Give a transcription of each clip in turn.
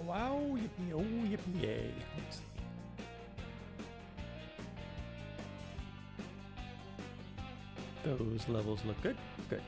wow, yippee, oh, yippee, yay. Let's see. Those levels look good. Good.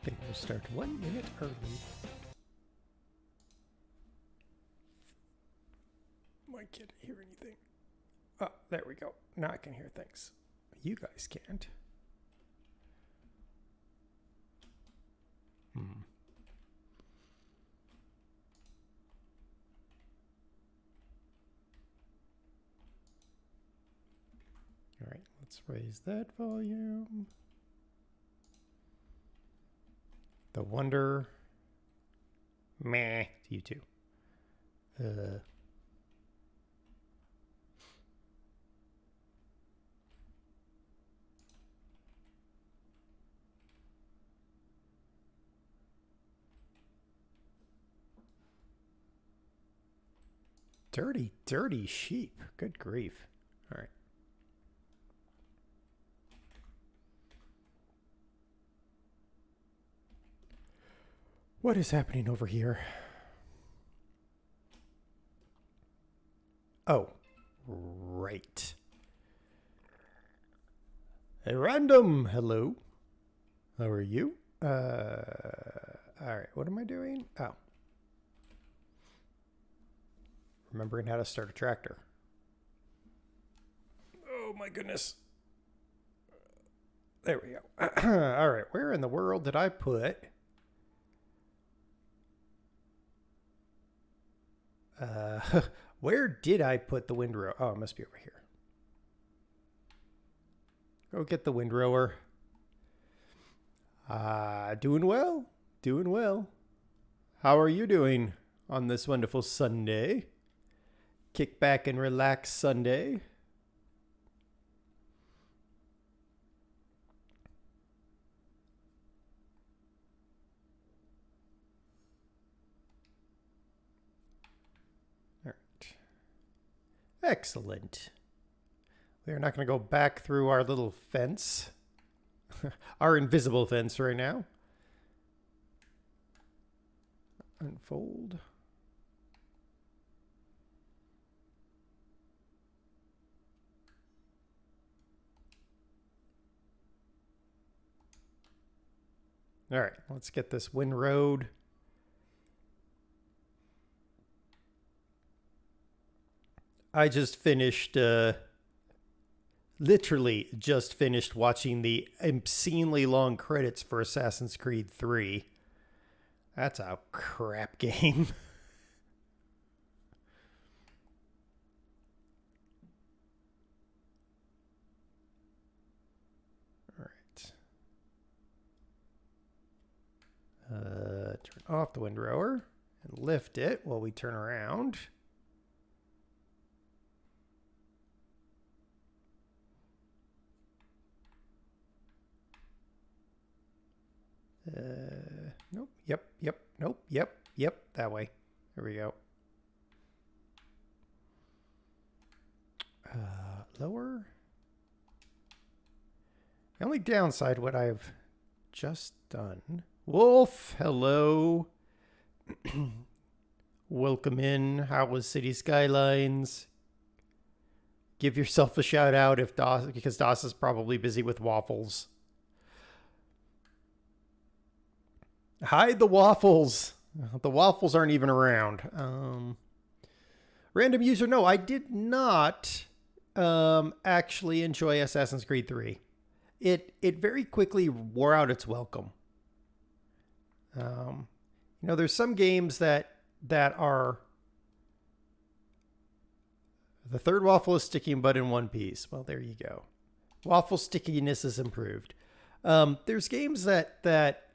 I think we'll start 1 minute early. I can't hear anything. Oh, there we go. Now I can hear things. You guys can't. All right, let's raise that volume. The Wonder. Meh. You too. Dirty, dirty sheep. Good grief. All right. What is happening over here? Oh, right. Hey, random. Hello. How are you? All right. What am I doing? Oh. Remembering how to start a tractor. Oh my goodness. There we go. All right. Where in the world did I put... where did I put the windrower? Oh, it must be over here. Go get the windrower. Doing well. Doing well. How are you doing on this wonderful Sunday? Kick back and relax Sunday. All right. Excellent. We are not going to go back through our little fence. Our invisible fence right now. Unfold. All right, let's get this windroad. I just finished, literally just finished watching the obscenely long credits for Assassin's Creed 3. That's a crap game. Turn off the windrower and lift it while we turn around. Nope. Yep. Nope. Yep. That way. There we go. Lower. The only downside, what I've just done. Wolf, hello. Welcome in. How was City Skylines? Give yourself a shout out if DOS, because DOS is probably busy with waffles. Hide the waffles. The waffles aren't even around. Random user, no, I did not actually enjoy Assassin's Creed 3. It very quickly wore out its welcome. There's some games that are the third waffle is sticking but in one piece. Well, there you go. Waffle stickiness is improved. There's games that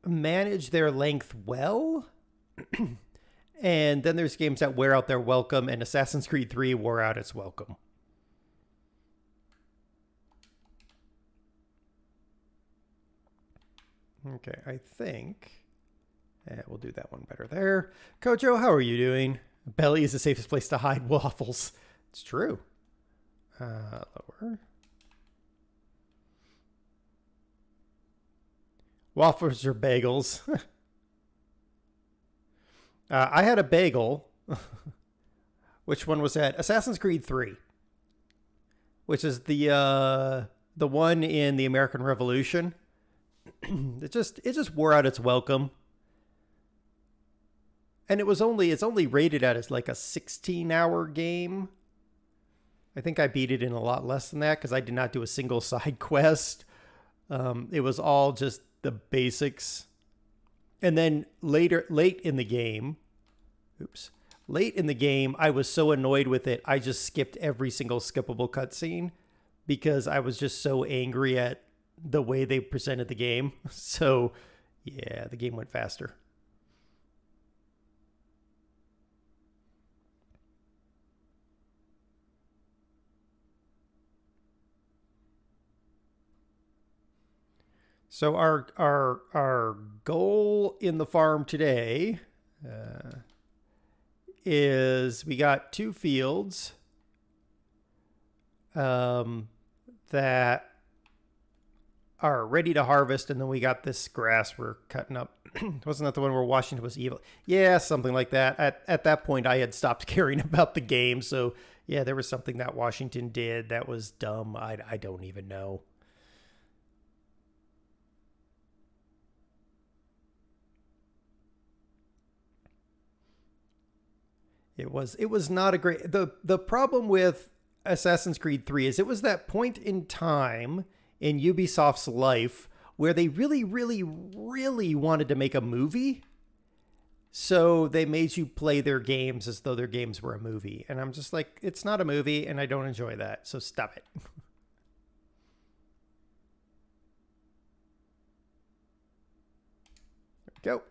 manage their length well. And then there's games that wear out their welcome, and Assassin's Creed 3 wore out its welcome. Okay, I think we'll do that one better there. Kojo, how are you doing? Belly is the safest place to hide waffles. It's true. Lower. Waffles or bagels? I had a bagel. Which one was that? Assassin's Creed 3. Which is the one in the American Revolution. It just wore out its welcome. And it's only rated at as like a 16-hour game. I think I beat it in a lot less than that because I did not do a single side quest. It was all just the basics. And then late in the game, I was so annoyed with it, I just skipped every single skippable cutscene because I was just so angry at the way they presented the game. So, yeah, the game went faster. So our goal in the farm today is we got 2 fields that are ready to harvest, and then we got this grass we're cutting up. Wasn't that the one where Washington was evil? Yeah, something like that. At that point, I had stopped caring about the game, so yeah, there was something that Washington did that was dumb. I don't even know. It was not a great... The problem with Assassin's Creed 3 is it was that point in time in Ubisoft's life where they really, really, really wanted to make a movie. So they made you play their games as though their games were a movie. And I'm just like, it's not a movie, and I don't enjoy that. So stop it. There we go.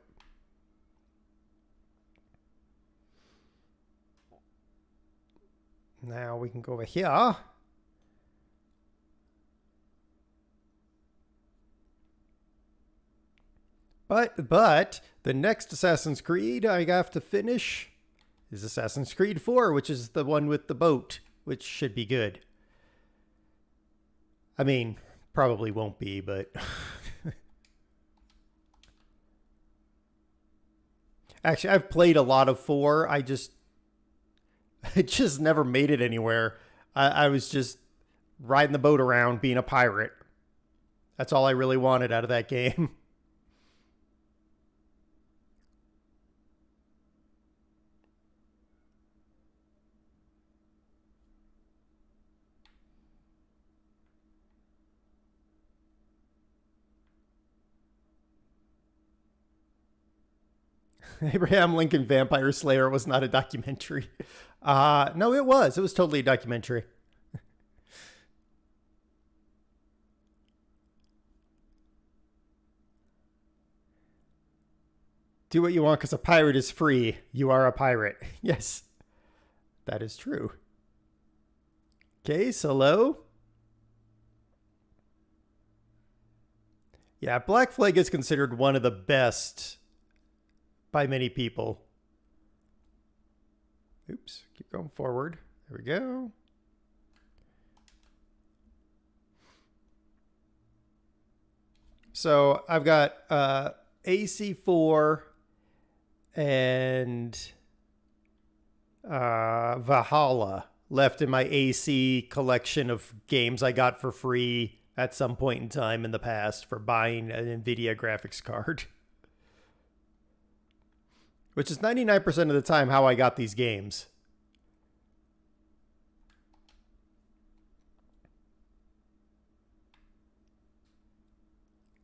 Now we can go over here. But the next Assassin's Creed I have to finish is Assassin's Creed 4, which is the one with the boat, which should be good. I mean, probably won't be, but... Actually, I've played a lot of 4. It just never made it anywhere. I was just riding the boat around, being a pirate. That's all I really wanted out of that game. Abraham Lincoln Vampire Slayer was not a documentary. No, it was. It was totally a documentary. Do what you want because a pirate is free. You are a pirate. Yes, that is true. Okay, Solo. Yeah, Black Flag is considered one of the best by many people. Oops, keep going forward. There we go. So I've got AC4 and Valhalla left in my AC collection of games I got for free at some point in time in the past for buying an NVIDIA graphics card. Which is 99% of the time how I got these games.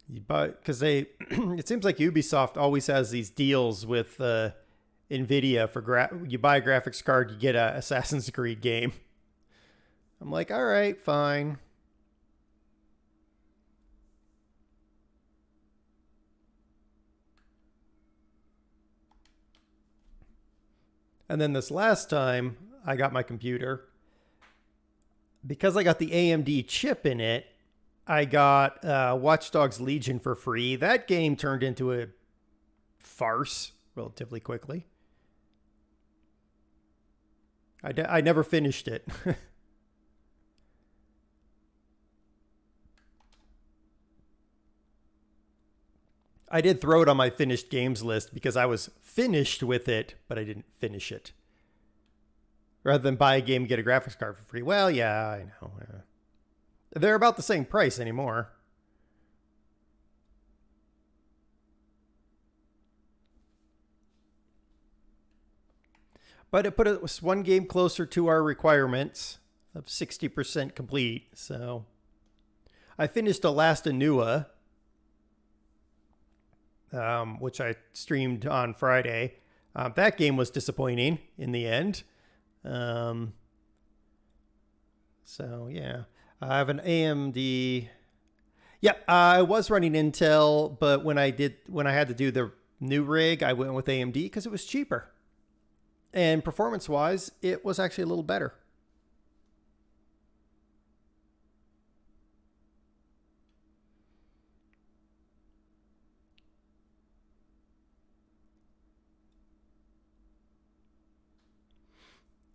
But because it seems like Ubisoft always has these deals with NVIDIA for you buy a graphics card, you get a Assassin's Creed game. I'm like, all right, fine. And then this last time I got my computer, because I got the AMD chip in it, I got Watch Dogs Legion for free. That game turned into a farce relatively quickly. I never finished it. I did throw it on my finished games list because I was finished with it, but I didn't finish it. Rather than buy a game and get a graphics card for free. Well, yeah, I know. They're about the same price anymore. But it put us one game closer to our requirements of 60% complete. So I finished the last Anua, which I streamed on Friday. That game was disappointing in the end. So yeah, I have an AMD. Yep, I was running Intel, but when I had to do the new rig, I went with AMD because it was cheaper. And performance-wise, it was actually a little better.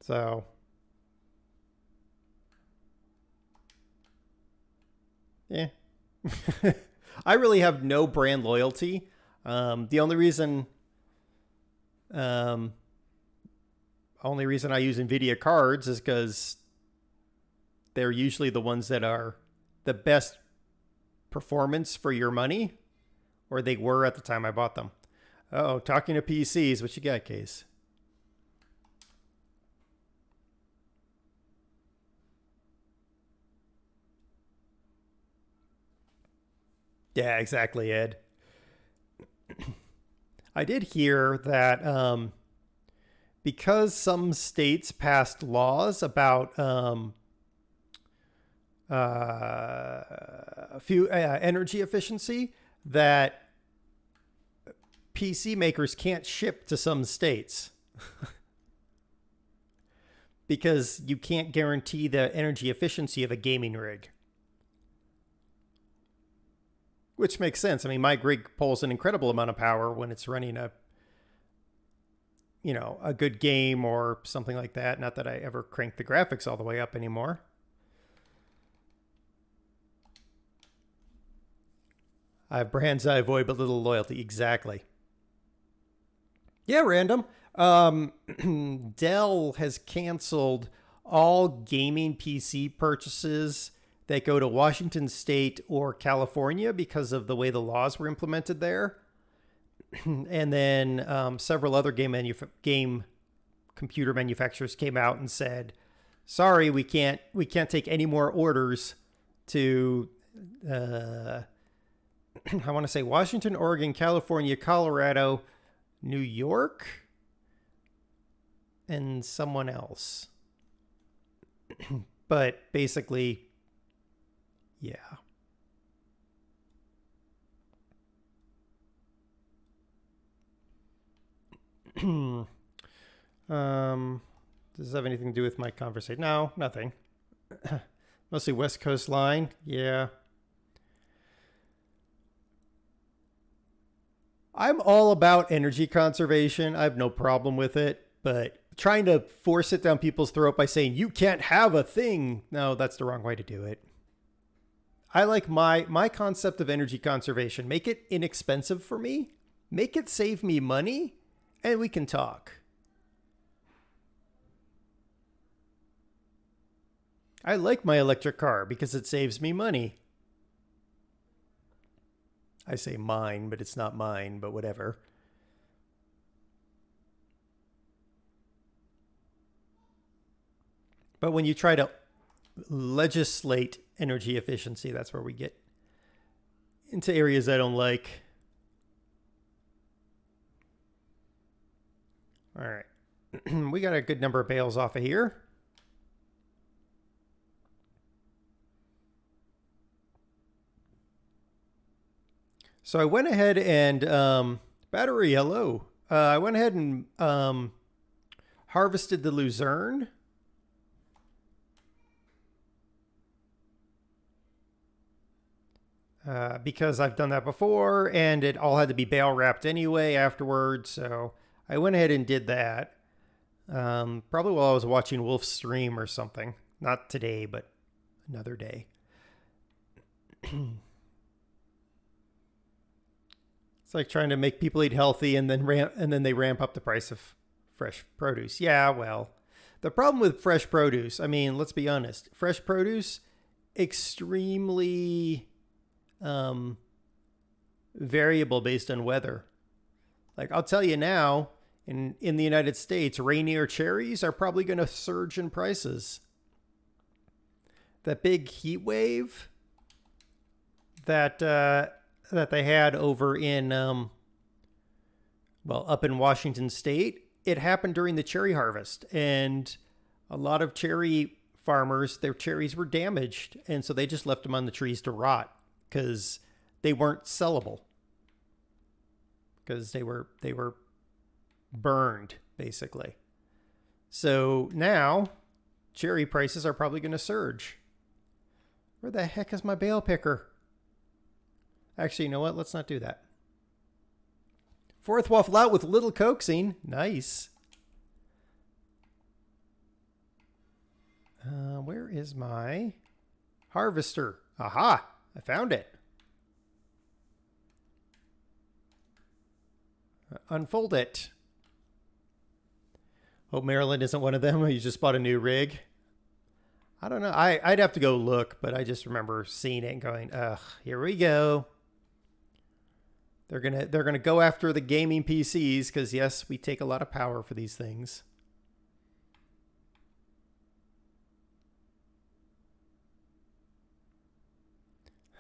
So, yeah. I really have no brand loyalty. The um, only reason I use NVIDIA cards is because they're usually the ones that are the best performance for your money, or they were at the time I bought them. Oh, talking to PCs, what you got, Case? Yeah, exactly, Ed. I did hear that because some states passed laws about energy efficiency, that PC makers can't ship to some states because you can't guarantee the energy efficiency of a gaming rig. Which makes sense. I mean, my rig pulls an incredible amount of power when it's running a good game or something like that. Not that I ever crank the graphics all the way up anymore. I have brands I avoid but little loyalty. Exactly. Yeah, random. Dell has canceled all gaming PC purchases that go to Washington State or California because of the way the laws were implemented there. And then several other game computer manufacturers came out and said, "Sorry, we can't take any more orders to I want to say Washington, Oregon, California, Colorado, New York, and someone else." But basically, yeah. Does this have anything to do with my conversation? No, nothing. Mostly West Coast line. Yeah. I'm all about energy conservation. I have no problem with it, but trying to force it down people's throat by saying you can't have a thing, no, that's the wrong way to do it. I like my concept of energy conservation. Make it inexpensive for me, make it save me money, and we can talk. I like my electric car because it saves me money. I say mine, but it's not mine, but whatever. But when you try to legislate energy efficiency, that's where we get into areas I don't like. All right. We got a good number of bales off of here. So I went ahead and battery, hello. I went ahead and harvested the Luzerne. Because I've done that before and it all had to be bale wrapped anyway afterwards. So I went ahead and did that. Probably while I was watching Wolf's stream or something. Not today, but another day. It's like trying to make people eat healthy and then they ramp up the price of fresh produce. Yeah, well, the problem with fresh produce, I mean, let's be honest. Fresh produce, extremely variable based on weather. Like I'll tell you now, in the United States, Rainier cherries are probably going to surge in prices. That big heat wave that they had over in up in Washington State, it happened during the cherry harvest, and a lot of cherry farmers, their cherries were damaged, and so they just left them on the trees to rot because they weren't sellable, because they were burned basically. So now cherry prices are probably going to surge. Where the heck is my bale picker? Actually, you know what? Let's not do that. Fourth waffle out with little coaxing. Nice. Where is my harvester? Aha! I found it. Unfold it. Hope Maryland isn't one of them. You just bought a new rig. I don't know. I'd have to go look, but I just remember seeing it and going, ugh, here we go. They're gonna go after the gaming PCs because yes, we take a lot of power for these things.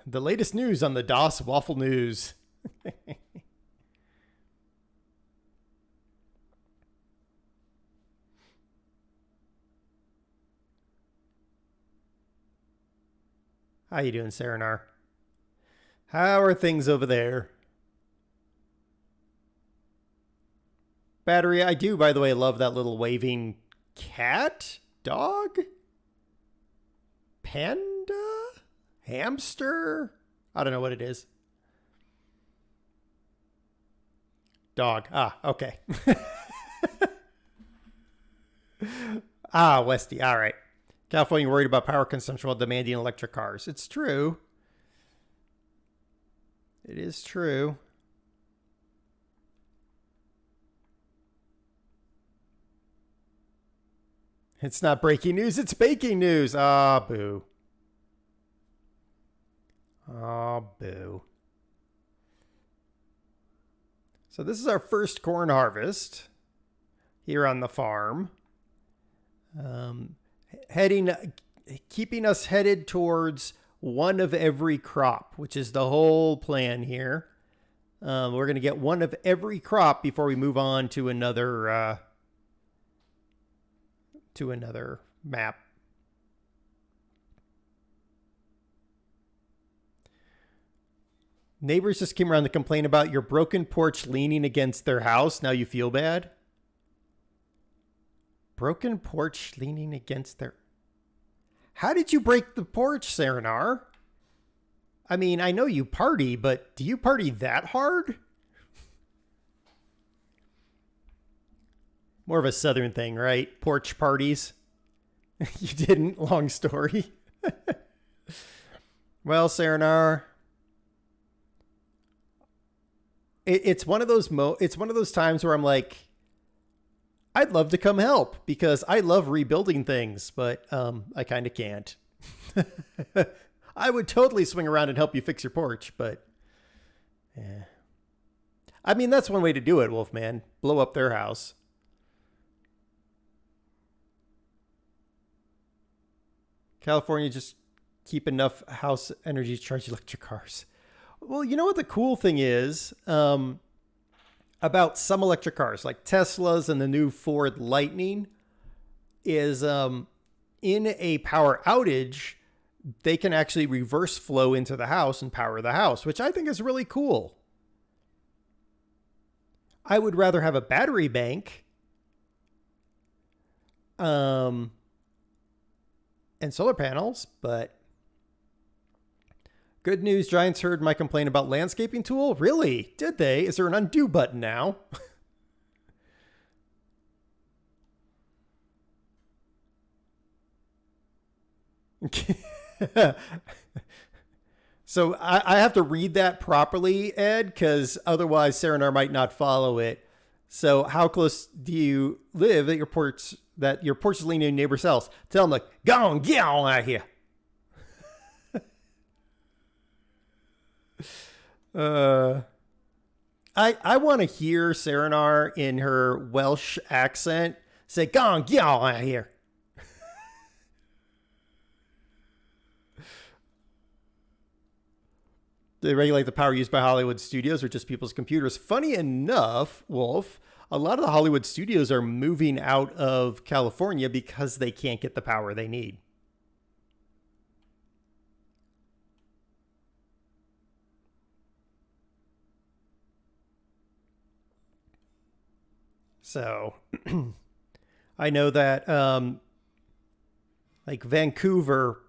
The latest news on the DOS Waffle News. How you doing, Saranar? How are things over there? Battery, I do, by the way, love that little waving cat? Dog? Panda? Hamster? I don't know what it is. Dog. Ah, okay. Westy. All right. California worried about power consumption while demanding electric cars. It's true. It is true. It's not breaking news. It's baking news. Ah, boo. Oh, boo. So this is our first corn harvest here on the farm. Keeping us headed towards one of every crop, which is the whole plan here. We're going to get one of every crop before we move on to another map. Neighbors just came around to complain about your broken porch leaning against their house. Now you feel bad? Broken porch leaning against their... How did you break the porch, Saranar? I mean, I know you party, but do you party that hard? More of a southern thing, right? Porch parties. You didn't? Long story. Well, Saranar... It's one of those times where I'm like, I'd love to come help because I love rebuilding things, but I kind of can't. I would totally swing around and help you fix your porch, but yeah. I mean, that's one way to do it, Wolfman. Blow up their house. California, just keep enough house energy to charge electric cars. Well, you know what the cool thing is about some electric cars, like Teslas and the new Ford Lightning, is in a power outage, they can actually reverse flow into the house and power the house, which I think is really cool. I would rather have a battery bank and solar panels, but good news, Giants heard my complaint about landscaping tool. Really? Did they? Is there an undo button now? So I have to read that properly, Ed, because otherwise Serenar might not follow it. So how close do you live that your porch is leaning in neighbor's house? Tell them, like, go on, get on out here. I want to hear Serenar in her Welsh accent say, go on, get on out here. They regulate the power used by Hollywood studios or just people's computers. Funny enough, Wolf, a lot of the Hollywood studios are moving out of California because they can't get the power they need. So I know that like Vancouver,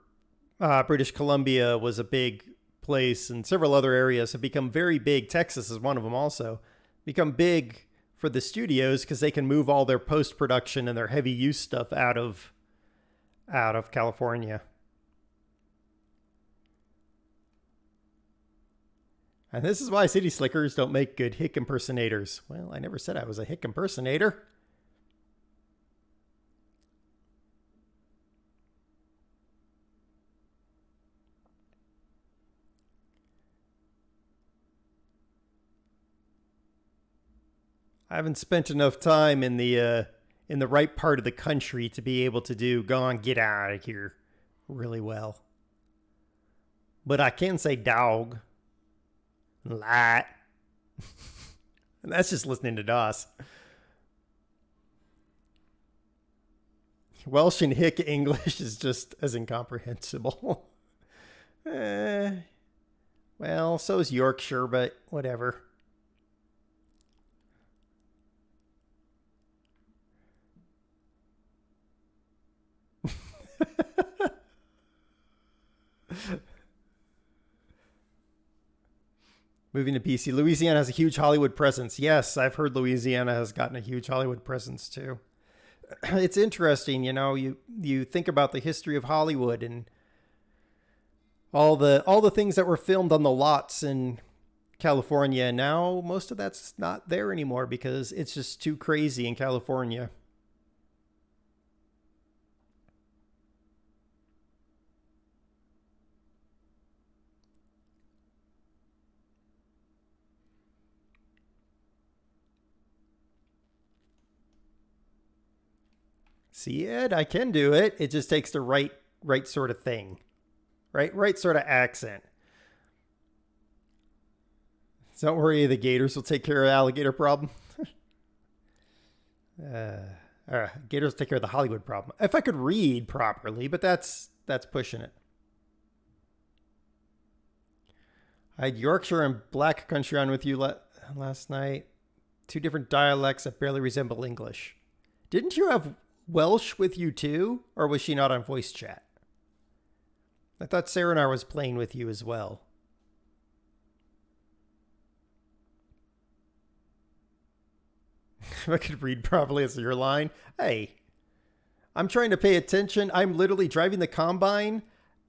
British Columbia was a big place, and several other areas have become very big. Texas is one of them also. Become big for the studios because they can move all their post-production and their heavy use stuff out of California. And this is why city slickers don't make good hick impersonators. Well, I never said I was a hick impersonator. I haven't spent enough time in the right part of the country to be able to do go on, get out of here really well. But I can say dog. Light. And that's just listening to DOS. Welsh and hick English is just as incomprehensible. Well, so is Yorkshire, but whatever. Moving to BC. Louisiana has a huge Hollywood presence. Yes, I've heard Louisiana has gotten a huge Hollywood presence too. It's interesting, you know, you think about the history of Hollywood and all the things that were filmed on the lots in California, and now most of that's not there anymore because it's just too crazy in California. See, Ed, I can do it. It just takes the right sort of thing. Right sort of accent. So don't worry, the gators will take care of the alligator problem. Gators take care of the Hollywood problem. If I could read properly, but that's pushing it. I had Yorkshire and Black Country on with you last night. Two different dialects that barely resemble English. Didn't you have Welsh with you too? Or was she not on voice chat? I thought Serenar was playing with you as well. If I could read properly as your line. Hey, I'm trying to pay attention. I'm literally driving the combine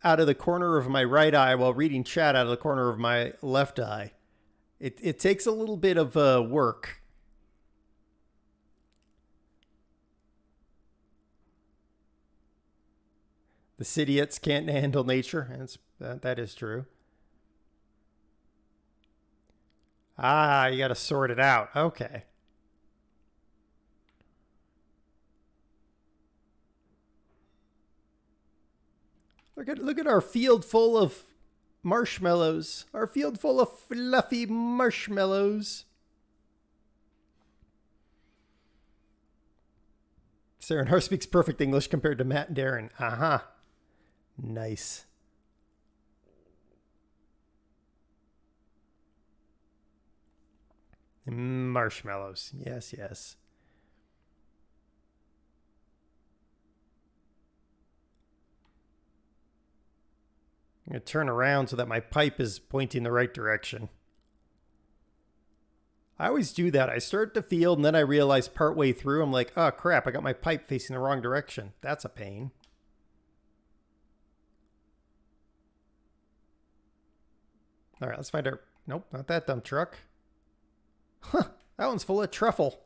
out of the corner of my right eye while reading chat out of the corner of my left eye. It takes a little bit of work. The idiots can't handle nature. That is true. Ah, you got to sort it out. Okay. Look at our field full of marshmallows. Our field full of fluffy marshmallows. Serenar speaks perfect English compared to Matt and Darren. Uh-huh. Nice. Marshmallows. Yes, yes. I'm going to turn around so that my pipe is pointing the right direction. I always do that. I start the field and then I realize partway through, I'm like, oh crap, I got my pipe facing the wrong direction. That's a pain. All right, let's find our... Nope, not that dump truck. Huh, that one's full of truffle.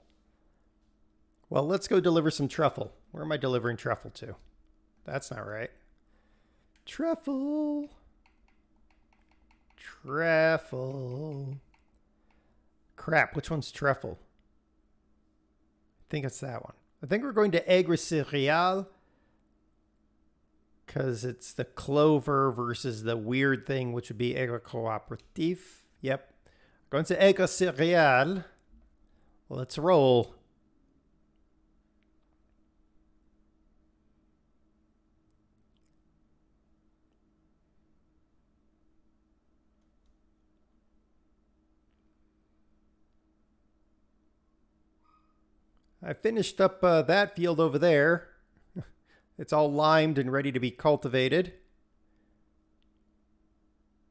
Well, let's go deliver some truffle. Where am I delivering truffle to? That's not right. Truffle. Truffle. Crap, which one's truffle? I think it's that one. I think we're going to Aigre Cereal because it's the clover versus the weird thing, which would be Aigre Cooperatif. Yep. Going to Aigre Cereal. Let's roll. I finished up that field over there. It's all limed and ready to be cultivated.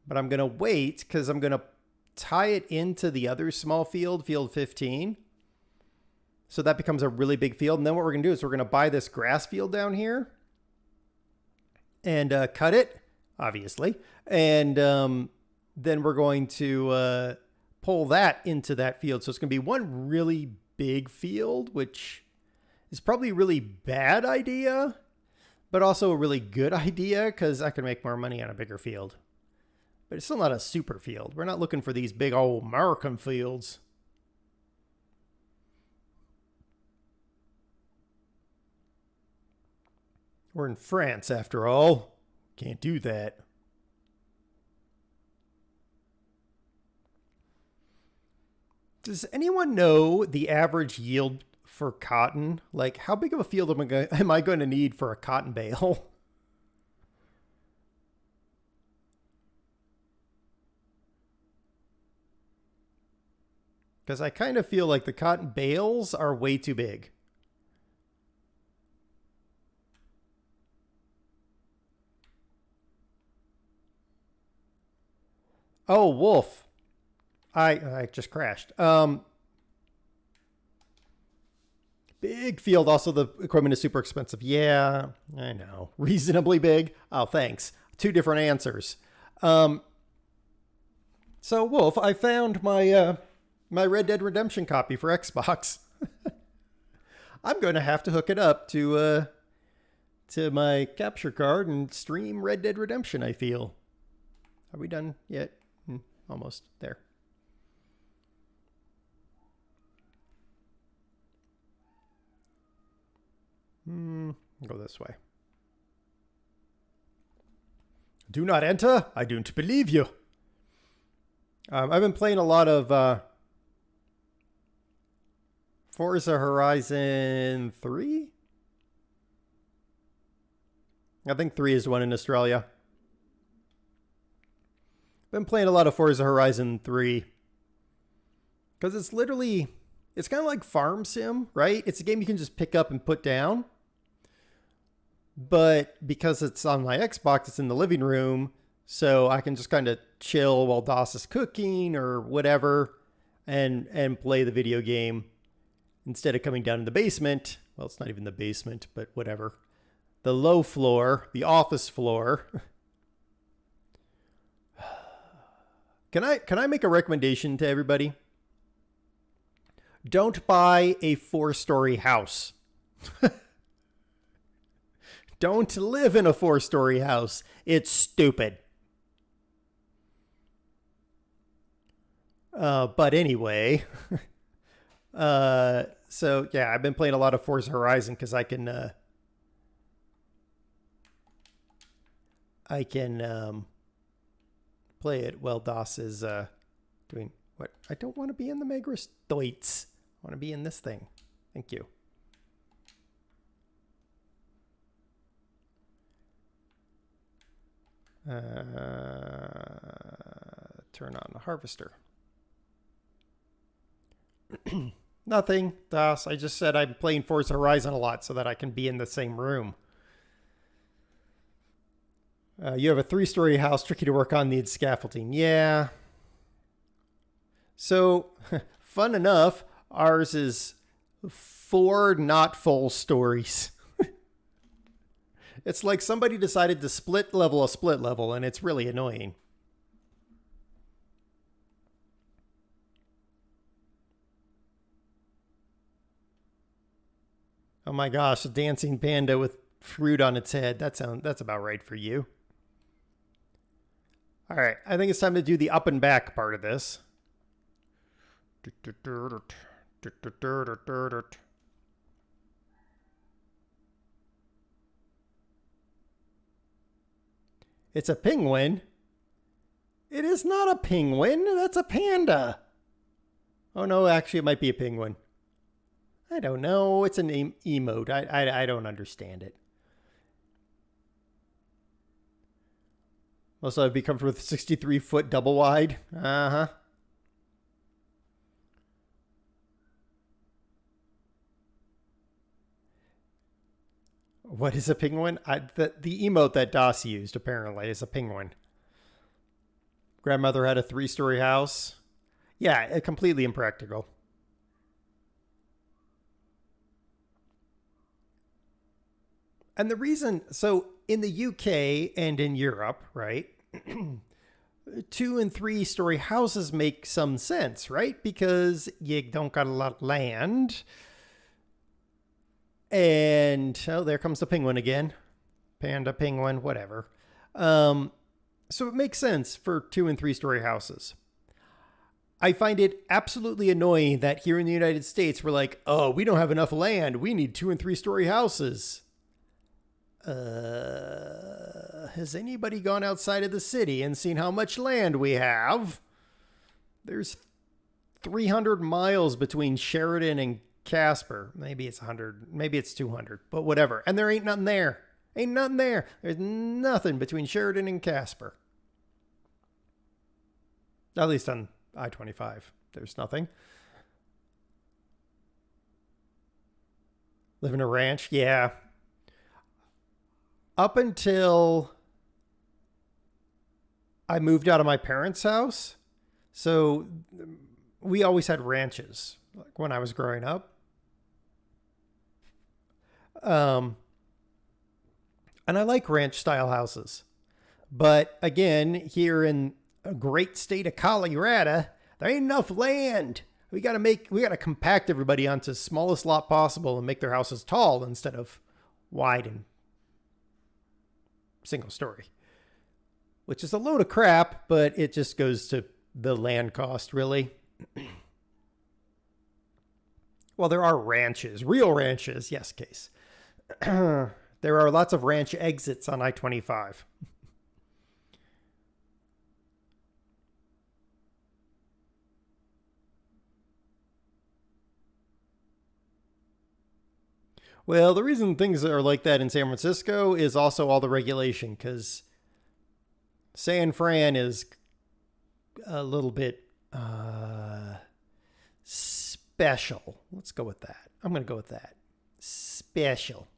But I'm going to wait because I'm going to tie it into the other small field, field 15. So that becomes a really big field. And then what we're going to do is we're going to buy this grass field down here and cut it, obviously. And then we're going to pull that into that field. So it's going to be one really big field, which is probably a really bad idea, but also a really good idea because I can make more money on a bigger field. But it's still not a super field. We're not looking for these big old American fields. We're in France, after all. Can't do that. Does anyone know the average yield for cotton? Like, how big of a field am I going to need for a cotton bale? Because I kind of feel like the cotton bales are way too big. Oh, wolf. I just crashed. Big field. Also, the equipment is super expensive. Yeah, I know. Reasonably big. Oh, thanks. Two different answers. So, Wolf, I found my my Red Dead Redemption copy for Xbox. I'm going to have to hook it up to my capture card and stream Red Dead Redemption, I feel. Are we done yet? Almost there. Go this way. Do not enter. I don't believe you. I've been playing a lot of Forza Horizon 3. I think 3 is the one in Australia. Been playing a lot of Forza Horizon 3 because it's literally, it's kind of like Farm Sim, right? It's a game you can just pick up and put down. But because it's on my Xbox, it's in the living room, so I can just kind of chill while Doss is cooking or whatever and play the video game instead of coming down in the basement. Well, it's not even the basement, but whatever. The low floor, the office floor. Can I make a recommendation to everybody? Don't buy a 4-story house. Don't live in a 4-story house. It's stupid. But anyway, so yeah, I've been playing a lot of Forza Horizon because I can play it while Doss is doing what? I don't want to be in the Megris Deutz. I want to be in this thing. Thank you. Turn on the harvester. Nothing, Das. I just said I'm playing Forza Horizon a lot so that I can be in the same room. You have a 3-story house, tricky to work on, needs scaffolding. Yeah. So, fun enough, ours is 4 not full stories. It's like somebody decided to split level a split level, and it's really annoying. Oh my gosh, a dancing panda with fruit on its head. That's about right for you. All right, I think it's time to do the up and back part of this. It's a penguin. It is not a penguin. That's a panda. Oh no, actually it might be a penguin. I don't know. It's an emote. I don't understand it. Also, I'd be comfortable with 63-foot double wide. Uh-huh. What is a penguin? The emote that Das used, apparently, is a penguin. Grandmother had a 3-story house. Yeah, completely impractical. And the reason, so in the UK and in Europe, right, 2 and 3-story houses make some sense, right? Because you don't got a lot of land. And, oh, there comes the penguin again. Panda, penguin, whatever. So it makes sense for 2 and 3-story houses. I find it absolutely annoying that here in the United States, we're like, oh, we don't have enough land. We need 2 and 3-story houses. Has anybody gone outside of the city and seen how much land we have? There's 300 miles between Sheridan and Casper. Maybe it's 100, maybe it's 200, but whatever. And there ain't nothing there. Ain't nothing there. There's nothing between Sheridan and Casper. At least on I-25, there's nothing. Live in a ranch? Yeah. Up until I moved out of my parents' house, so we always had ranches, like when I was growing up. And I like ranch style houses. But again, here in a great state of Colorado, there ain't enough land. We gotta compact everybody onto the smallest lot possible and make their houses tall instead of wide and single story, which is a load of crap, but it just goes to the land cost, really. Well, there are ranches, real ranches. Yes, Case. There are lots of ranch exits on I-25. Well, the reason things are like that in San Francisco is also all the regulation, because San Fran is a little bit special. Let's go with that. I'm going to go with that. Special.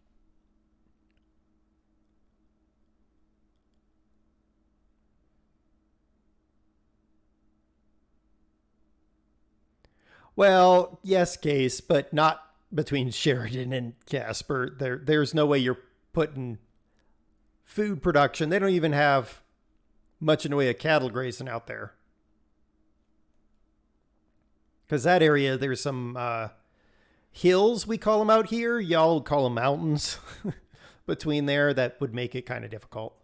Well, yes, Case, but not between Sheridan and Casper. There's no way you're putting food production. They don't even have much in the way of cattle grazing out there. Because that area, there's some hills, we call them out here. Y'all call them mountains between there. That would make it kind of difficult.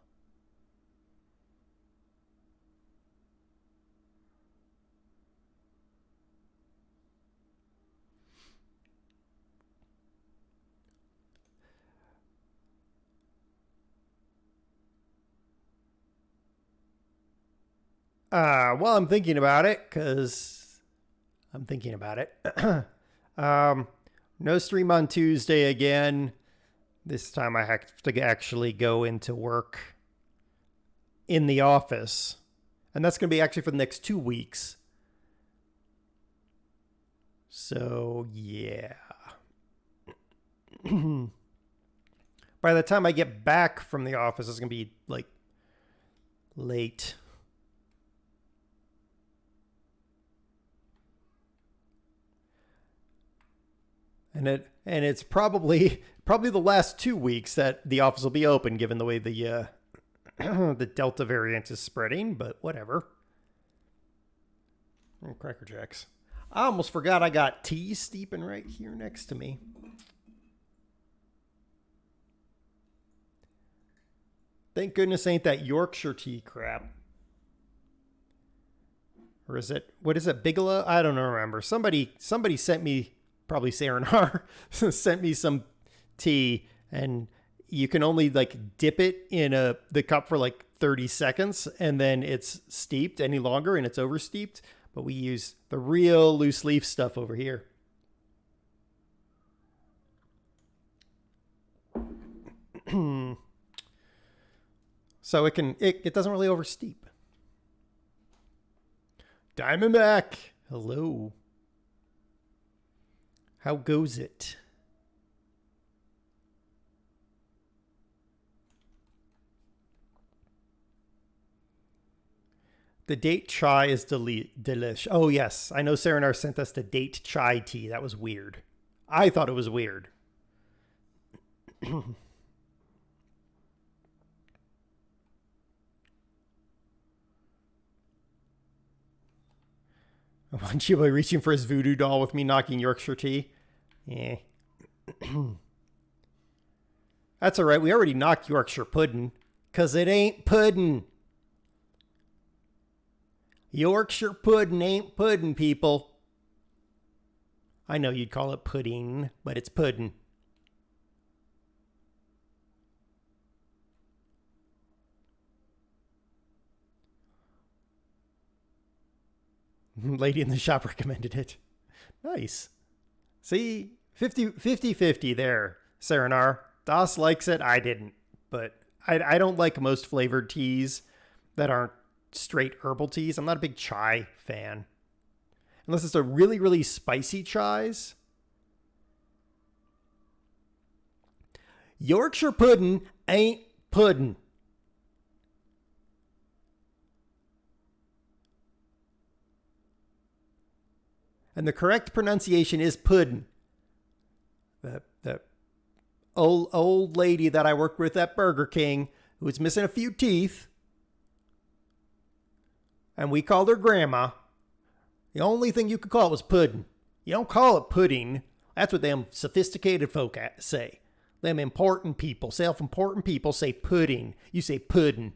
Well, I'm thinking about it because I'm thinking about it. No stream on Tuesday again. This time I have to actually go into work in the office. And that's going to be actually for the next 2 weeks. So, yeah. By the time I get back from the office, it's going to be like late. And it's probably the last 2 weeks that the office will be open, given the way the the Delta variant is spreading. But whatever. Oh, Cracker Jacks. I almost forgot I got tea steeping right here next to me. Thank goodness ain't that Yorkshire tea crap. Or is it, what is it, Bigelow? I don't remember. Somebody sent me, probably Serenar, sent me some tea, and you can only like dip it in the cup for like 30 seconds, and then it's steeped any longer and it's over steeped. But we use the real loose leaf stuff over here. So it doesn't really oversteep. Diamondback, hello. How goes it? The date chai is delish. Oh, yes. I know Serenar sent us the date chai tea. That was weird. I thought it was weird. Chibo reaching for his voodoo doll with me knocking Yorkshire tea. Yeah. That's all right. We already knocked Yorkshire pudding. Because it ain't pudding. Yorkshire pudding ain't pudding, people. I know you'd call it pudding, but it's pudding. Lady in the shop recommended it. Nice. See, 50-50 there, Serenar. Das likes it. I didn't. But I don't like most flavored teas that aren't straight herbal teas. I'm not a big chai fan. Unless it's a really, really spicy chais. Yorkshire pudding ain't pudding. And the correct pronunciation is puddin'. The old lady that I worked with at Burger King, who was missing a few teeth, and we called her Grandma. The only thing you could call it was puddin'. You don't call it pudding. That's what them sophisticated folk say. Them important people, self-important people say pudding. You say puddin'.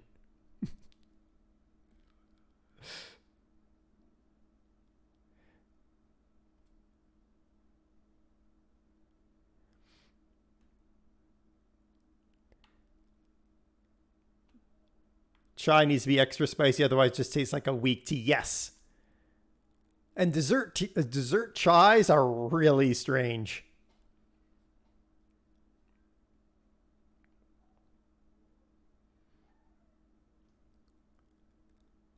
Chai needs to be extra spicy, otherwise it just tastes like a weak tea. Yes. And dessert chais are really strange.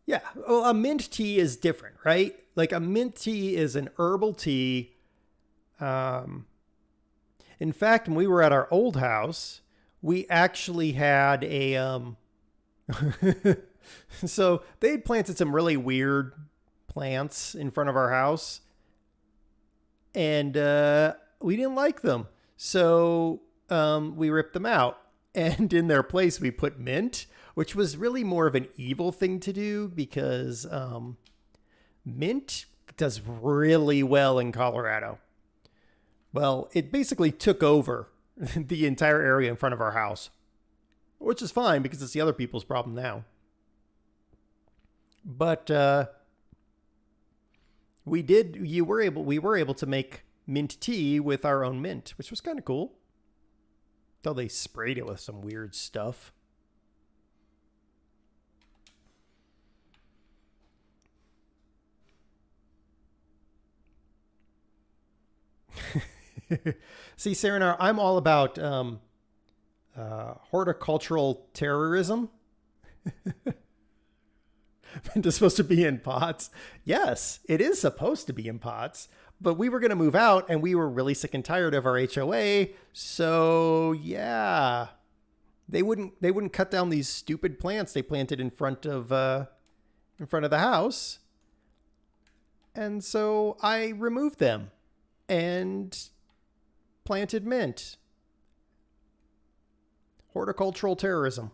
Yeah, well, a mint tea is different, right? Like a mint tea is an herbal tea. In fact, when we were at our old house, we actually had a so they'd planted some really weird plants in front of our house, and we didn't like them. So we ripped them out, and in their place we put mint, which was really more of an evil thing to do because mint does really well in Colorado. Well, it basically took over the entire area in front of our house, which is fine because it's the other people's problem now. But we were able to make mint tea with our own mint, which was kind of cool. Though they sprayed it with some weird stuff. See, Serenar, I'm all about horticultural terrorism. It's supposed to be in pots. Yes, it is supposed to be in pots. But we were going to move out, and we were really sick and tired of our HOA. So yeah, they wouldn't cut down these stupid plants they planted in front of the house. And so I removed them and planted mint. Horticultural terrorism.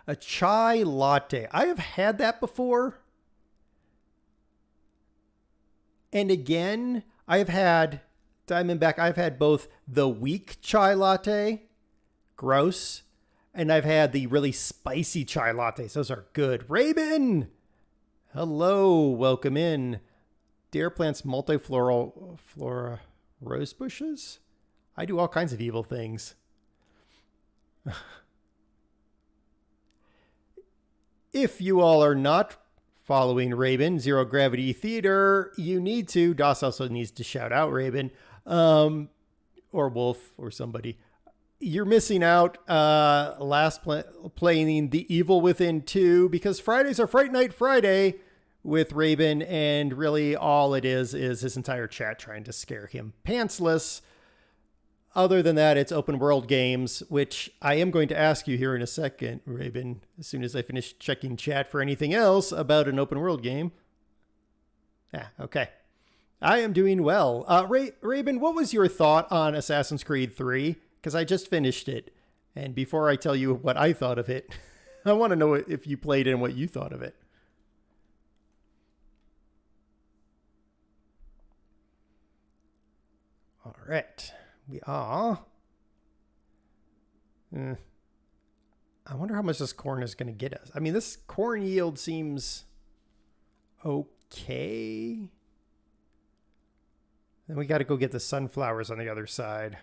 A chai latte. I have had that before. And again, I've had Diamondback. I've had both the weak chai latte, gross, and I've had the really spicy chai lattes. Those are good. Rabin! Hello, welcome in. Dare plants multifloral flora rose bushes? I do all kinds of evil things. If you all are not following Rabin, Zero Gravity Theater, you need to. Doss also needs to shout out Rabin, or Wolf, or somebody. You're missing out playing The Evil Within 2, because Fridays are Fright Night Friday with Rabin, and really all it is his entire chat trying to scare him pantsless. Other than that, it's open world games, which I am going to ask you here in a second, Rabin, as soon as I finish checking chat for anything else about an open world game. Okay. I am doing well. Rabin, what was your thought on Assassin's Creed 3? Because I just finished it. And before I tell you what I thought of it, I want to know if you played it and what you thought of it. All right. We are. I wonder how much this corn is going to get us. I mean, this corn yield seems okay. Then we got to go get the sunflowers on the other side.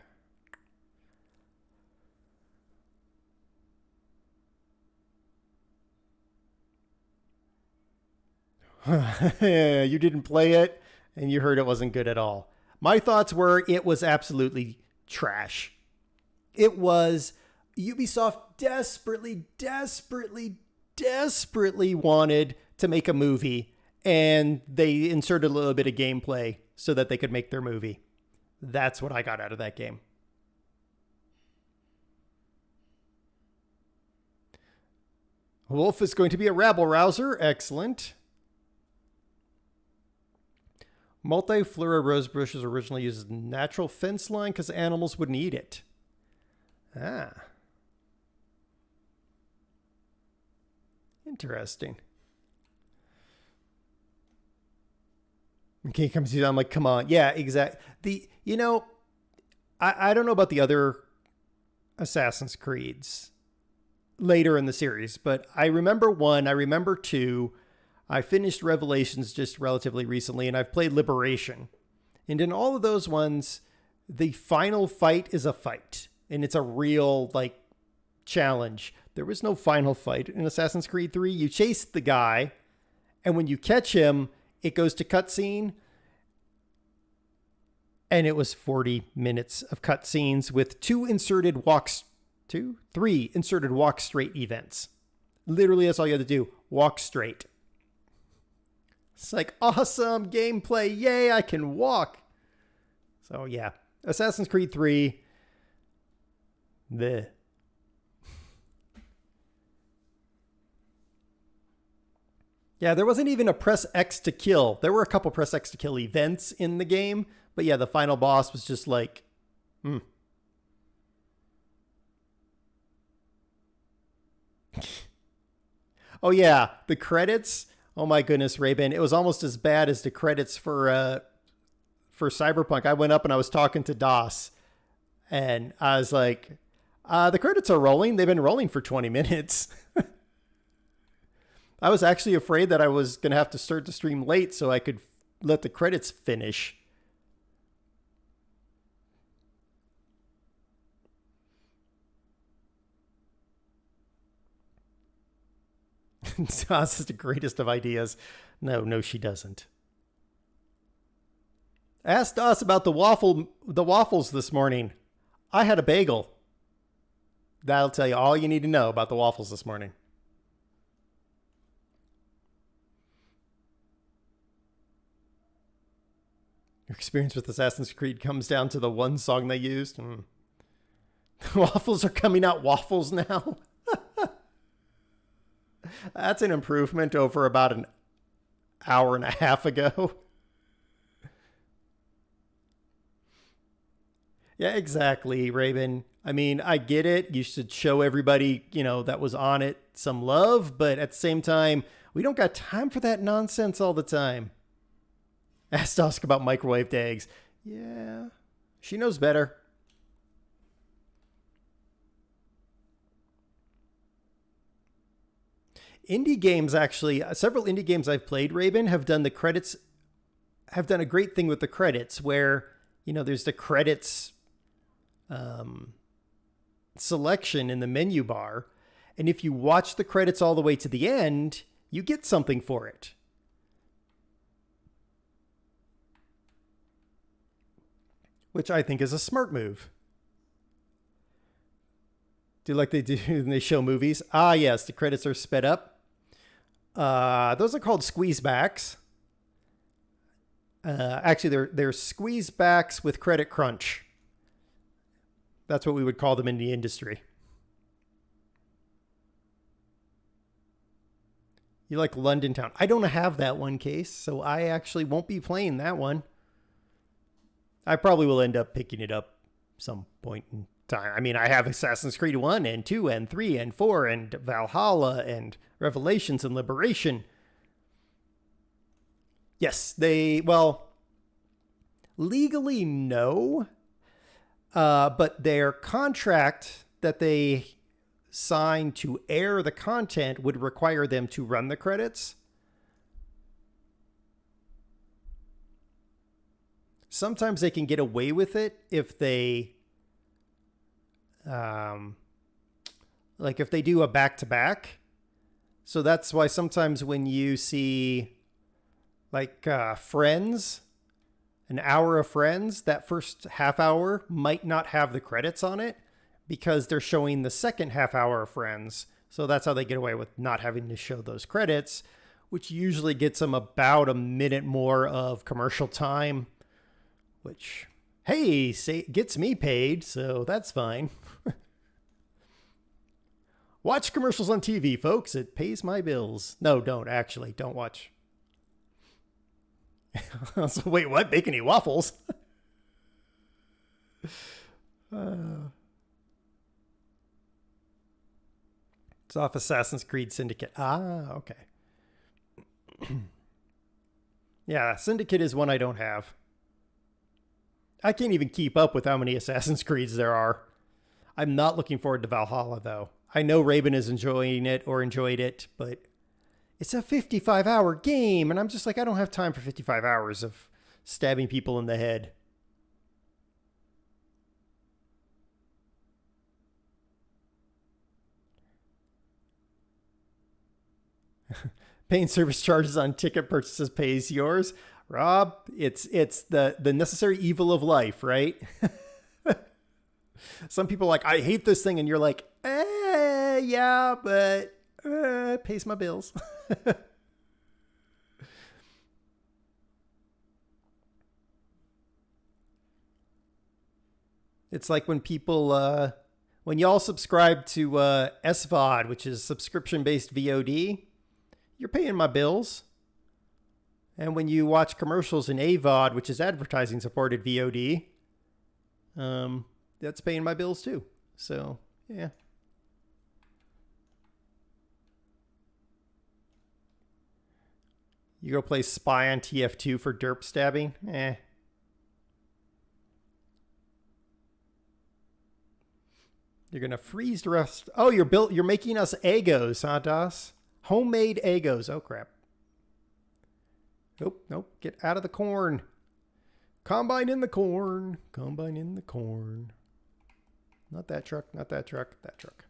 You didn't play it, and you heard it wasn't good at all. My thoughts were it was absolutely trash. It was Ubisoft desperately wanted to make a movie, and they inserted a little bit of gameplay so that they could make their movie. That's what I got out of that game. Wolf is going to be a rabble rouser. Excellent. Multiflora rose bushes originally used natural fence line because animals wouldn't eat it. Interesting. Okay, comes to I'm like, come on. Yeah, exactly. I don't know about the other Assassin's Creeds later in the series, but I remember 1, I remember 2. I finished Revelations just relatively recently, and I've played Liberation. And in all of those ones, the final fight is a fight. And it's a real, challenge. There was no final fight in Assassin's Creed 3. You chase the guy, and when you catch him, it goes to cutscene. And it was 40 minutes of cutscenes with 3 inserted walk straight events. Literally, that's all you had to do. Walk straight. It's like, awesome gameplay. Yay, I can walk. So, yeah. Assassin's Creed 3. Bleh. Yeah, there wasn't even a press X to kill. There were a couple press X to kill events in the game. But yeah, the final boss was just like, Oh, yeah. The credits. Oh my goodness, Ray-Ban. It was almost as bad as the credits for Cyberpunk. I went up and I was talking to Doss, and I was like, the credits are rolling. They've been rolling for 20 minutes. I was actually afraid that I was going to have to start the stream late so I could let the credits finish. Doss is the greatest of ideas. No, she doesn't. Asked Doss about the waffles this morning. I had a bagel. That'll tell you all you need to know about the waffles this morning. Your experience with Assassin's Creed comes down to the one song they used. Waffles are coming out waffles now. That's an improvement over about an hour and a half ago. Yeah, exactly, Raven. I mean, I get it. You should show everybody, that was on it some love, but at the same time, we don't got time for that nonsense all the time. Asked Oscar about microwaved eggs. Yeah, she knows better. Indie games, actually, several indie games I've played, Raven, have done a great thing with the credits where, there's the credits selection in the menu bar. And if you watch the credits all the way to the end, you get something for it. Which I think is a smart move. Do like they do when they show movies? Ah, yes, the credits are sped up. Those are called squeeze backs. Actually, they're squeeze backs with credit crunch. That's what we would call them in the industry. You like London Town? I don't have that one, Case, so I actually won't be playing that one. I probably will end up picking it up some point in time. I mean, I have Assassin's Creed 1 and 2 and 3 and 4 and Valhalla and Revelations and Liberation. Yes, legally no, but their contract that they signed to air the content would require them to run the credits. Sometimes they can get away with it if they, if they do a back-to-back. So that's why sometimes when you see Friends, an hour of Friends, that first half hour might not have the credits on it because they're showing the second half hour of Friends. So that's how they get away with not having to show those credits, which usually gets them about a minute more of commercial time, which, hey, gets me paid, so that's fine. Watch commercials on TV, folks. It pays my bills. No, don't actually. Don't watch. So, wait, what? Bake any waffles? It's off Assassin's Creed Syndicate. Ah, okay. Yeah, Syndicate is one I don't have. I can't even keep up with how many Assassin's Creeds there are. I'm not looking forward to Valhalla, though. I know Raven is enjoying it or enjoyed it, but it's a 55-hour game, and I'm just like, I don't have time for 55 hours of stabbing people in the head. Paying service charges on ticket purchases pays yours. Rob, it's the necessary evil of life, right? Some people are like, I hate this thing, and you're like, yeah, but it pays my bills. It's like when people, when y'all subscribe to SVOD, which is subscription-based VOD, you're paying my bills. And when you watch commercials in AVOD, which is advertising-supported VOD, that's paying my bills too. So, yeah. You go play Spy on TF2 for derp stabbing? Eh. You're going to freeze the rest. Oh, you're making us Eggos, huh, Das? Homemade Eggos. Oh, crap. Nope. Get out of the corn. Combine in the corn. Combine in the corn. Not that truck. Not that truck. That truck.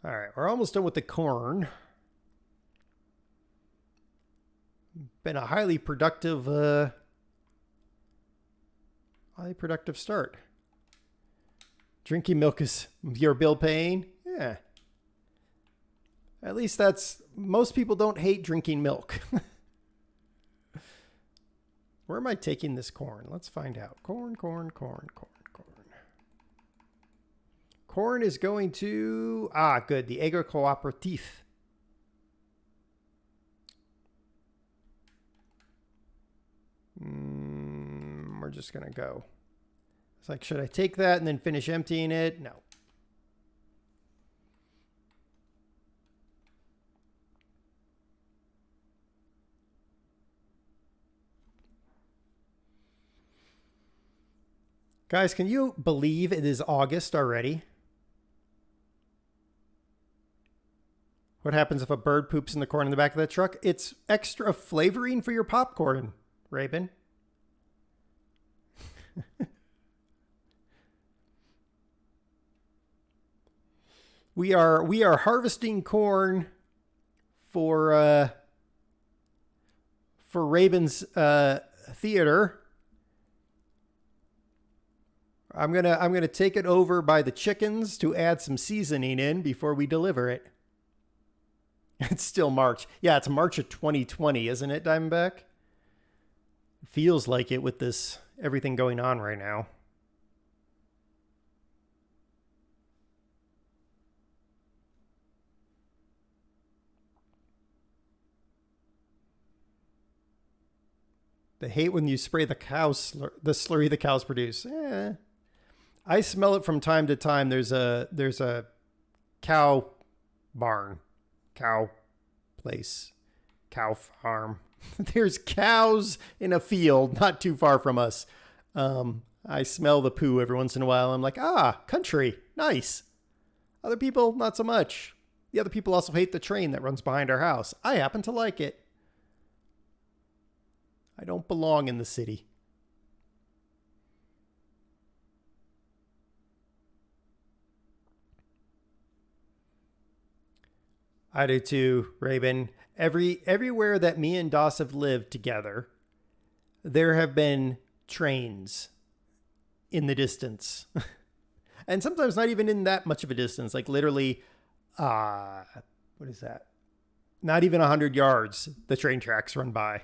All right. We're almost done with the corn. Been a highly productive Highly productive start. Drinking milk is your bill paying? Yeah. At least most people don't hate drinking milk. Where am I taking this corn? Let's find out. Corn. Corn is going to, good, the Agro Cooperative. We're just going to go. It's like, should I take that and then finish emptying it? No. Guys, can you believe it is August already? What happens if a bird poops in the corn in the back of that truck? It's extra flavoring for your popcorn, Rabin. We are harvesting corn for Rabin's theater. I'm gonna take it over by the chickens to add some seasoning in before we deliver it. It's still March. Yeah, it's March of 2020, isn't it, Diamondback? Feels like it with this everything going on right now. They hate when you spray the slurry the cows produce. I smell it from time to time. There's a cow barn, cow place, cow farm. There's cows in a field not too far from us. I smell the poo every once in a while. I'm like, country, nice. Other people, not so much. The other people also hate the train that runs behind our house. I happen to like it. I don't belong in the city. I do too, Rabin. Everywhere that me and Doss have lived together, there have been trains in the distance. And sometimes not even in that much of a distance, like literally, what is that? Not even 100 yards, the train tracks run by.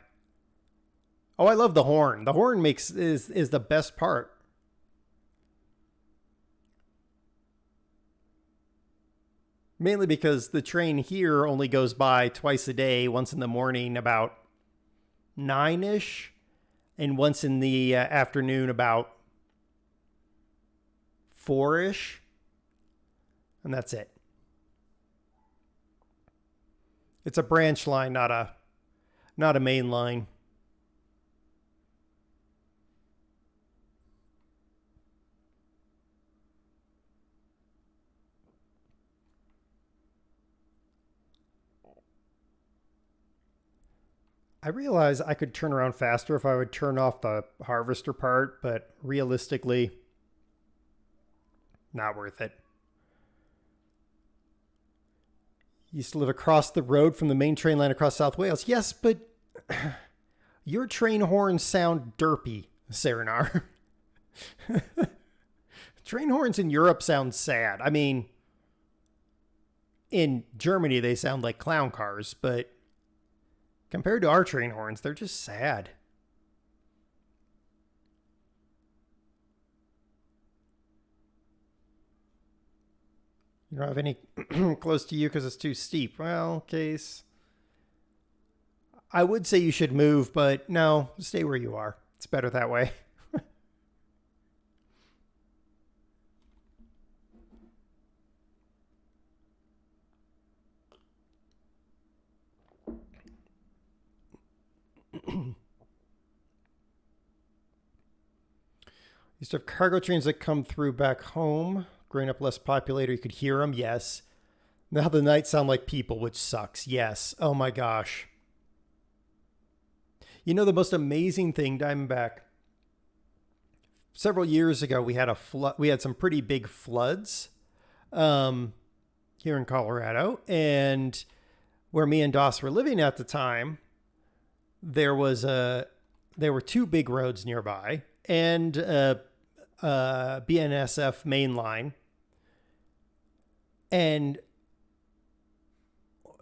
Oh, I love the horn. The horn is the best part. Mainly because the train here only goes by twice a day, once in the morning about 9-ish, and once in the afternoon about 4-ish. And that's it. It's a branch line, not a main line. I realize I could turn around faster if I would turn off the harvester part, but realistically, not worth it. Used to live across the road from the main train line across South Wales. Yes, but your train horns sound derpy, Serenar. Train horns in Europe sound sad. I mean, in Germany, they sound like clown cars, but compared to our train horns, they're just sad. You don't have any close to you because it's too steep. Well, Case, I would say you should move, but no, stay where you are. It's better that way. Used to have cargo trains that come through back home. Growing up less populated, you could hear them. Yes. Now the nights sound like people, which sucks. Yes. Oh my gosh. You know the most amazing thing, Diamondback? Several years ago, we had we had some pretty big floods here in Colorado, and where me and Doss were living at the time, there were two big roads nearby, and BNSF main line. And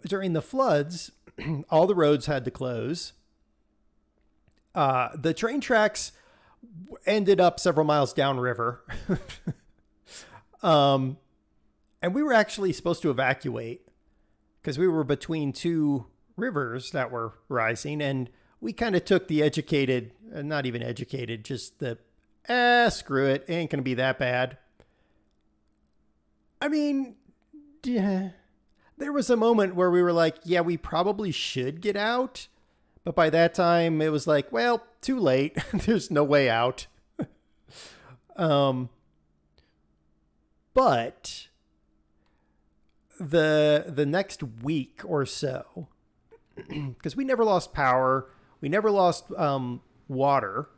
during the floods, all the roads had to close. The train tracks ended up several miles downriver. And we were actually supposed to evacuate because we were between two rivers that were rising. And we kind of took the educated, not even educated, just the, screw it. It ain't going to be that bad. I mean, yeah, there was a moment where we were like, yeah, we probably should get out. But by that time, it was like, well, too late. There's no way out. But the next week or so, because we never lost power, we never lost water,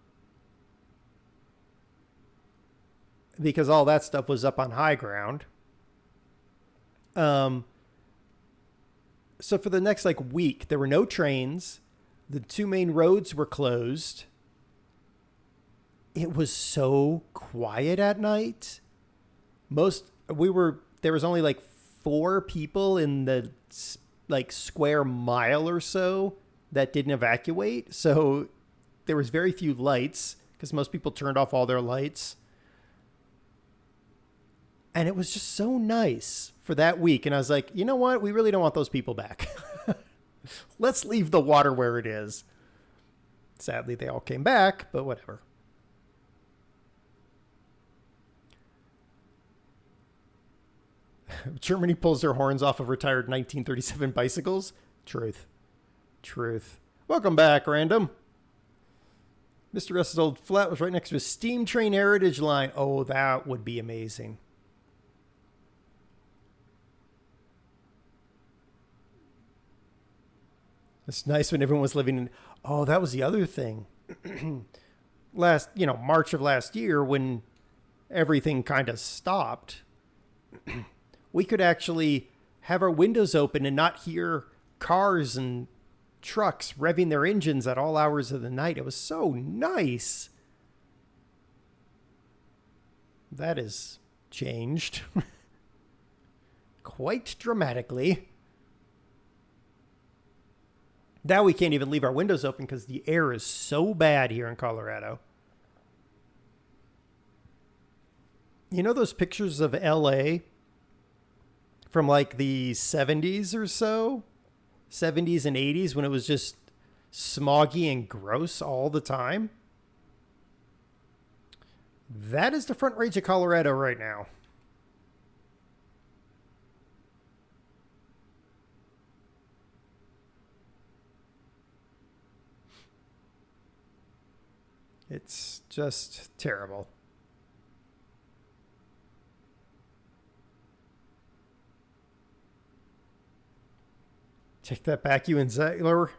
because all that stuff was up on high ground. So for the next week, there were no trains. The two main roads were closed. It was so quiet at night. There was only 4 people in the square mile or so that didn't evacuate. So there was very few lights because most people turned off all their lights. And it was just so nice for that week. And I was like, you know what? We really don't want those people back. Let's leave the water where it is. Sadly, they all came back, but whatever. Germany pulls their horns off of retired 1937 bicycles. Truth. Welcome back, Random. Mr. Russ's old flat was right next to a steam train heritage line. Oh, that would be amazing. It's nice when everyone was living in... Oh, that was the other thing. March of last year, when everything kind of stopped, we could actually have our windows open and not hear cars and trucks revving their engines at all hours of the night. It was so nice. That has changed quite dramatically. Now we can't even leave our windows open because the air is so bad here in Colorado. You know those pictures of LA from the 70s or so? 70s and 80s when it was just smoggy and gross all the time? That is the Front Range of Colorado right now. It's just terrible. Take that back, you and Zettler.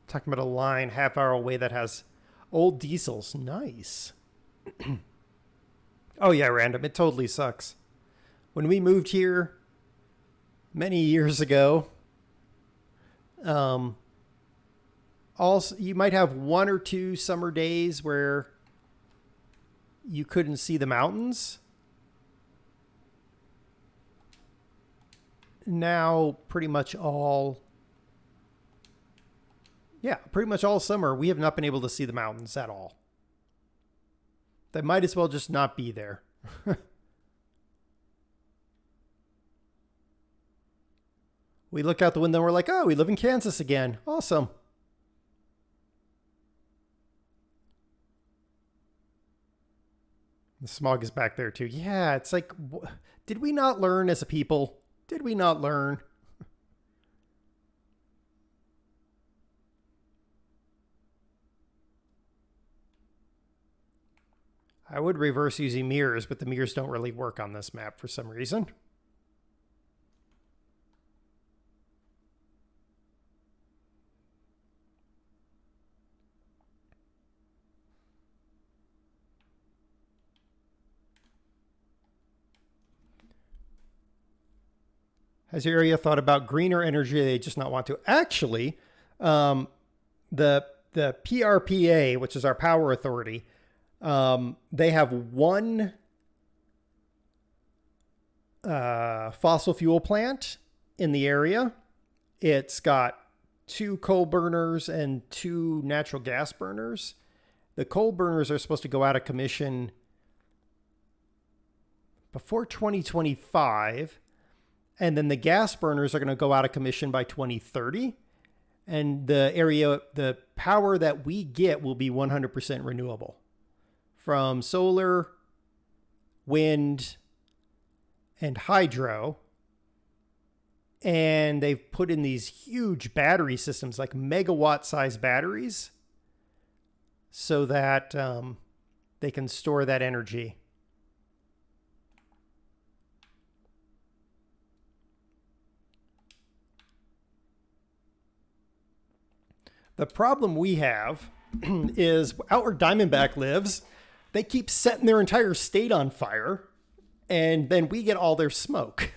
Talking about a line half hour away that has old diesels. Nice. Oh yeah, Random. It totally sucks. When we moved here many years ago, also, you might have 1 or 2 summer days where you couldn't see the mountains. Now, pretty much all summer, we have not been able to see the mountains at all. They might as well just not be there. We look out the window and we're like, oh, we live in Kansas again. Awesome. The smog is back there too. Yeah, it's like, did we not learn as a people? Did we not learn? I would reverse using mirrors, but the mirrors don't really work on this map for some reason. Has your area thought about greener energy? They just not want to. Actually, the PRPA, which is our power authority, They have one fossil fuel plant in the area. It's got 2 coal burners and 2 natural gas burners. The coal burners are supposed to go out of commission before 2025. And then the gas burners are going to go out of commission by 2030. And the power that we get will be 100% renewable from solar, wind, and hydro. And they've put in these huge battery systems, like megawatt-sized batteries, so that they can store that energy. The problem we have is out where Diamondback lives, they keep setting their entire state on fire, and then we get all their smoke.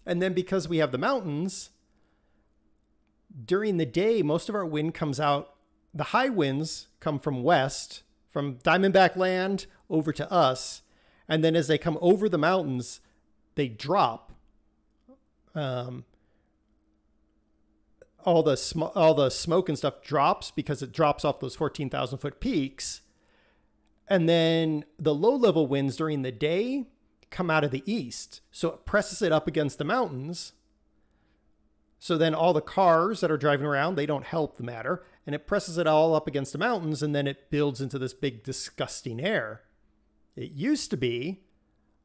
And then because we have the mountains, during the day, most of our wind comes out. The high winds come from west, from Diamondback land over to us. And then as they come over the mountains, they drop. All the smoke and stuff drops because it drops off those 14,000 foot peaks. And then the low level winds during the day come out of the east. So it presses it up against the mountains. So then all the cars that are driving around, they don't help the matter. And it presses it all up against the mountains, and then it builds into this big, disgusting air. It used to be,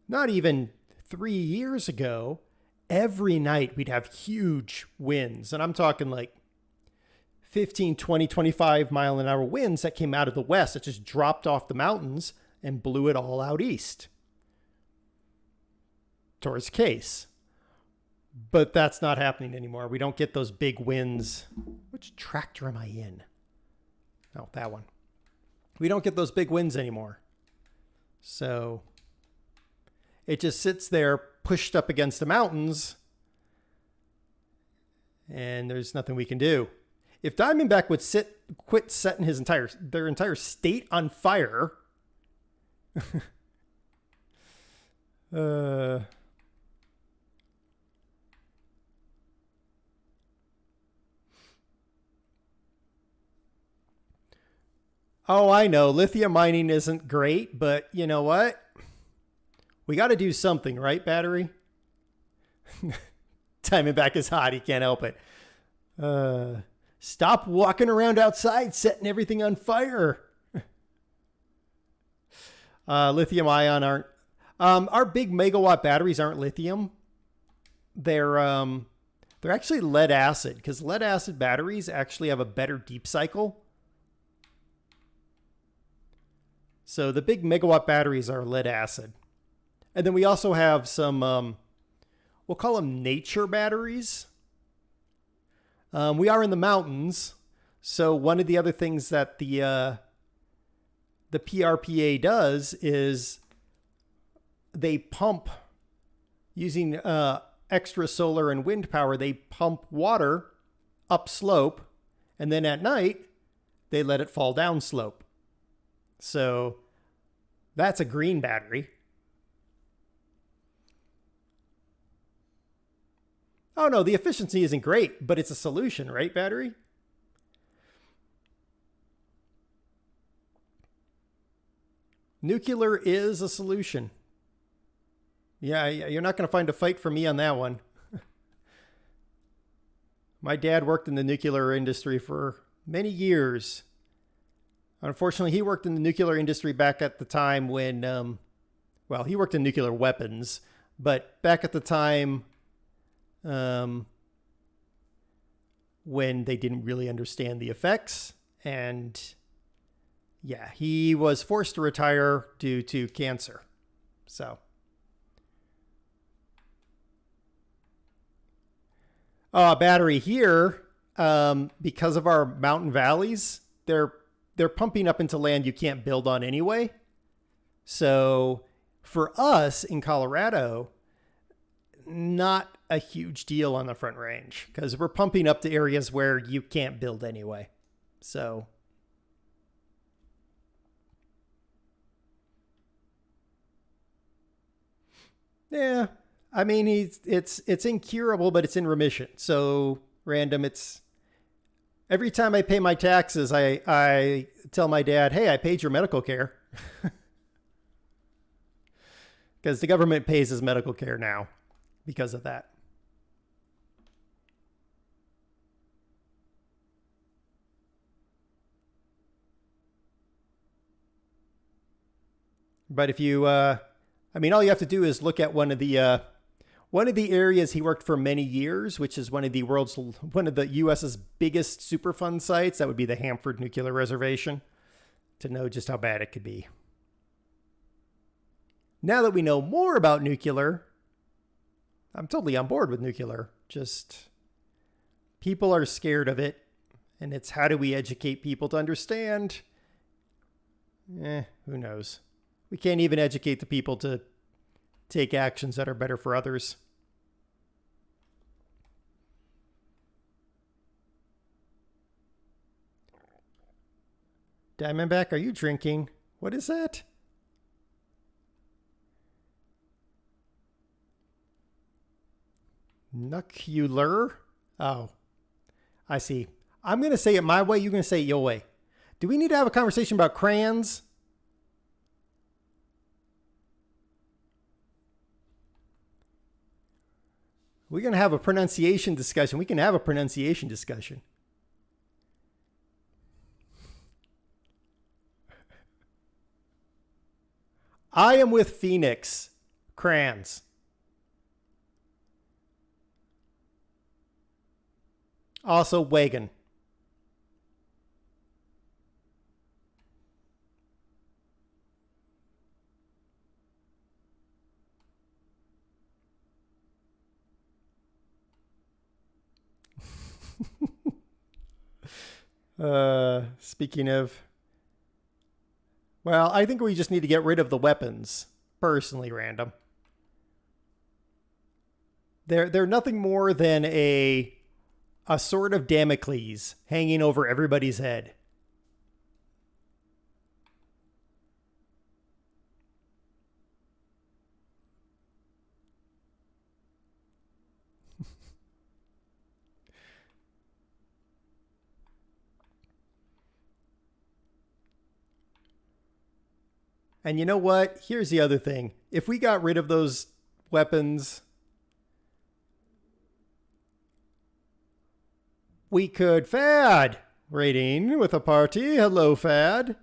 not even 3 years ago, every night we'd have huge winds. And I'm talking like 15, 20, 25 mile an hour winds that came out of the west that just dropped off the mountains and blew it all out east towards Case. But that's not happening anymore. We don't get those big winds. Which tractor am I in? Oh, that one. We don't get those big winds anymore. So it just sits there pushed up against the mountains, and there's nothing we can do. If Diamondback would quit setting their entire state on fire, oh, I know lithium mining isn't great, but you know what? We got to do something, right, Battery? Diamondback is hot. He can't help it. Stop walking around outside setting everything on fire. Lithium ion aren't... our big megawatt batteries aren't lithium. They're actually lead acid, because lead acid batteries actually have a better deep cycle. So the big megawatt batteries are lead acid. And then we also have some, we'll call them nature batteries. We are in the mountains. So one of the other things that the PRPA does is they pump using extra solar and wind power. They pump water up slope, and then at night they let it fall down slope. So that's a green battery. Oh no, the efficiency isn't great, but it's a solution, right, Battery? Nuclear is a solution. Yeah, you're not going to find a fight for me on that one. My dad worked in the nuclear industry for many years. Unfortunately, he worked in the nuclear industry back at the time when, well, he worked in nuclear weapons, but back at the time when they didn't really understand the effects. And yeah, he was forced to retire due to cancer. So Battery here, because of our mountain valleys, they're pumping up into land you can't build on anyway. So for us in Colorado, not a huge deal on the Front Range, because we're pumping up to areas where you can't build anyway. So Yeah. I mean, it's incurable, but it's in remission. So random. It's every time I pay my taxes, I tell my dad, "Hey, I paid your medical care," because the government pays his medical care now because of that. But if you, I mean, all you have to do is look at one of the areas he worked for many years, which is one of the U.S.'s biggest Superfund sites. That would be the Hanford Nuclear Reservation, to know just how bad it could be. Now that we know more about nuclear, I'm totally on board with nuclear. Just people are scared of it, and it's how do we educate people to understand? Who knows? We can't even educate the people to take actions that are better for others. Diamondback, are you drinking? What is that? Nuclear? Oh, I see. I'm going to say it my way. You're going to say it your way. Do we need to have a conversation about crayons? We're going to have a pronunciation discussion. We can have a pronunciation discussion. I am with Phoenix. Crayons. Also, wagon. Speaking of, well, I think we just need to get rid of the weapons. Personally, random. They're nothing more than a sword of Damocles hanging over everybody's head. And you know what? Here's the other thing. If we got rid of those weapons, we could Fad rating with a party. Hello, Fad.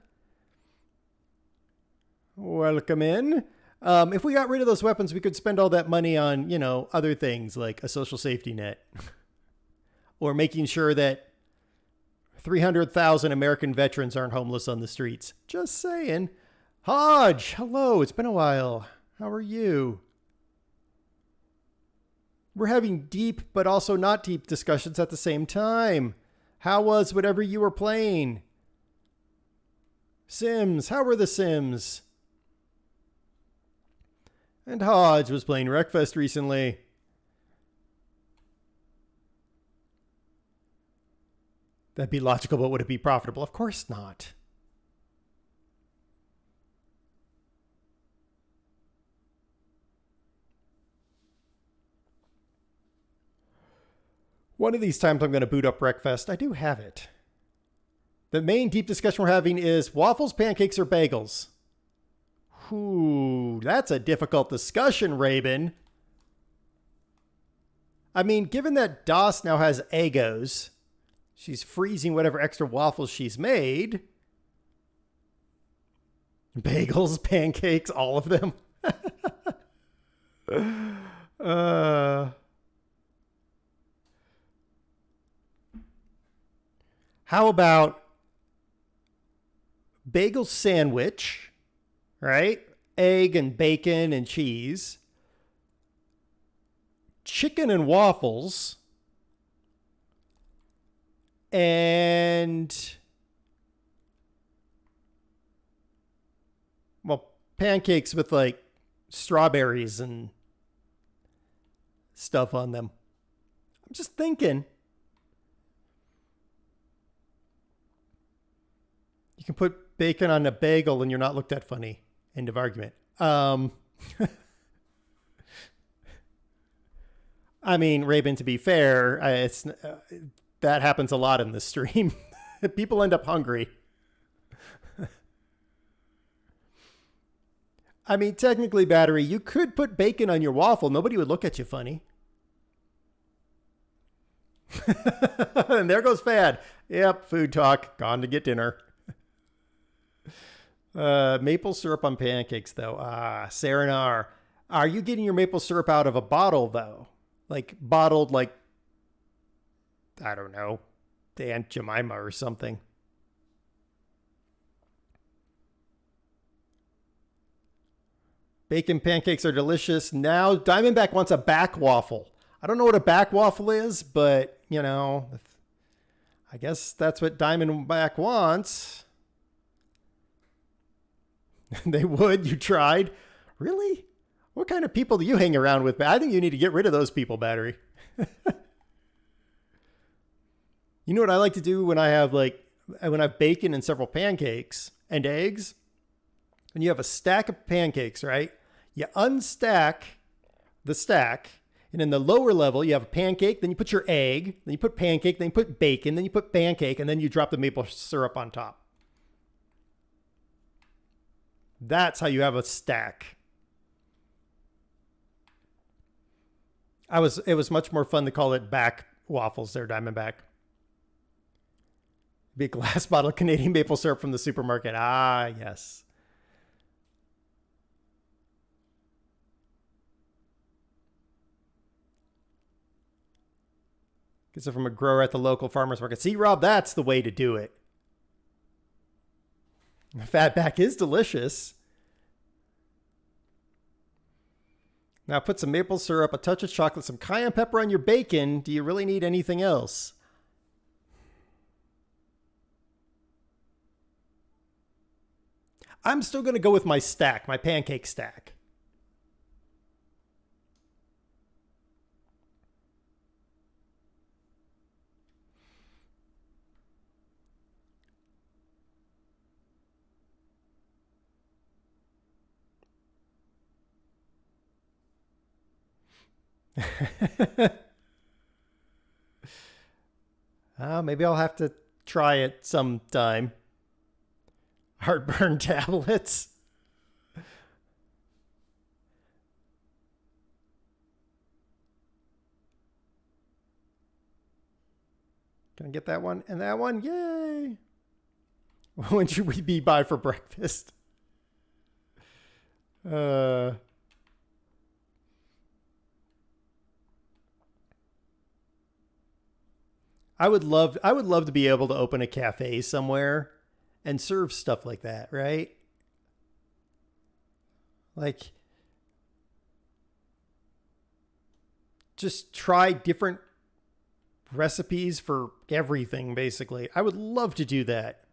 Welcome in. If we got rid of those weapons, we could spend all that money on, other things like a social safety net or making sure that 300,000 American veterans aren't homeless on the streets. Just saying. Hodge, hello. It's been a while. How are you? We're having deep but also not deep discussions at the same time. How was whatever you were playing? Sims, how were the Sims? And Hodge was playing Wreckfest recently. That'd be logical, but would it be profitable? Of course not. One of these times I'm going to boot up Wreckfest. I do have it. The main deep discussion we're having is waffles, pancakes, or bagels. Ooh, that's a difficult discussion, Rabin. I mean, given that DOS now has Eggos, she's freezing whatever extra waffles she's made. Bagels, pancakes, all of them. How about bagel sandwich, right? Egg and bacon and cheese. Chicken and waffles. And, well, pancakes with like strawberries and stuff on them. I'm just thinking. You can put bacon on a bagel and you're not looked at funny. End of argument. I mean, Raven, to be fair, that happens a lot in the stream. People end up hungry. I mean, technically, Battery, you could put bacon on your waffle. Nobody would look at you funny. And there goes Fad. Yep, food talk. Gone to get dinner. Maple syrup on pancakes, though. Saranar. Are you getting your maple syrup out of a bottle, though? Like, bottled, like, I don't know, the Aunt Jemima or something. Bacon pancakes are delicious. Now, Diamondback wants a back waffle. I don't know what a back waffle is, but, you know, I guess that's what Diamondback wants. They would. You tried. Really? What kind of people do you hang around with? I think you need to get rid of those people, Battery. You know what I like to do when I have bacon and several pancakes and eggs? When you have a stack of pancakes, right? You unstack the stack, and in the lower level, you have a pancake, then you put your egg, then you put pancake, then you put bacon, then you put pancake, and then you drop the maple syrup on top. That's how you have a stack. It was much more fun to call it back waffles there, Diamondback. Big glass bottle of Canadian maple syrup from the supermarket. Ah, yes. Gets it from a grower at the local farmer's market. See, Rob, that's the way to do it. Fatback is delicious. Now put some maple syrup, a touch of chocolate, some cayenne pepper on your bacon. Do you really need anything else? I'm still going to go with my stack, my pancake stack. Maybe I'll have to try it sometime. Heartburn tablets. Can I get that one and that one? Yay! When should we be by for breakfast? I would love to be able to open a cafe somewhere and serve stuff like that, right? Like, just try different recipes for everything, basically. I would love to do that.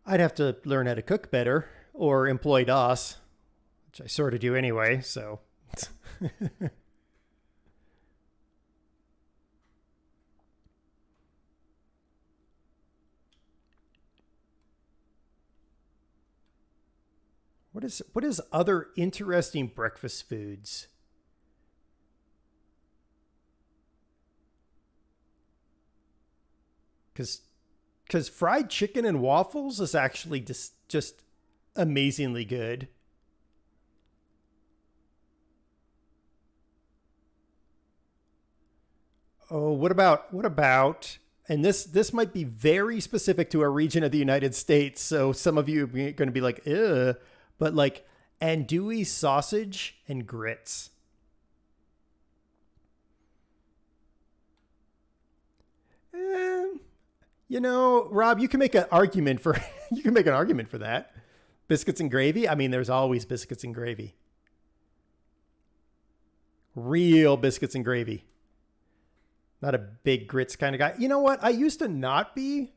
I'd have to learn how to cook better or employ DOS, which I sort of do anyway, so. What is other interesting breakfast foods? Because fried chicken and waffles is actually just amazingly good. Oh, what about, and this might be very specific to a region of the United States, so some of you are going to be like, ugh, but like andouille sausage and grits. You know, Rob, you can make an argument for that. Biscuits and gravy. I mean, there's always biscuits and gravy. Real biscuits and gravy. Not a big grits kind of guy. You know what? I used to not be.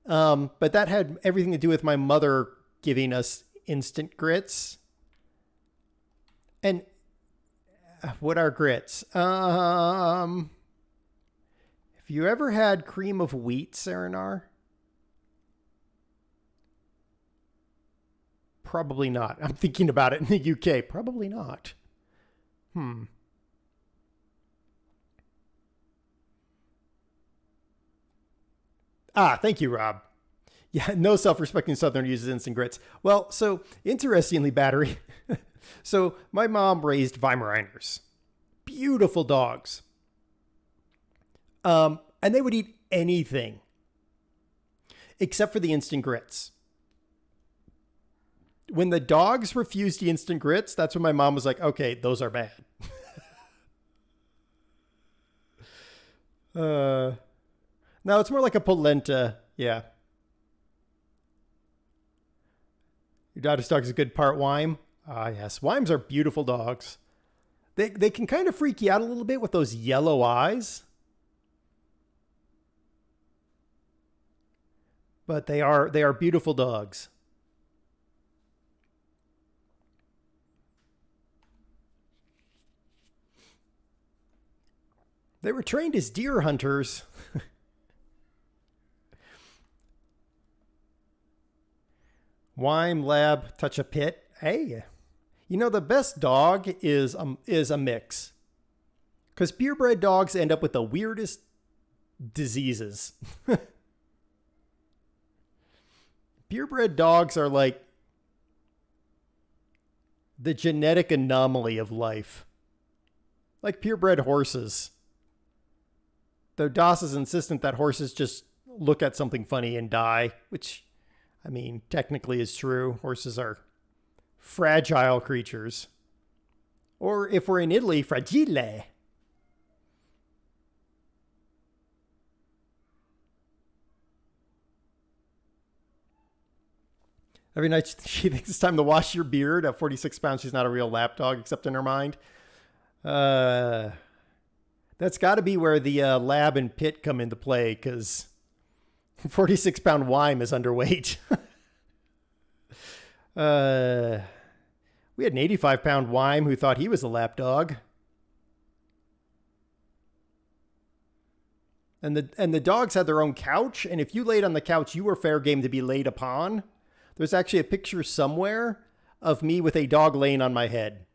But that had everything to do with my mother giving us instant grits. And what are grits? Have you ever had cream of wheat, Saranar? Probably not. I'm thinking about it in the UK. Probably not. Hmm. Ah, thank you, Rob. Yeah, no self-respecting Southern uses instant grits. Well, so interestingly, Battery. So my mom raised Weimaraners, beautiful dogs, and they would eat anything except for the instant grits. When the dogs refused the instant grits, that's when my mom was like, "Okay, those are bad." No, it's more like a polenta. Yeah, your daughter's dog is a good part Weim. Ah, yes, Weims are beautiful dogs. They can kind of freak you out a little bit with those yellow eyes, but they are beautiful dogs. They were trained as deer hunters. Weim, Lab, Touch a Pit. Hey, you know the best dog is a mix, because purebred dogs end up with the weirdest diseases. Purebred dogs are like the genetic anomaly of life, like purebred horses. Though Doss is insistent that horses just look at something funny and die, which, I mean, technically is true. Horses are fragile creatures. Or if we're in Italy, fragile. Every night she thinks it's time to wash your beard. At 46 pounds, she's not a real lap dog, except in her mind. That's got to be where the Lab and Pit come into play, because 46-pound Weim is underweight. We had an 85-pound Weim who thought he was a lap dog. And the dogs had their own couch, and if you laid on the couch, you were fair game to be laid upon. There's actually a picture somewhere of me with a dog laying on my head.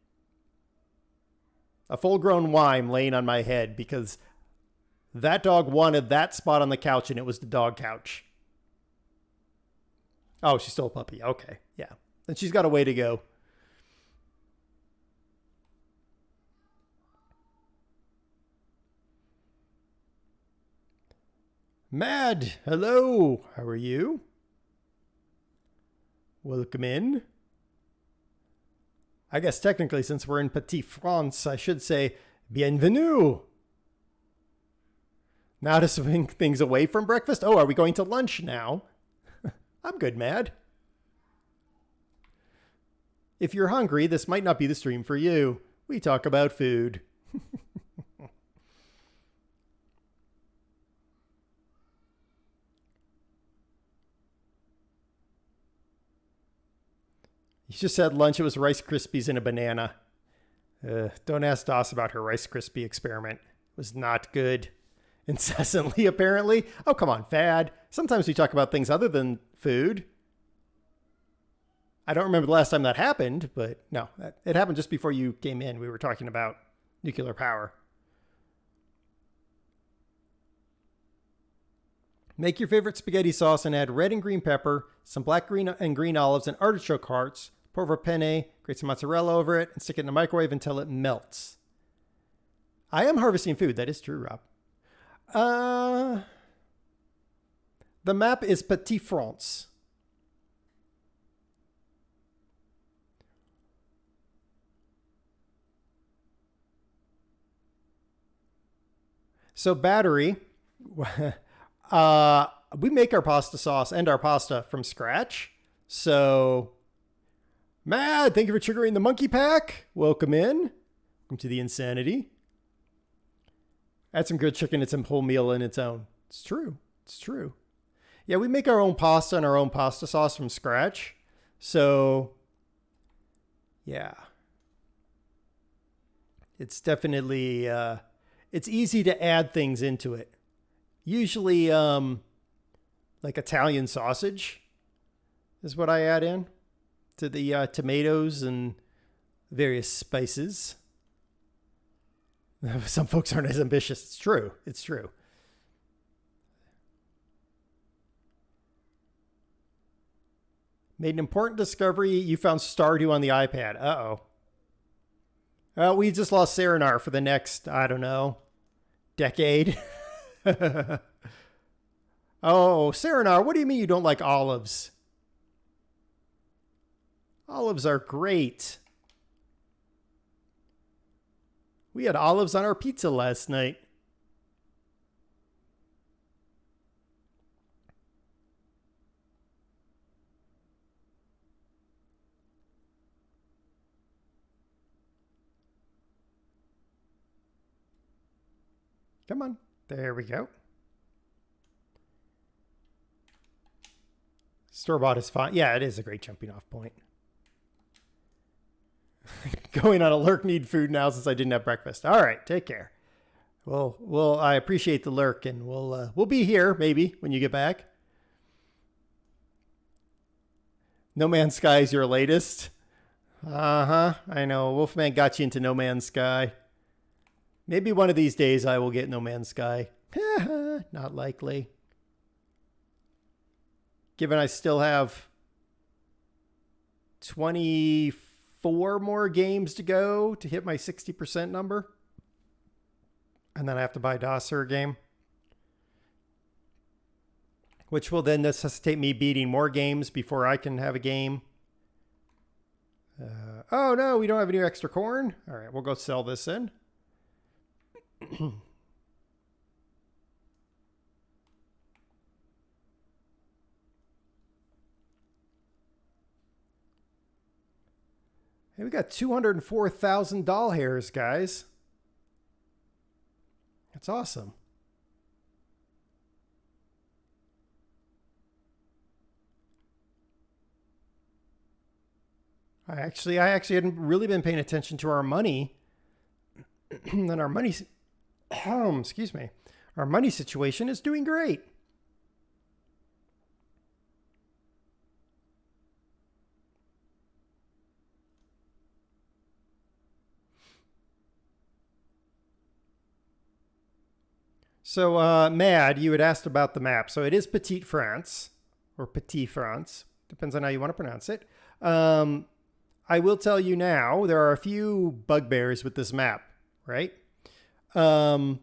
A full-grown Weim laying on my head, because that dog wanted that spot on the couch, and it was the dog couch. Oh, she's still a puppy. Okay, yeah. Then she's got a way to go. Mad, hello. How are you? Welcome in. I guess technically, since we're in Petite France, I should say bienvenue. Now to swing things away from breakfast. Oh, are we going to lunch now? I'm good, Mad. If you're hungry, this might not be the stream for you. We talk about food. You just had lunch. It was Rice Krispies and a banana. Don't ask Doss about her Rice Krispie experiment. It was not good. Incessantly, apparently. Oh, come on, Fad. Sometimes we talk about things other than food. I don't remember the last time that happened, but no, it happened just before you came in. We were talking about nuclear power. Make your favorite spaghetti sauce and add red and green pepper, some black and green olives, and artichoke hearts. Pour over penne, grate some mozzarella over it, and stick it in the microwave until it melts. I am harvesting food. That is true, Rob. The map is Petite France. So Battery, we make our pasta sauce and our pasta from scratch. So, Mad, thank you for triggering the monkey pack. Welcome in. Welcome to the insanity. Add some grilled chicken. It's a whole meal in its own. It's true. It's true. Yeah, we make our own pasta and our own pasta sauce from scratch. So, yeah. It's definitely, it's easy to add things into it. Usually, like Italian sausage is what I add in to the tomatoes and various spices. Some folks aren't as ambitious. It's true. It's true. Made an important discovery. You found Stardew on the iPad. Uh-oh. We just lost Serenar for the next, I don't know, decade. Oh, Serenar, what do you mean you don't like olives? Olives are great. We had olives on our pizza last night. Come on. There we go. Store-bought is fine. Yeah, it is a great jumping off point. Going on a lurk, need food now since I didn't have breakfast. All right, take care. Well, I appreciate the lurk, and we'll be here maybe when you get back. No Man's Sky is your latest. Uh-huh. I know. Wolfman got you into No Man's Sky. Maybe one of these days I will get No Man's Sky. Not likely. Given I still have 24 more games to go to hit my 60% number. And then I have to buy Dosser a game. Which will then necessitate me beating more games before I can have a game. Oh no, we don't have any extra corn? All right, we'll go sell this in. Hey, we got 204,000 doll hairs, guys. That's awesome. I actually hadn't really been paying attention to our money. And our money, excuse me, our money situation is doing great. So, Mad, you had asked about the map. So it is Petite France, or Petit France. Depends on how you want to pronounce it. I will tell you now, there are a few bugbears with this map, right? One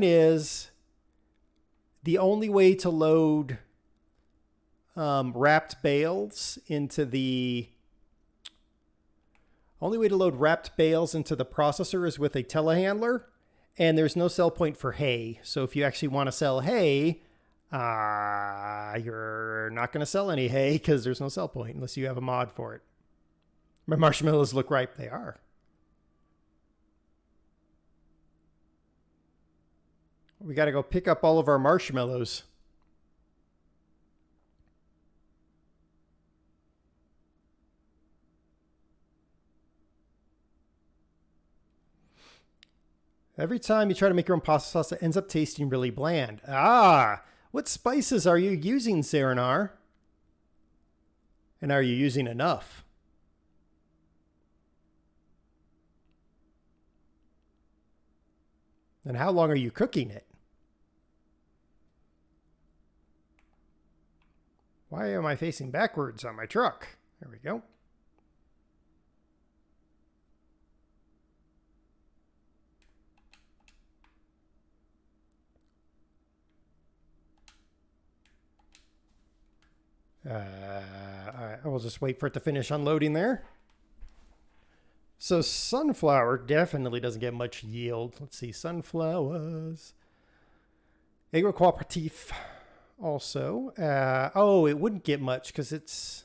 is the only way to load wrapped bales into the processor is with a telehandler, and there's no sell point for hay. So if you actually want to sell hay, you're not going to sell any hay because there's no sell point unless you have a mod for it. My marshmallows look ripe. They are. We got to go pick up all of our marshmallows. Every time you try to make your own pasta sauce, it ends up tasting really bland. What spices are you using, Serenar? And are you using enough? And how long are you cooking it? Why am I facing backwards on my truck? There we go. All right, I will just wait for it to finish unloading there. So sunflower definitely doesn't get much yield. Let's see, sunflowers. Agrocooperative also. It wouldn't get much because it's...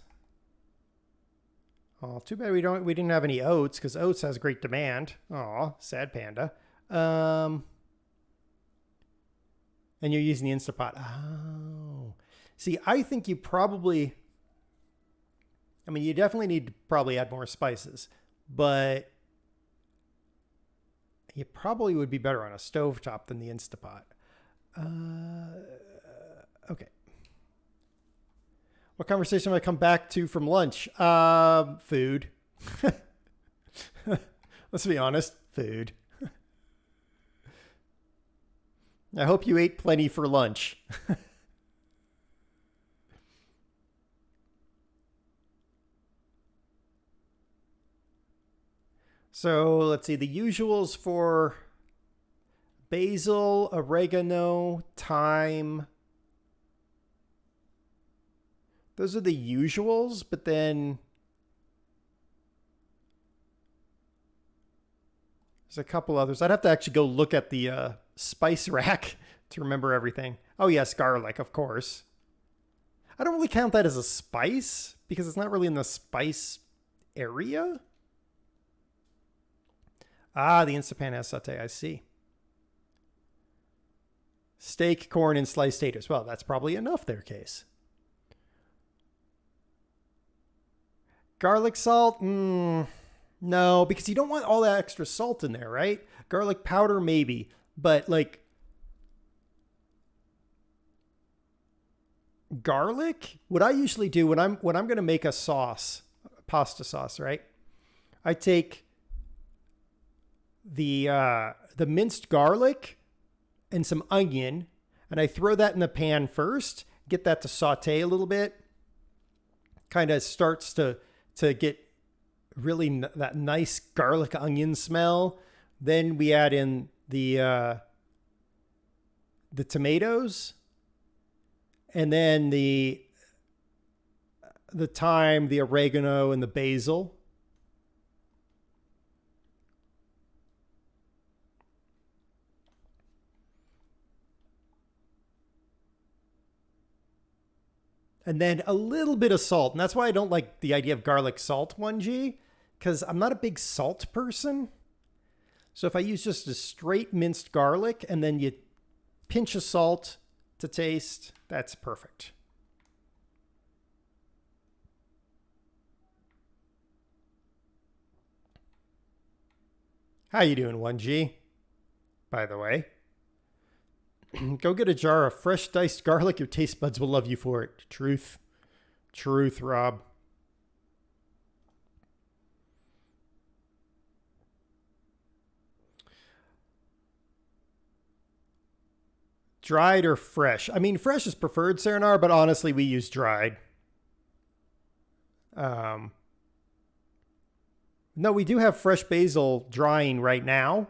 Oh, too bad we didn't have any oats because oats has great demand. Aw, sad panda. And you're using the Instapot. Oh. See, I think you probably... I mean, you definitely need to probably add more spices. But you probably would be better on a stovetop than the Instapot. Okay. What conversation will I come back to from lunch? Food. Let's be honest. food. I hope you ate plenty for lunch. So let's see, the usuals for basil, oregano, thyme. Those are the usuals, but then there's a couple others. I'd have to actually go look at the spice rack to remember everything. Oh yes, garlic, of course. I don't really count that as a spice because it's not really in the spice area. Ah, the Instapan has satay, I see. Steak, corn, and sliced taters. Well, that's probably enough there, Case. Garlic salt? No, because you don't want all that extra salt in there, right? Garlic powder, maybe. But like garlic, what I usually do when I'm going to make a sauce, pasta sauce, right? I take the minced garlic and some onion, and I throw that in the pan first, get that to saute a little bit. Kind of starts to get really that nice garlic onion smell. Then we add in the tomatoes, and then the thyme, the oregano, and the basil. And then a little bit of salt. And that's why I don't like the idea of garlic salt 1G, because I'm not a big salt person. So if I use just a straight minced garlic and then you pinch of salt to taste, that's perfect. How you doing, 1G? By the way. Go get a jar of fresh diced garlic. Your taste buds will love you for it. Truth. Truth, Rob. Dried or fresh? I mean, fresh is preferred, Serenar, but honestly, we use dried. No, we do have fresh basil drying right now.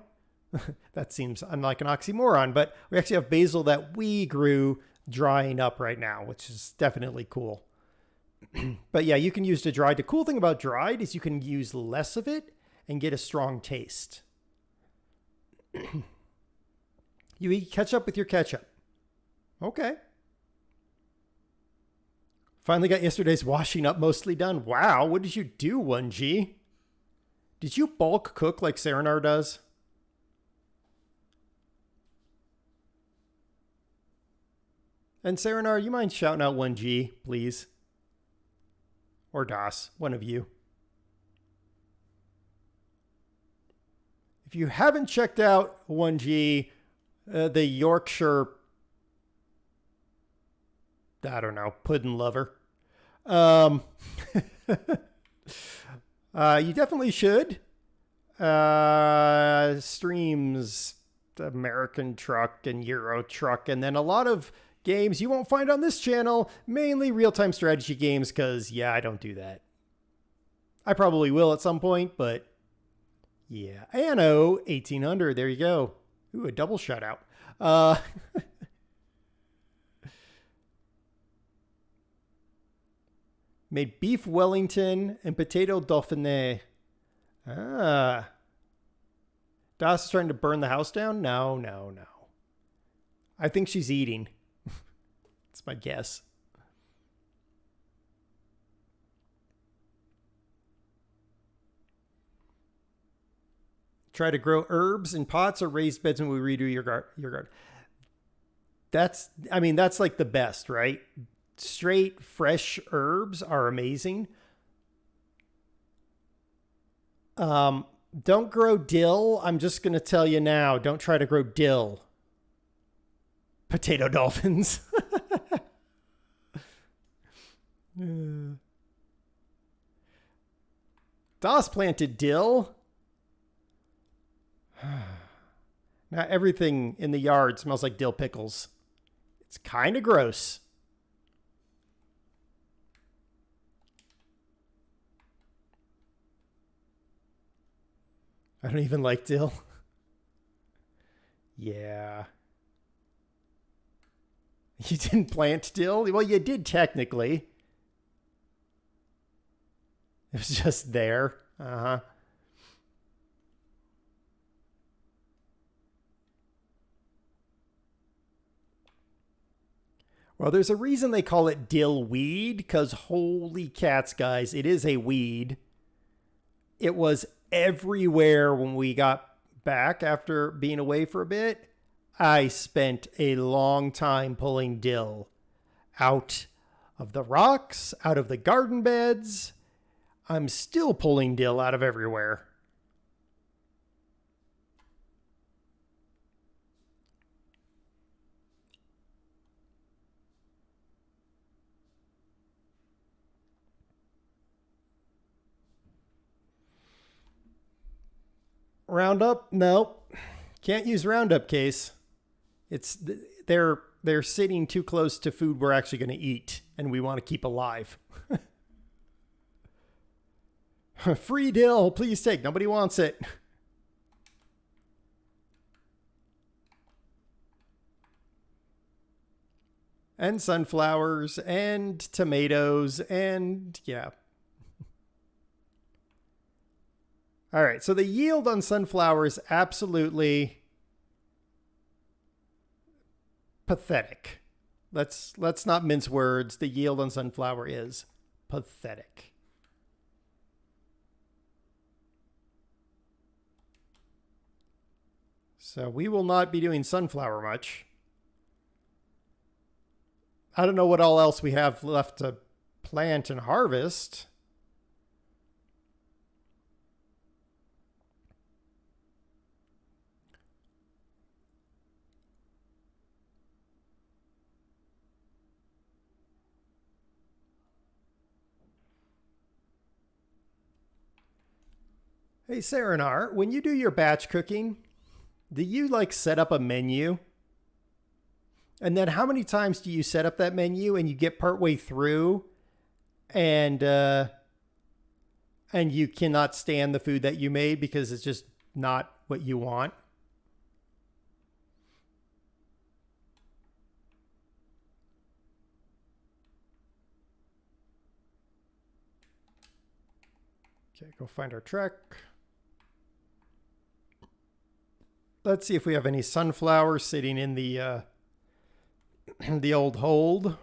That seems unlike an oxymoron, but we actually have basil that we grew drying up right now, which is definitely cool. But yeah, you can use the dried. The cool thing about dried is you can use less of it and get a strong taste. You eat ketchup with your ketchup. Okay. Finally got yesterday's washing up mostly done. Wow, what did you do, 1G? Did you bulk cook like Serenar does? And Serenar, you mind shouting out 1G, please? Or Das, one of you. If you haven't checked out 1G, the Yorkshire, I don't know, pudding lover, you definitely should. Streams American Truck and Euro Truck, and then a lot of games you won't find on this channel, mainly real-time strategy games, because, yeah, I don't do that. I probably will at some point, but yeah. Anno 1800, there you go. Ooh, a double shout-out. Made beef Wellington and potato Dauphiné. Ah. Das is trying to burn the house down? No, no, no. I think she's eating. That's my guess. Try to grow herbs in pots or raised beds when we redo your garden. That's like the best, right? Straight, fresh herbs are amazing. Don't grow dill. I'm just going to tell you now, don't try to grow dill. Potato dolphins. Das planted dill. Now everything in the yard smells like dill pickles. It's kind of gross. I don't even like dill. Yeah. You didn't plant dill? Well, you did technically. It was just there. Uh-huh. Well, there's a reason they call it dill weed, because holy cats, guys, it is a weed. It was everywhere when we got back after being away for a bit. I spent a long time pulling dill out of the rocks, out of the garden beds. I'm still pulling dill out of everywhere. Roundup? Nope. Can't use Roundup, Case. It's they're sitting too close to food we're actually going to eat and we want to keep alive. Free dill, please take. Nobody wants it. And sunflowers and tomatoes and yeah. All right, so the yield on sunflower is absolutely pathetic. Let's not mince words. The yield on sunflower is pathetic. So we will not be doing sunflower much. I don't know what all else we have left to plant and harvest. Hey, Saranar, when you do your batch cooking, do you like set up a menu? And then how many times do you set up that menu and you get partway through and you cannot stand the food that you made because it's just not what you want? Okay, go find our trek. Let's see if we have any sunflowers sitting in the the old hold.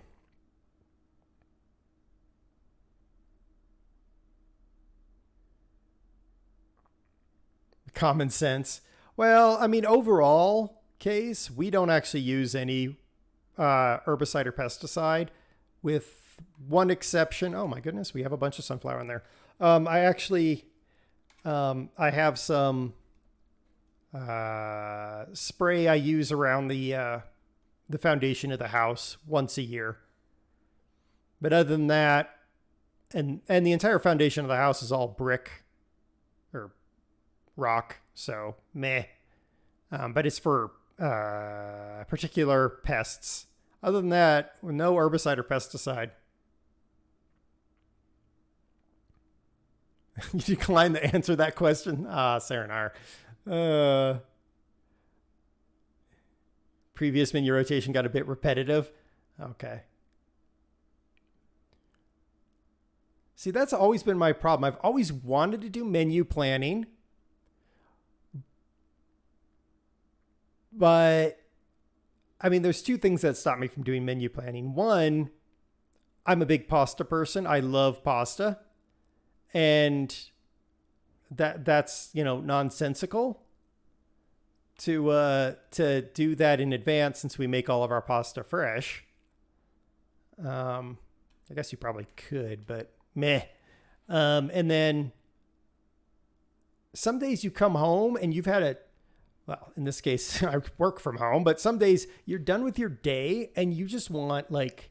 Common sense. Well, I mean, overall case, we don't actually use any herbicide or pesticide, with one exception. Oh my goodness, we have a bunch of sunflower in there. I actually, I have some spray I use around the foundation of the house once a year. But other than that, and the entire foundation of the house is all brick or rock, so meh. But it's for particular pests. Other than that, no herbicide or pesticide. You decline to answer that question? Saranar. Previous menu rotation got a bit repetitive. Okay. See, that's always been my problem. I've always wanted to do menu planning, but I mean, there's two things that stop me from doing menu planning. One, I'm a big pasta person. I love pasta. And that's, you know, nonsensical to do that in advance, since we make all of our pasta fresh. I guess you probably could, but meh. And then some days you come home and you've had well, in this case, I work from home, but some days you're done with your day and you just want like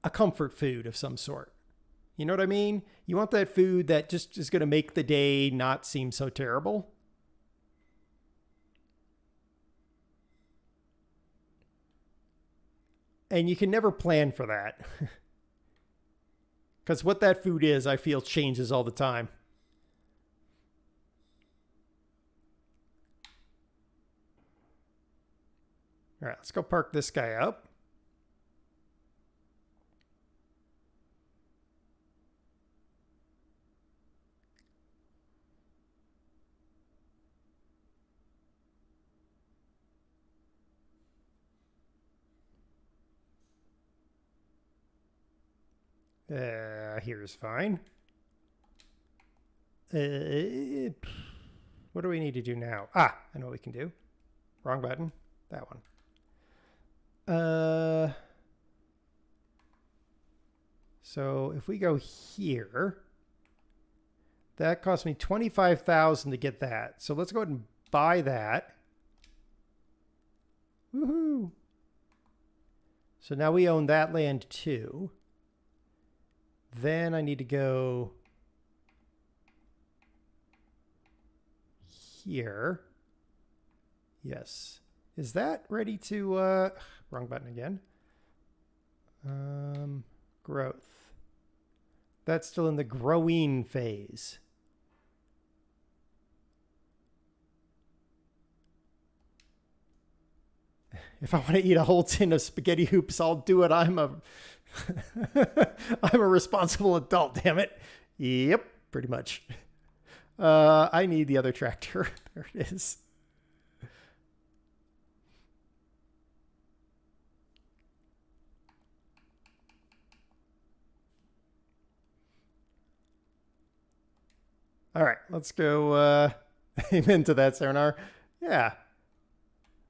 a comfort food of some sort. You know what I mean? You want that food that just is going to make the day not seem so terrible. And you can never plan for that. Because what that food is, I feel, changes all the time. All right, let's go park this guy up. Here's fine. What do we need to do now? Ah, I know what we can do. Wrong button. That one. So if we go here, that cost me $25,000 to get that. So let's go ahead and buy that. Woohoo! So now we own that land too. Then I need to go here. Yes. Is that ready to, wrong button again. Growth. That's still in the growing phase. If I want to eat a whole tin of spaghetti hoops, I'll do it. I'm a responsible adult, damn it. Yep, pretty much. I need the other tractor. There it is. All right, let's go amen to that, Serenar. Yeah.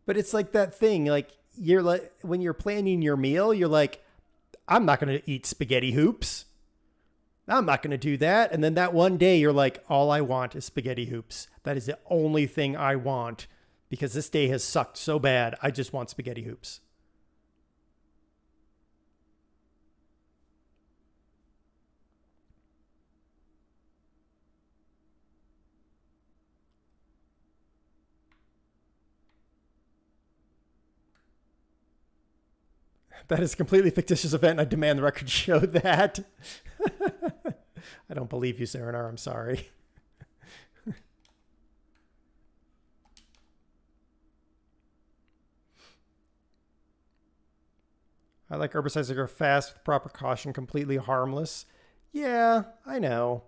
But it's like that thing, like you're like when you're planning your meal, you're like, I'm not going to eat spaghetti hoops. I'm not going to do that. And then that one day you're like, all I want is spaghetti hoops. That is the only thing I want because this day has sucked so bad. I just want spaghetti hoops. That is a completely fictitious event. I demand the record show that. I don't believe you, Serenar. I'm sorry. I like herbicides that grow fast with proper caution, completely harmless. Yeah, I know.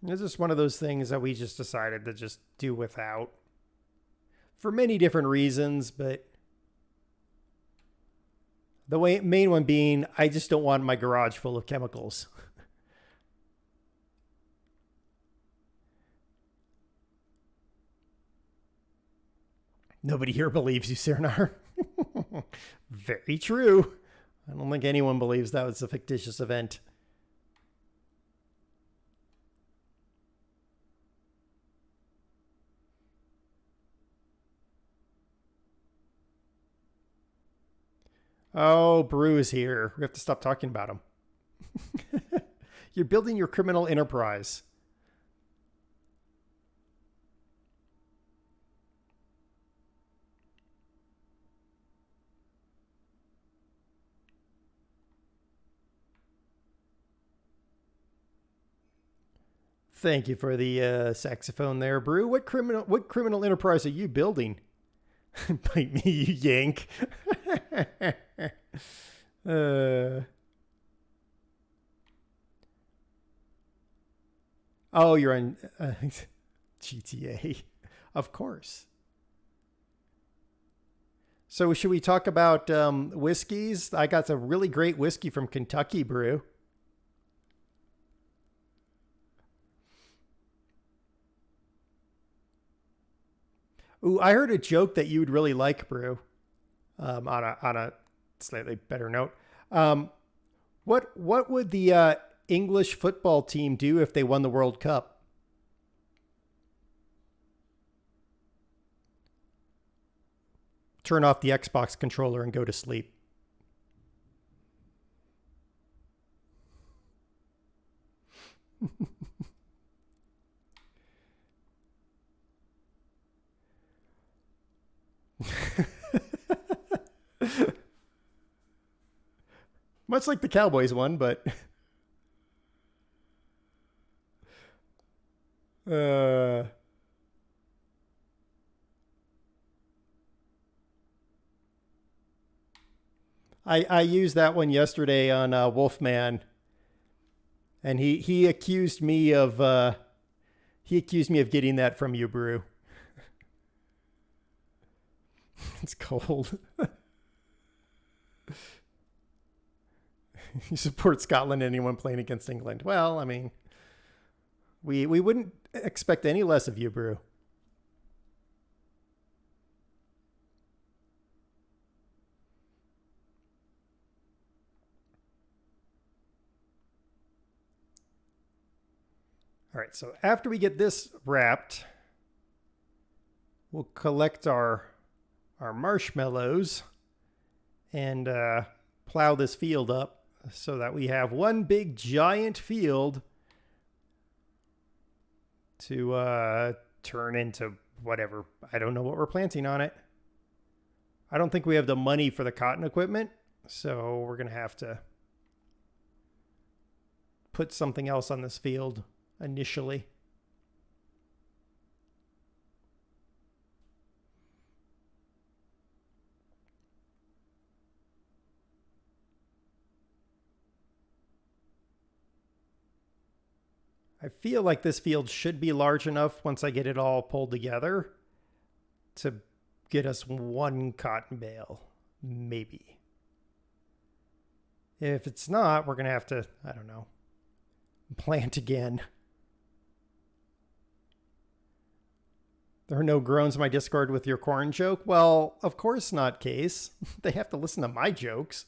It's just one of those things that we just decided to just do without. For many different reasons, but the main one being, I just don't want my garage full of chemicals. Nobody here believes you, Serenar. Very true. I don't think anyone believes that was a fictitious event. Oh, Brew is here. We have to stop talking about him. You're building your criminal enterprise. Thank you for the saxophone there, Brew. What criminal enterprise are you building? Bite me, you yank. Oh, you're on GTA. Of course. So should we talk about whiskeys? I got some really great whiskey from Kentucky, Brew. Ooh, I heard a joke that you would really like, Brew. On a slightly better note, what would the English football team do if they won the World Cup? Turn off the Xbox controller and go to sleep. Much like the Cowboys one, but uh, I used that one yesterday on Wolfman, and he accused me of getting that from you, Brew. It's cold. You support Scotland, anyone playing against England? Well, I mean, we wouldn't expect any less of you, Brew. All right, so after we get this wrapped, we'll collect our marshmallows and plow this field up so that we have one big giant field to turn into whatever. I don't know what we're planting on it. I don't think we have the money for the cotton equipment, so we're going to have to put something else on this field initially. I feel like this field should be large enough once I get it all pulled together to get us one cotton bale, maybe. If it's not, we're going to have to, I don't know, plant again. There are no groans in my Discord with your corn joke. Well, of course not, Case. They have to listen to my jokes.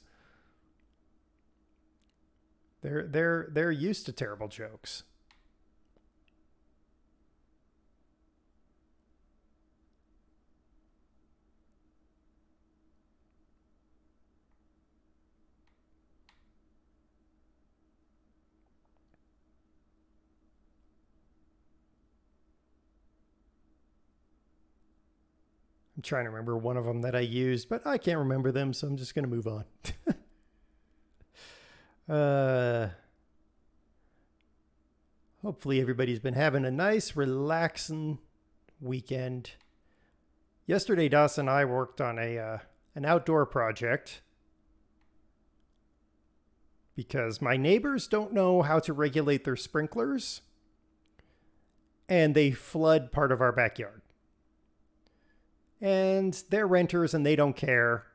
They're used to terrible jokes. I'm trying to remember one of them that I used, but I can't remember them, so I'm just going to move on. Hopefully everybody's been having a nice, relaxing weekend. Yesterday, Das and I worked on an outdoor project because my neighbors don't know how to regulate their sprinklers, and they flood part of our backyard. And they're renters and they don't care.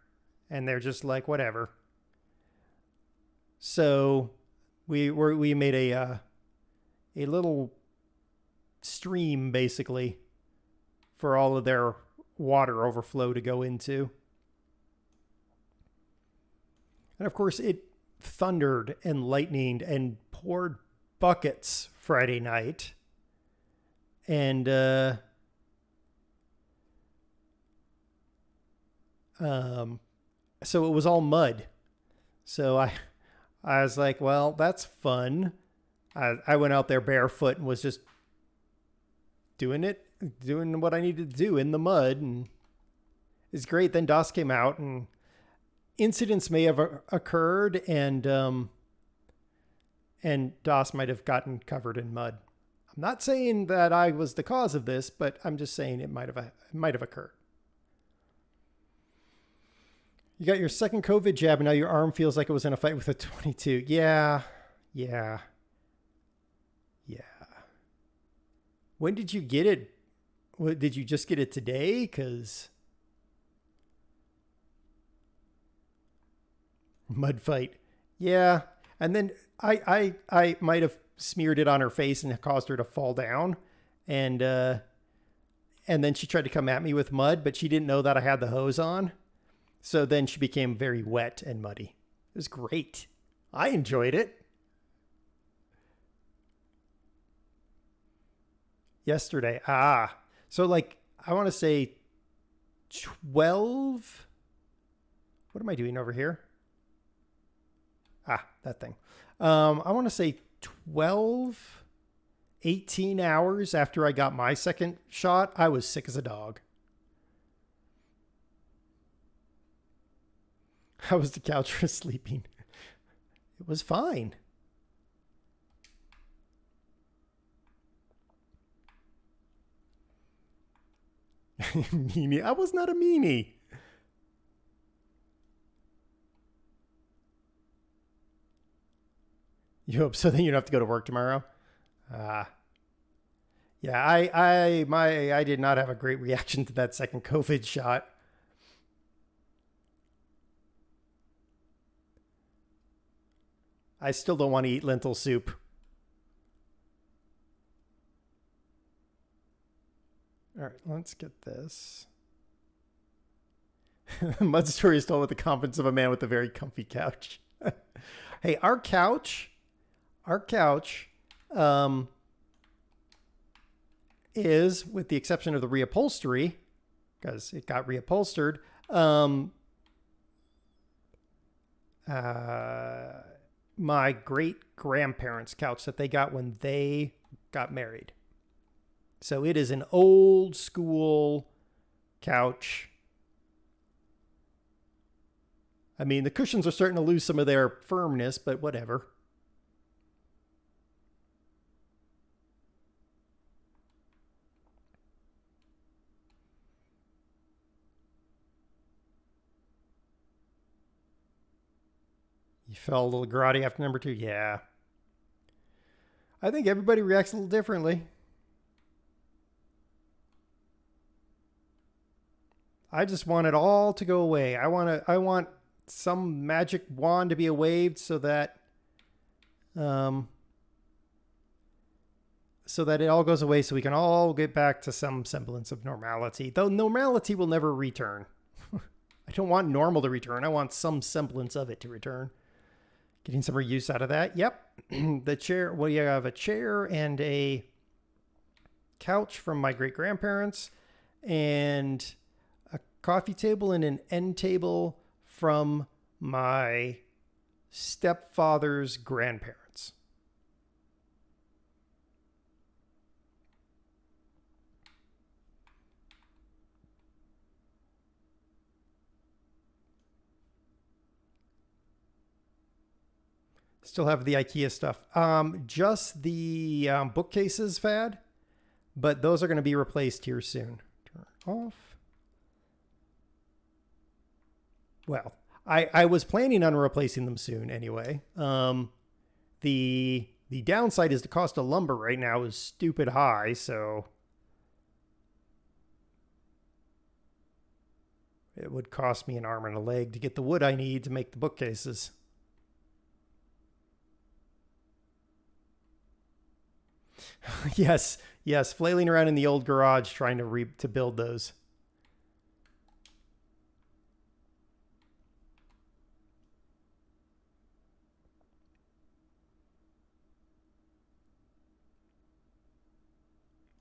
And they're just like, whatever. So we made a little stream, basically, for all of their water overflow to go into. And of course, it thundered and lightninged and poured buckets Friday night. And so it was all mud. So I was like, well, that's fun. I went out there barefoot and was just doing what I needed to do in the mud, and it's great. Then Das came out, and incidents may have occurred, and Das might have gotten covered in mud. I'm not saying that I was the cause of this, but I'm just saying it might have occurred. You got your second COVID jab, and now your arm feels like it was in a fight with a 22. Yeah. When did you get it? Did you just get it today? Because mud fight. Yeah. And then I might have smeared it on her face and caused her to fall down. And then she tried to come at me with mud, but she didn't know that I had the hose on. So then she became very wet and muddy. It was great. I enjoyed it. Yesterday. So like, I want to say 12. What am I doing over here? That thing. I want to say 12 18 hours after I got my second shot, I was sick as a dog. How was the couch for sleeping? It was fine. Meanie. I was not a meanie. You hope so that you don't have to go to work tomorrow? Yeah, I did not have a great reaction to that second COVID shot. I still don't want to eat lentil soup. All right, let's get this. Mud story is told with the confidence of a man with a very comfy couch. Hey, our couch is, with the exception of the reupholstery, because it got reupholstered, my great grandparents' couch that they got when they got married. So it is an old school couch. I mean, the cushions are starting to lose some of their firmness, but whatever. You felt a little grotty after number 2? Yeah. I think everybody reacts a little differently. I just want it all to go away. I want some magic wand to be waved so that it all goes away so we can all get back to some semblance of normality. Though normality will never return. I don't want normal to return. I want some semblance of it to return. Getting some reuse out of that. Yep. The chair. Well, you have a chair and a couch from my great grandparents, and a coffee table and an end table from my stepfather's grandparents. Still have the IKEA stuff. Just the bookcases, Fad, but those are going to be replaced here soon. Turn off. Well, I was planning on replacing them soon anyway. The downside is the cost of lumber right now is stupid high, so it would cost me an arm and a leg to get the wood I need to make the bookcases. Yes, flailing around in the old garage trying to build those.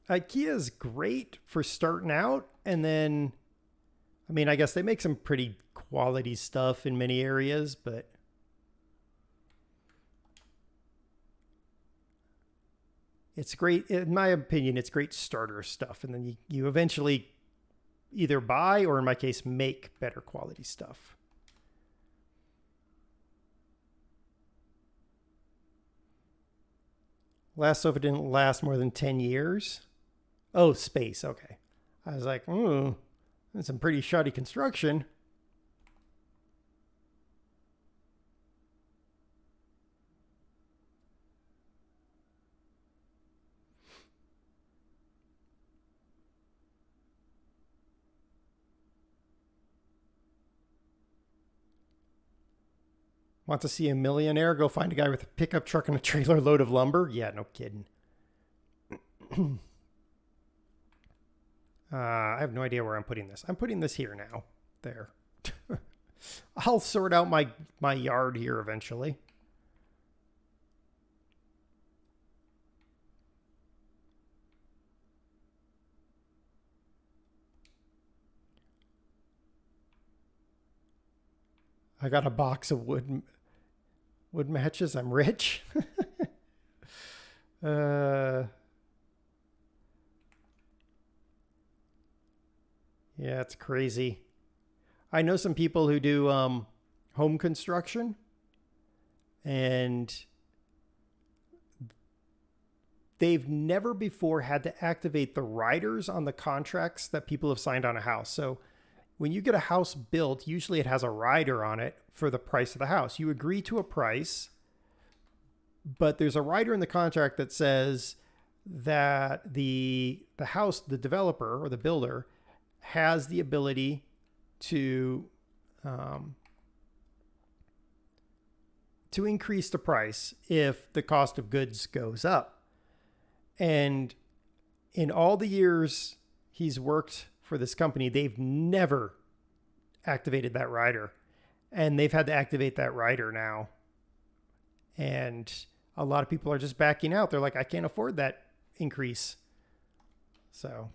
IKEA is great for starting out, and then, I mean, I guess they make some pretty quality stuff in many areas, but it's great, in my opinion, it's great starter stuff. And then you eventually either buy or, in my case, make better quality stuff. Last sofa didn't last more than 10 years. Oh, space. Okay. I was like, ooh, that's some pretty shoddy construction. Want to see a millionaire? Go find a guy with a pickup truck and a trailer load of lumber? Yeah, no kidding. I have no idea where I'm putting this. I'm putting this here now. There. I'll sort out my yard here eventually. I got a box of wood matches. I'm rich. Yeah, it's crazy. I know some people who do home construction, and they've never before had to activate the riders on the contracts that people have signed on a house. So when you get a house built, usually it has a rider on it for the price of the house. You agree to a price, but there's a rider in the contract that says that the house, the developer or the builder, has the ability um, to increase the price if the cost of goods goes up. And in all the years he's worked for this company, they've never activated that rider. And they've had to activate that rider now. And a lot of people are just backing out. They're like, I can't afford that increase. So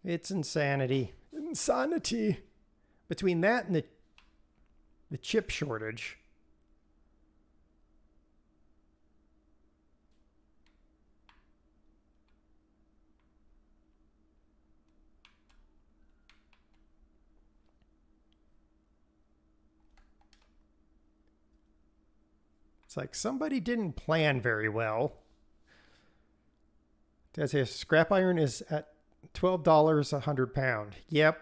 it's insanity. Insanity. Between that and the chip shortage. It's like somebody didn't plan very well. Did I say scrap iron is at $12 a 100 pound? Yep.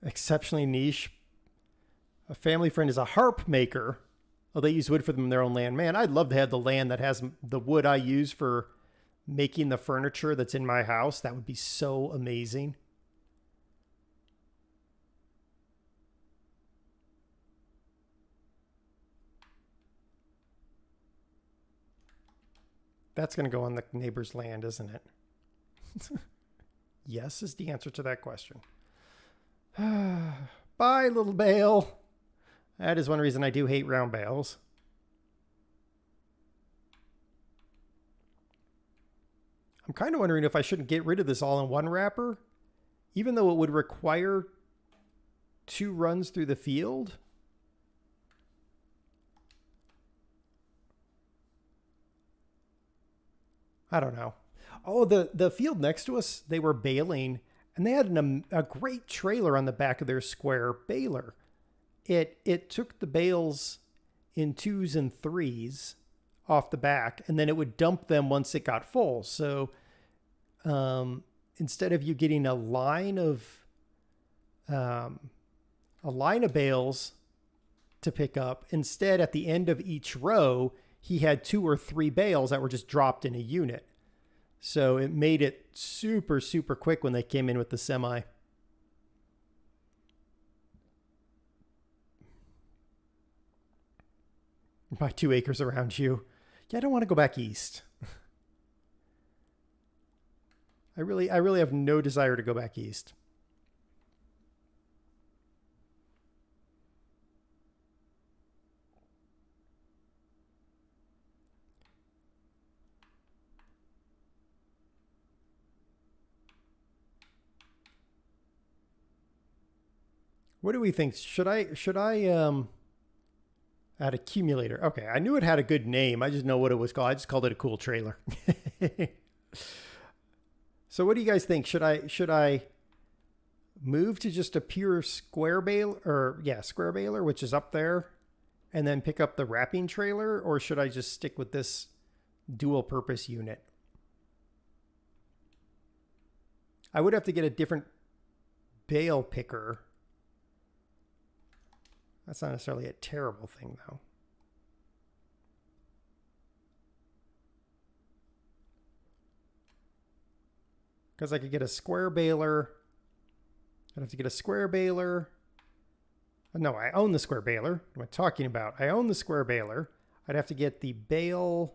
Exceptionally niche. A family friend is a harp maker. Oh, they use wood for them in their own land. Man, I'd love to have the land that has the wood I use for making the furniture that's in my house. That would be so amazing. That's going to go on the neighbor's land, isn't it? Yes is the answer to that question. Bye, little bale. That is one reason I do hate round bales. I'm kind of wondering if I shouldn't get rid of this all-in-one wrapper, even though it would require 2 runs through the field. I don't know. Oh, the field next to us, they were baling, and they had a great trailer on the back of their square baler. It took the bales in 2s and 3s off the back, and then it would dump them once it got full. So instead of you getting a line of bales to pick up, instead at the end of each row, he had 2 or 3 bales that were just dropped in a unit. So it made it super, super quick when they came in with the semi. Buy 2 acres around you. Yeah, I don't want to go back east. I really have no desire to go back east. What do we think? Should I add accumulator? Okay, I knew it had a good name. I just know what it was called. I just called it a cool trailer. So what do you guys think? Should I move to just a pure square baler, which is up there, and then pick up the wrapping trailer, or should I just stick with this dual purpose unit? I would have to get a different bale picker. That's not necessarily a terrible thing, though. Because I could get a square baler. I'd have to get a square baler. No, I own the square baler. What am I talking about? I own the square baler. I'd have to get the bale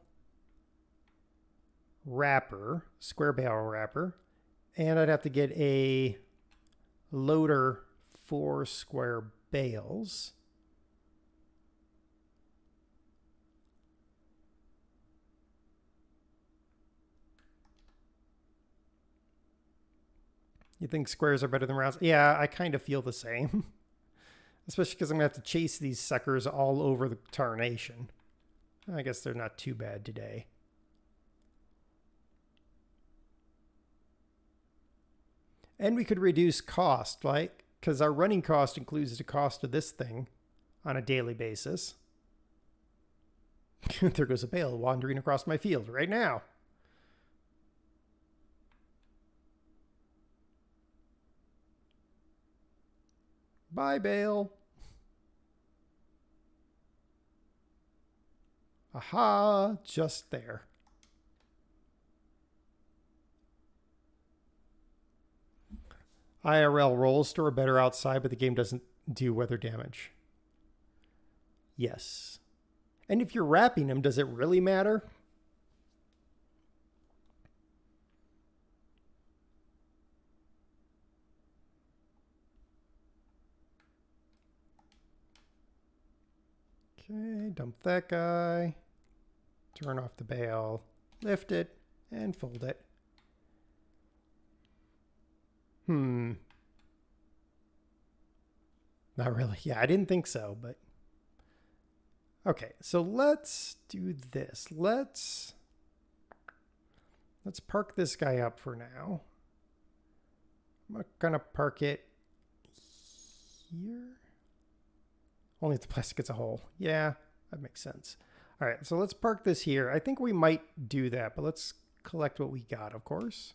wrapper, square bale wrapper. And I'd have to get a loader for square bales. You think squares are better than rounds? Yeah, I kind of feel the same. Especially because I'm going to have to chase these suckers all over the tarnation. I guess they're not too bad today. And we could reduce cost, right? Because our running cost includes the cost of this thing on a daily basis. There goes a bale wandering across my field right now. Bye, bale. Aha, just there. IRL rolls store better outside, but the game doesn't do weather damage. Yes. And if you're wrapping them, does it really matter? Okay, dump that guy. Turn off the bale. Lift it and fold it. Not really. Yeah, I didn't think so, but... Okay, so let's do this. Let's park this guy up for now. I'm gonna park it here. Only if the plastic gets a hole. Yeah, that makes sense. All right, so let's park this here. I think we might do that, but let's collect what we got, of course.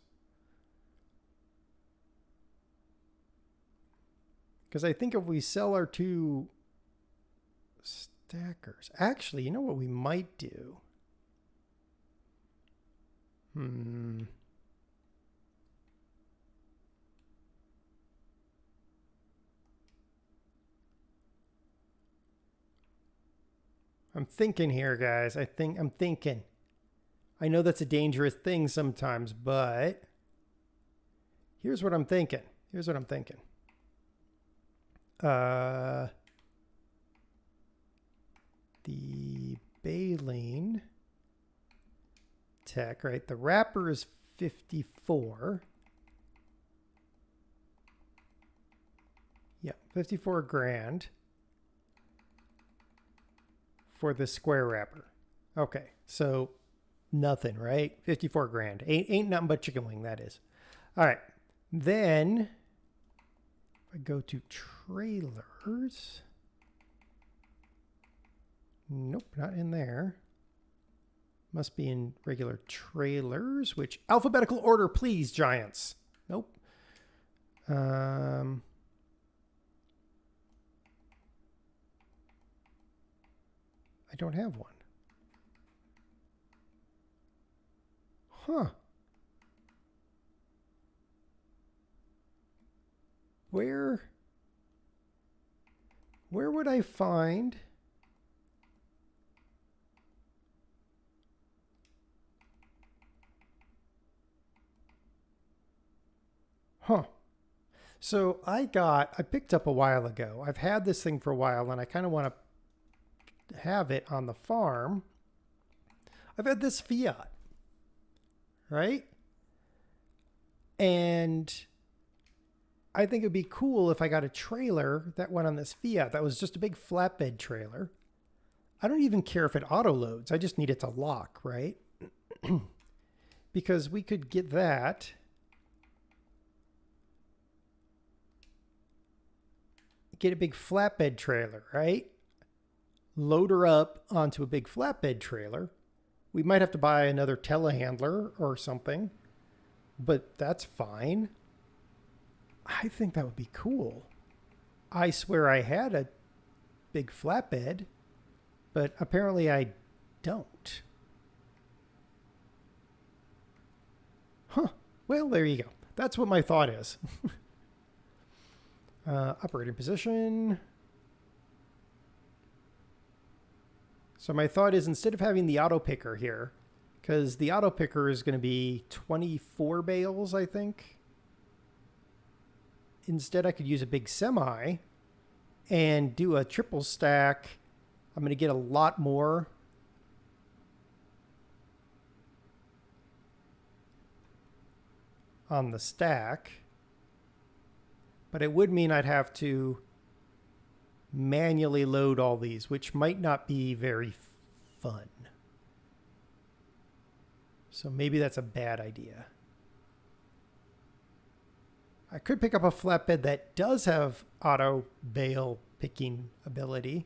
Because I think if we sell our 2 stackers... Actually, you know what we might do? I'm thinking here, guys. I'm thinking. I know that's a dangerous thing sometimes, but here's what I'm thinking. The baleen tech, right? The wrapper is 54. Yeah, 54 grand for the square wrapper. Okay, so nothing, right? 54 grand. Ain't nothing but chicken wing, that is. All right, then I go to trailers. Nope, not in there. Must be in regular trailers, which alphabetical order, please, giants. Nope. I don't have one. Huh. Where would I find... Huh. So I picked up a while ago. I've had this thing for a while and I kind of want to have it on the farm. I've had this Fiat, right? And I think it'd be cool if I got a trailer that went on this Fiat that was just a big flatbed trailer. I don't even care if it auto loads. I just need it to lock, right? Because we could get that. Get a big flatbed trailer, right? Load her up onto a big flatbed trailer. We might have to buy another telehandler or something, but that's fine. I think that would be cool. I swear I had a big flatbed, but apparently I don't. Huh. Well, there you go. That's what my thought is. Operating position. So my thought is, instead of having the auto picker here, because the auto picker is going to be 24 bales, I think. Instead, I could use a big semi and do a triple stack. I'm going to get a lot more. On the stack. But it would mean I'd have to manually load all these, which might not be very fun. So maybe that's a bad idea. I could pick up a flatbed that does have auto bale picking ability.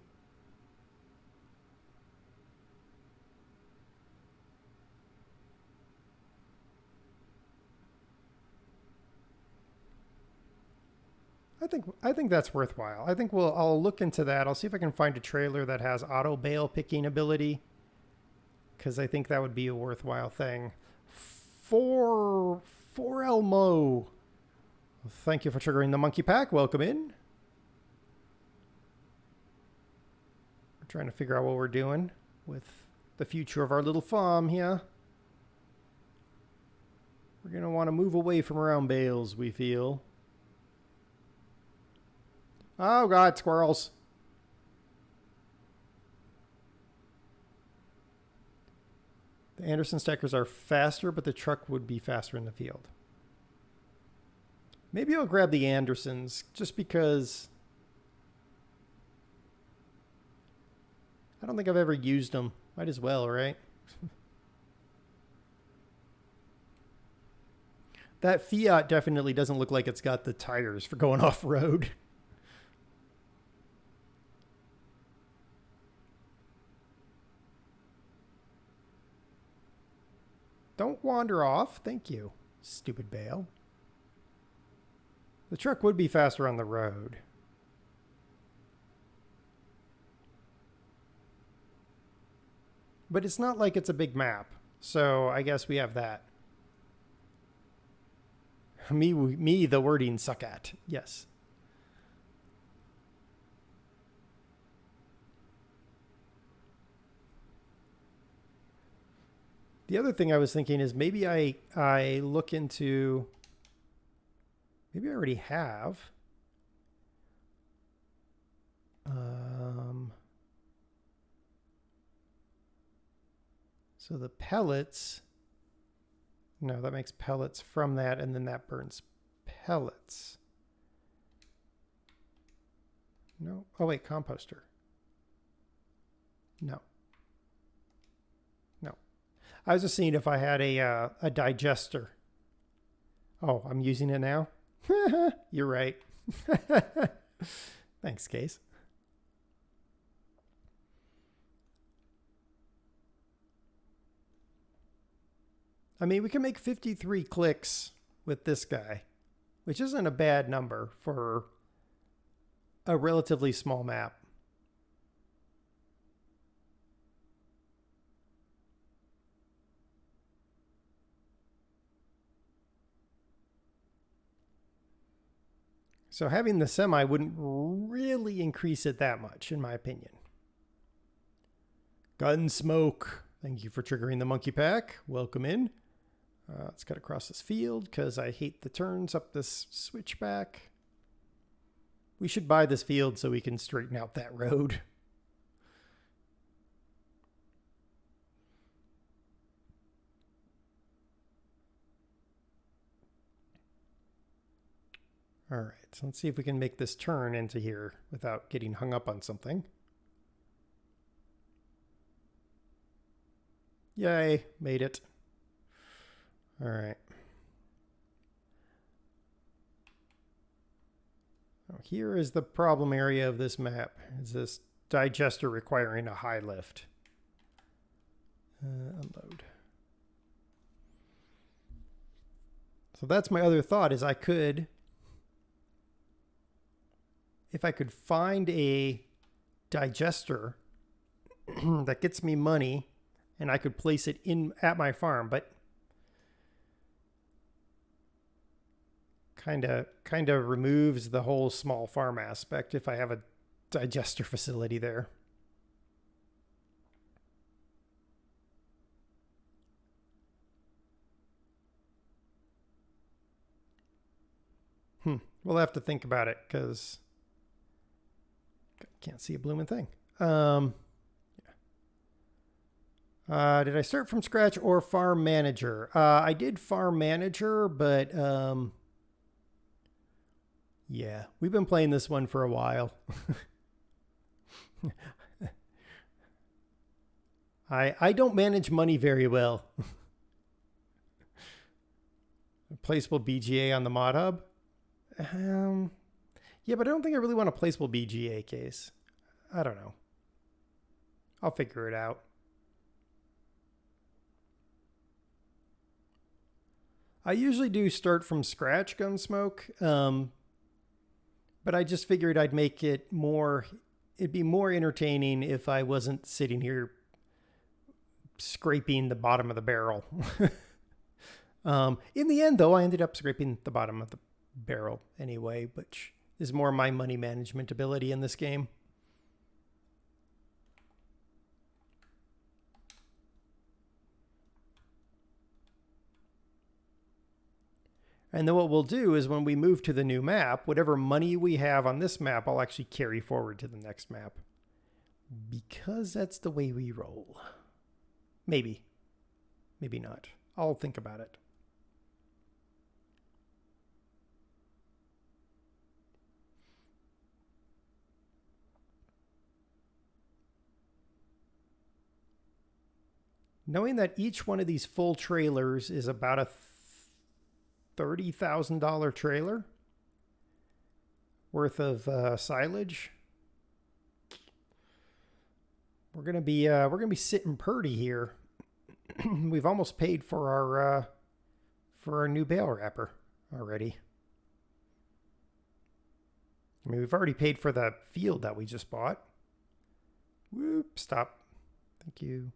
I think that's worthwhile. I think I'll look into that. I'll see if I can find a trailer that has auto bale picking ability, because I think that would be a worthwhile thing. For Elmo, thank you for triggering the monkey pack. Welcome in. We're trying to figure out what we're doing with the future of our little farm here. We're going to want to move away from round bales, we feel. Oh, God, squirrels. The Anderson stackers are faster, but the truck would be faster in the field. Maybe I'll grab the Andersons just because I don't think I've ever used them. Might as well, right? That Fiat definitely doesn't look like it's got the tires for going off-road. Don't wander off. Thank you, stupid bale. The truck would be faster on the road. But it's not like it's a big map. So I guess we have that. Me, the wording suck at. Yes. The other thing I was thinking is maybe I look into, maybe I already have. So the pellets, no, that makes pellets from that, and then that burns pellets. No, oh wait, composter. No. I was just seeing if I had a digester. Oh, I'm using it now? You're right. Thanks, Case. I mean, we can make 53 clicks with this guy, which isn't a bad number for a relatively small map. So having the semi wouldn't really increase it that much, in my opinion. Gunsmoke. Thank you for triggering the monkey pack. Welcome in. Let's cut across this field because I hate the turns up this switchback. We should buy this field so we can straighten out that road. All right, so let's see if we can make this turn into here without getting hung up on something. Yay, made it. All right. Now here is the problem area of this map, is this digester requiring a high lift. Unload. So that's my other thought, is I could, if I could find a digester that gets me money and I could place it in at my farm, but kind of removes the whole small farm aspect if I have a digester facility there. We'll have to think about it because I can't see a blooming thing. Did I start from scratch or farm manager? I did farm manager, but Yeah, we've been playing this one for a while. I don't manage money very well. Placeable BGA on the mod hub? Yeah, but I don't think I really want a placeable BGA case. I don't know. I'll figure it out. I usually do start from scratch Gunsmoke, but I just figured I'd make it more, it'd be more entertaining if I wasn't sitting here scraping the bottom of the barrel. In the end, though, I ended up scraping the bottom of the barrel anyway, which is more my money management ability in this game. And then what we'll do is when we move to the new map, whatever money we have on this map, I'll actually carry forward to the next map. Because that's the way we roll. Maybe. Maybe not. I'll think about it. Knowing that each one of these full trailers is about a $30,000 trailer worth of silage, we're gonna be sitting purty here. We've almost paid for our new bale wrapper already. I mean, we've already paid for the field that we just bought. Whoop! Stop. Thank you.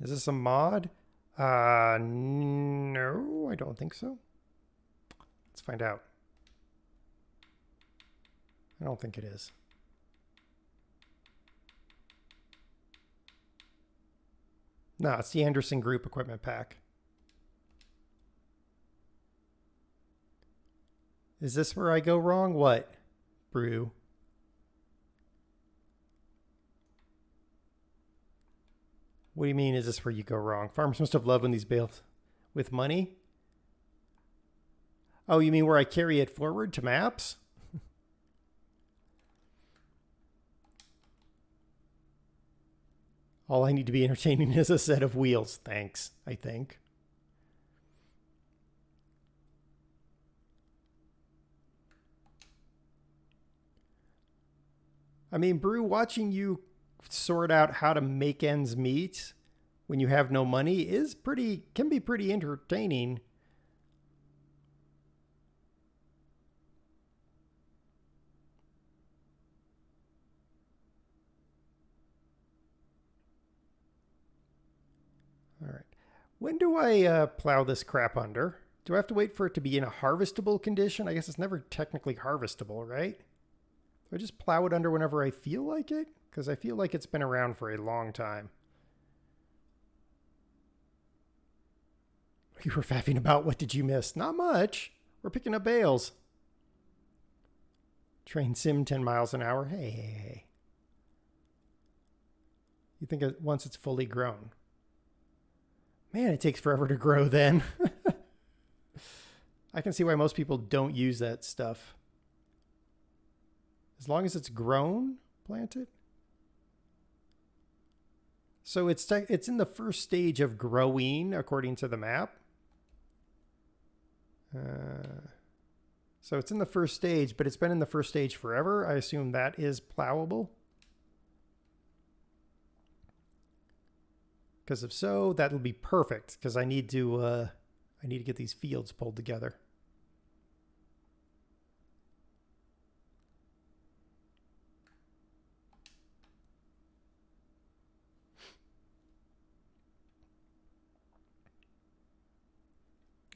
Is this a mod? No, I don't think so. Let's find out. I don't think it is. No, it's the Anderson Group equipment pack. Is this where I go wrong? What? Brew. What do you mean, is this where you go wrong? Farmers must have loved when these bales with money. Oh, you mean where I carry it forward to maps? All I need to be entertaining is a set of wheels. Thanks, I think. I mean, Brew, watching you sort out how to make ends meet when you have no money can be pretty entertaining. All right. When do I plow this crap under? Do I have to wait for it to be in a harvestable condition? I guess it's never technically harvestable, right? Do I just plow it under whenever I feel like it? Because I feel like it's been around for a long time. You were faffing about. What did you miss? Not much. We're picking up bales. Train sim 10 miles an hour. Hey. You think once it's fully grown? Man, it takes forever to grow then. I can see why most people don't use that stuff. As long as it's grown, plant it. So it's in the first stage of growing according to the map. So it's in the first stage, but it's been in the first stage forever. I assume that is plowable. Because if so, that'll be perfect. Because I need to get these fields pulled together.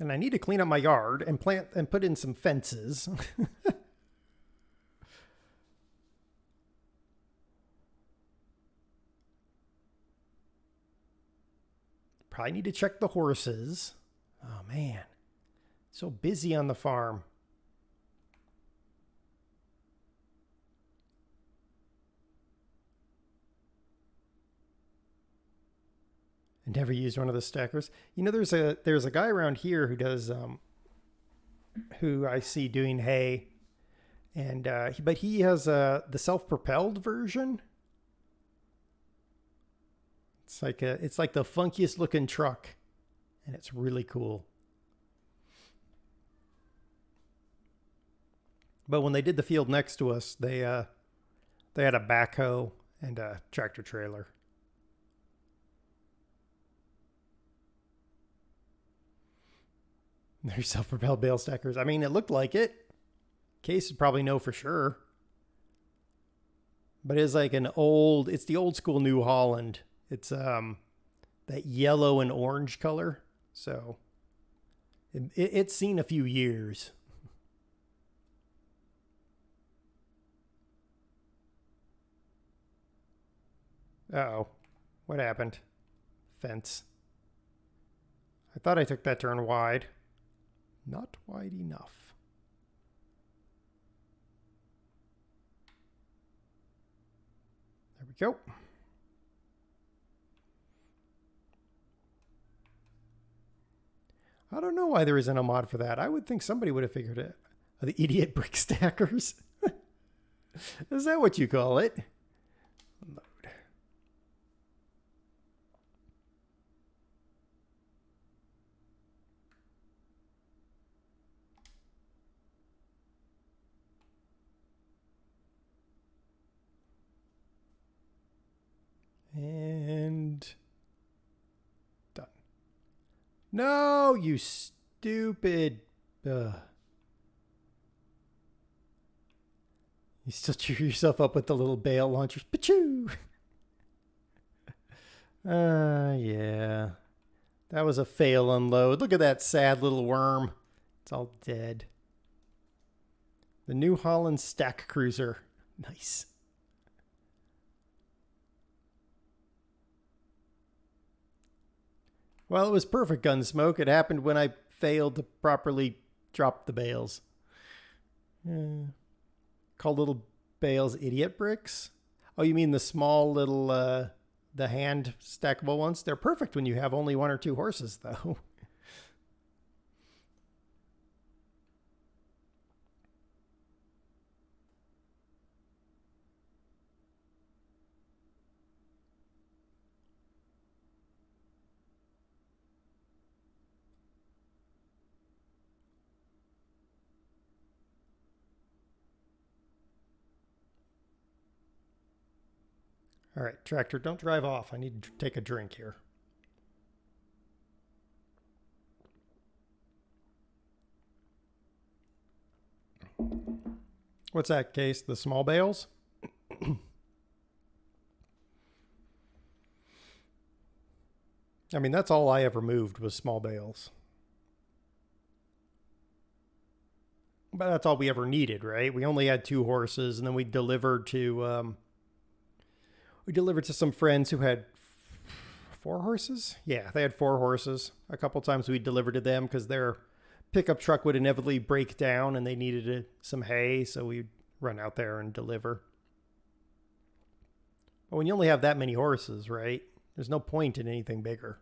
And I need to clean up my yard and plant and put in some fences. Probably need to check the horses. Oh man, so busy on the farm. never used one of the stackers. You know, there's a guy around here who does who I see doing hay, and but he has the self-propelled version. It's like the funkiest looking truck, and it's really cool. But when they did the field next to us, they had a backhoe and a tractor trailer. They're self-propelled bale stackers. I mean, it looked like it. Case would probably know for sure. But it's like it's the old school New Holland. It's that yellow and orange color. So it's seen a few years. Uh-oh. What happened? Fence. I thought I took that turn wide. Not wide enough. There we go. I don't know why there isn't a mod for that. I would think somebody would have figured it. The idiot brick stackers. Is that what you call it? Load. And done. No, you stupid. You still cheer yourself up with the little bale launchers. Pachoo! Yeah. That was a fail unload. Look at that sad little worm. It's all dead. The New Holland Stack Cruiser. Nice. Well, it was perfect gun smoke. It happened when I failed to properly drop the bales. Called little bales idiot bricks? Oh, you mean the small little, the hand stackable ones? They're perfect when you have only 1 or 2 horses, though. All right, tractor, don't drive off. I need to take a drink here. What's that, Case? The small bales? I mean, that's all I ever moved was small bales. But that's all we ever needed, right? We only had 2 horses, and then we delivered to some friends who had 4 horses. Yeah, they had 4 horses. A couple times we delivered to them because their pickup truck would inevitably break down and they needed some hay, so we'd run out there and deliver. But when you only have that many horses, right, there's no point in anything bigger.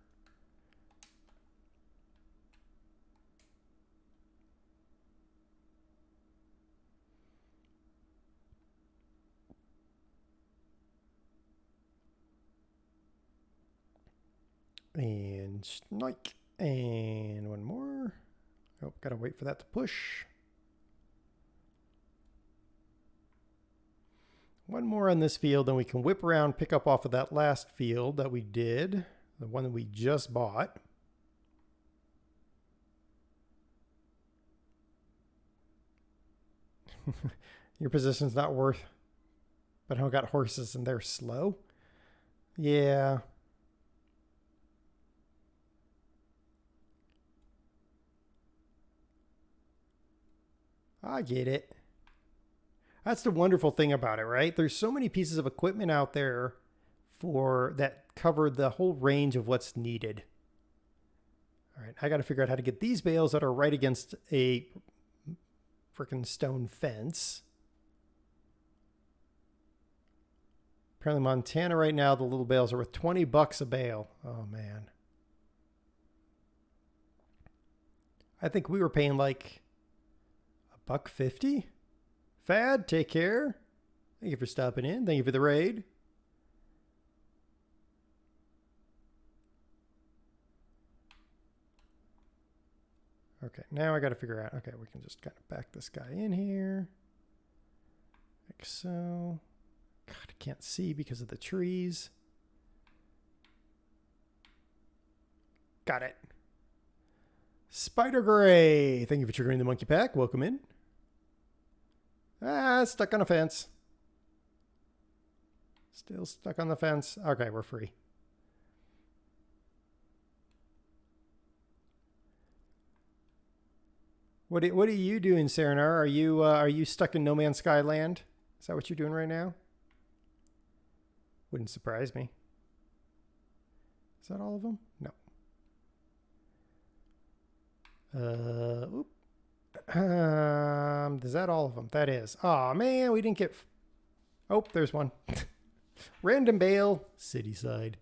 And snike. And one more. Oh, gotta wait for that to push. One more on this field, and we can whip around, pick up off of that last field that we did, the one that we just bought. Your position's not worth, but I don't got horses and they're slow. Yeah. I get it. That's the wonderful thing about it, right? There's so many pieces of equipment out there that cover the whole range of what's needed. All right, I got to figure out how to get these bales that are right against a freaking stone fence. Apparently Montana right now, the little bales are worth $20 a bale. Oh, man. I think we were paying like $1.50. Fad, take care. Thank you for stopping in. Thank you for the raid. Okay, now I got to figure out. Okay, we can just kind of back this guy in here. Like so. God, I can't see because of the trees. Got it. Spider Gray. Thank you for triggering the monkey pack. Welcome in. Ah, stuck on a fence. Still stuck on the fence. Okay, we're free. What are you doing, Serenar? Are you stuck in No Man's Sky land? Is that what you're doing right now? Wouldn't surprise me. Is that all of them? No. Is that all of them? That is. Oh man, we didn't get. Oh, there's one. Random Bale, City Side.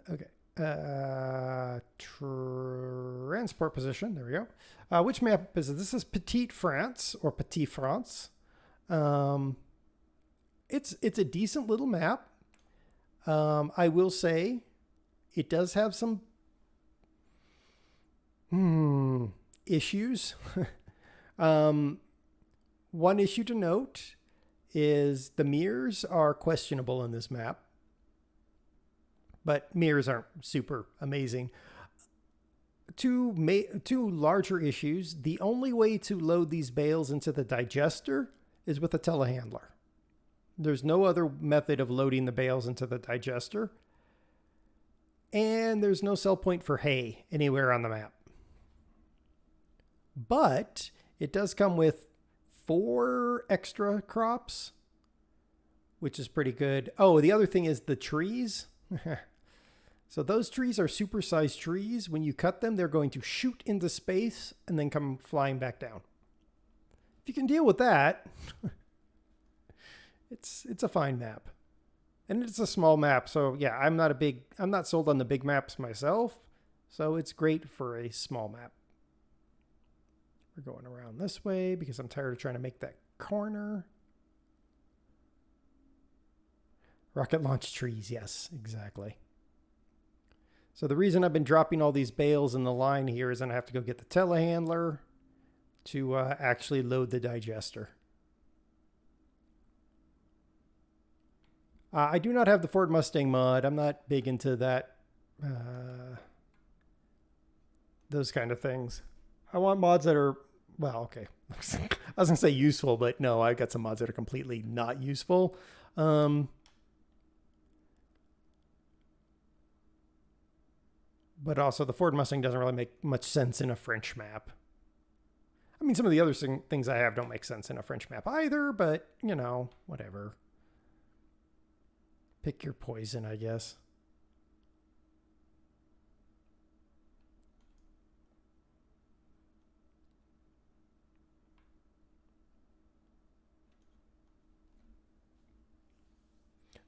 Okay. Transport position. There we go. Which map is it? This is Petite France or Petit France. It's a decent little map. I will say it does have some issues. One issue to note is the mirrors are questionable in this map. But mirrors aren't super amazing. Two larger issues. The only way to load these bales into the digester is with a telehandler. There's no other method of loading the bales into the digester. And there's no sell point for hay anywhere on the map. But it does come with 4 extra crops, which is pretty good. Oh, the other thing is the trees. So those trees are supersized trees. When you cut them, they're going to shoot into space and then come flying back down. If you can deal with that, it's a fine map. And it's a small map. So yeah, I'm not sold on the big maps myself. So it's great for a small map. We're going around this way because I'm tired of trying to make that corner. Rocket launch trees. Yes, exactly. So the reason I've been dropping all these bales in the line here is I have to go get the telehandler to actually load the digester. I do not have the Ford Mustang mod. I'm not big into that, those kind of things. I want mods that are, well, okay. I was going to say useful, but no, I've got some mods that are completely not useful. But also the Ford Mustang doesn't really make much sense in a French map. I mean, some of the other things I have don't make sense in a French map either, but, you know, whatever. Pick your poison, I guess.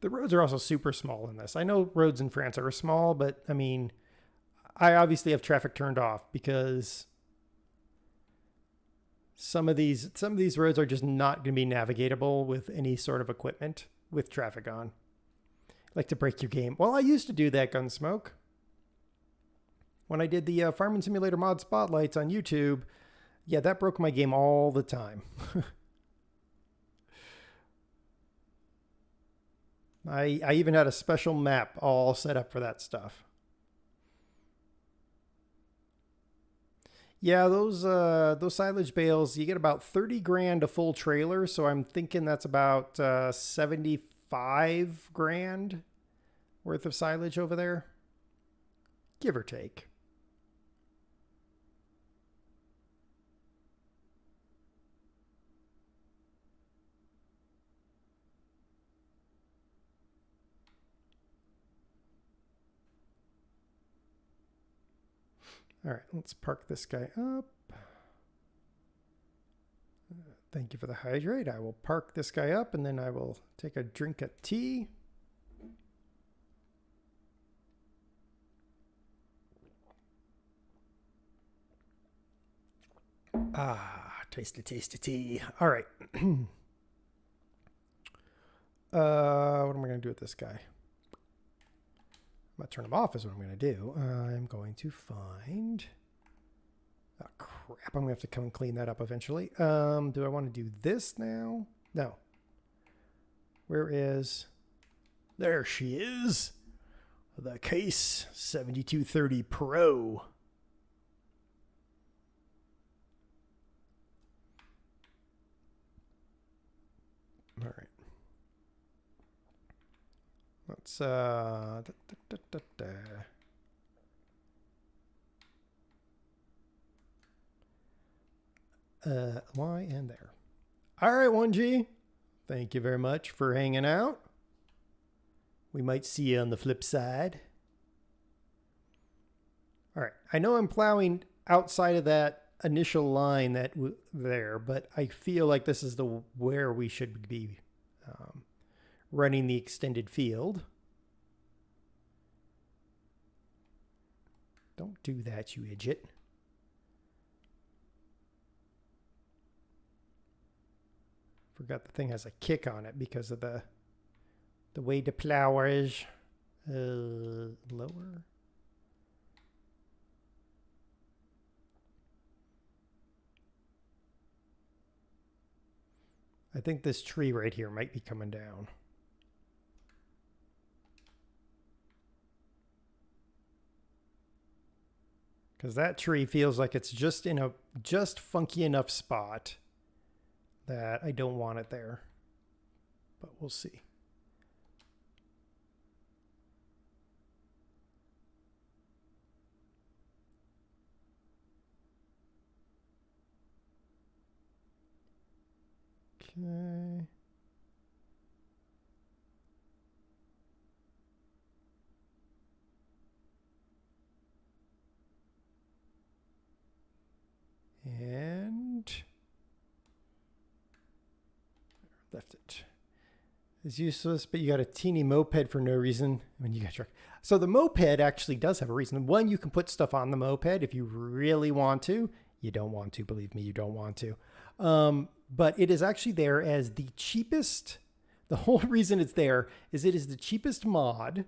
The roads are also super small in this. I know roads in France are small, but I mean, I obviously have traffic turned off because some of these roads are just not going to be navigatable with any sort of equipment with traffic on. Like to break your game. Well, I used to do that, Gunsmoke. When I did the Farming Simulator mod spotlights on YouTube, yeah, that broke my game all the time. I even had a special map all set up for that stuff. Yeah, those silage bales, you get about 30 grand a full trailer, so I'm thinking that's about 75 grand worth of silage over there, give or take. All right, let's park this guy up. Thank you for the hydrate. I will park this guy up and then I will take a drink of tea. Ah, tasty, tasty tea. All right. What am I going to do with this guy? I'm going to turn him off is what I'm going to do. I'm going to find... Oh, crap. I'm going to have to come and clean that up eventually. Do I want to do this now? No. Where is... There she is. The Case 7230 Pro. All right. Let's Y and there. All right, 1G. Thank you very much for hanging out. We might see you on the flip side. All right. I know I'm plowing outside of that initial line that there, but I feel like this is the where we should be running the extended field. Don't do that, you idiot. Forgot the thing has a kick on it because of the way the plow is lower. I think this tree right here might be coming down. Because that tree feels like it's just in a funky enough spot that I don't want it there. But we'll see. Okay. And left it. It's useless, but you got a teeny moped for no reason. I mean, you got truck. So the moped actually does have a reason. One, you can put stuff on the moped if you really want to. You don't want to, believe me, you don't want to. But it is actually there as the cheapest. The whole reason it's there is it is the cheapest mod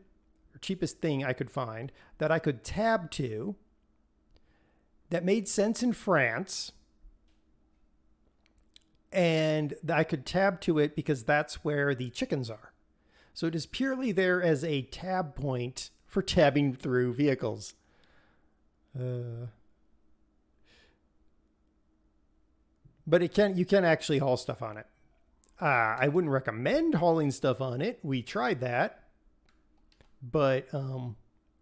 or cheapest thing I could find that I could tab to that made sense in France. And I could tab to it because that's where the chickens are. So it is purely there as a tab point for tabbing through vehicles. But you can actually haul stuff on it. I wouldn't recommend hauling stuff on it. We tried that. But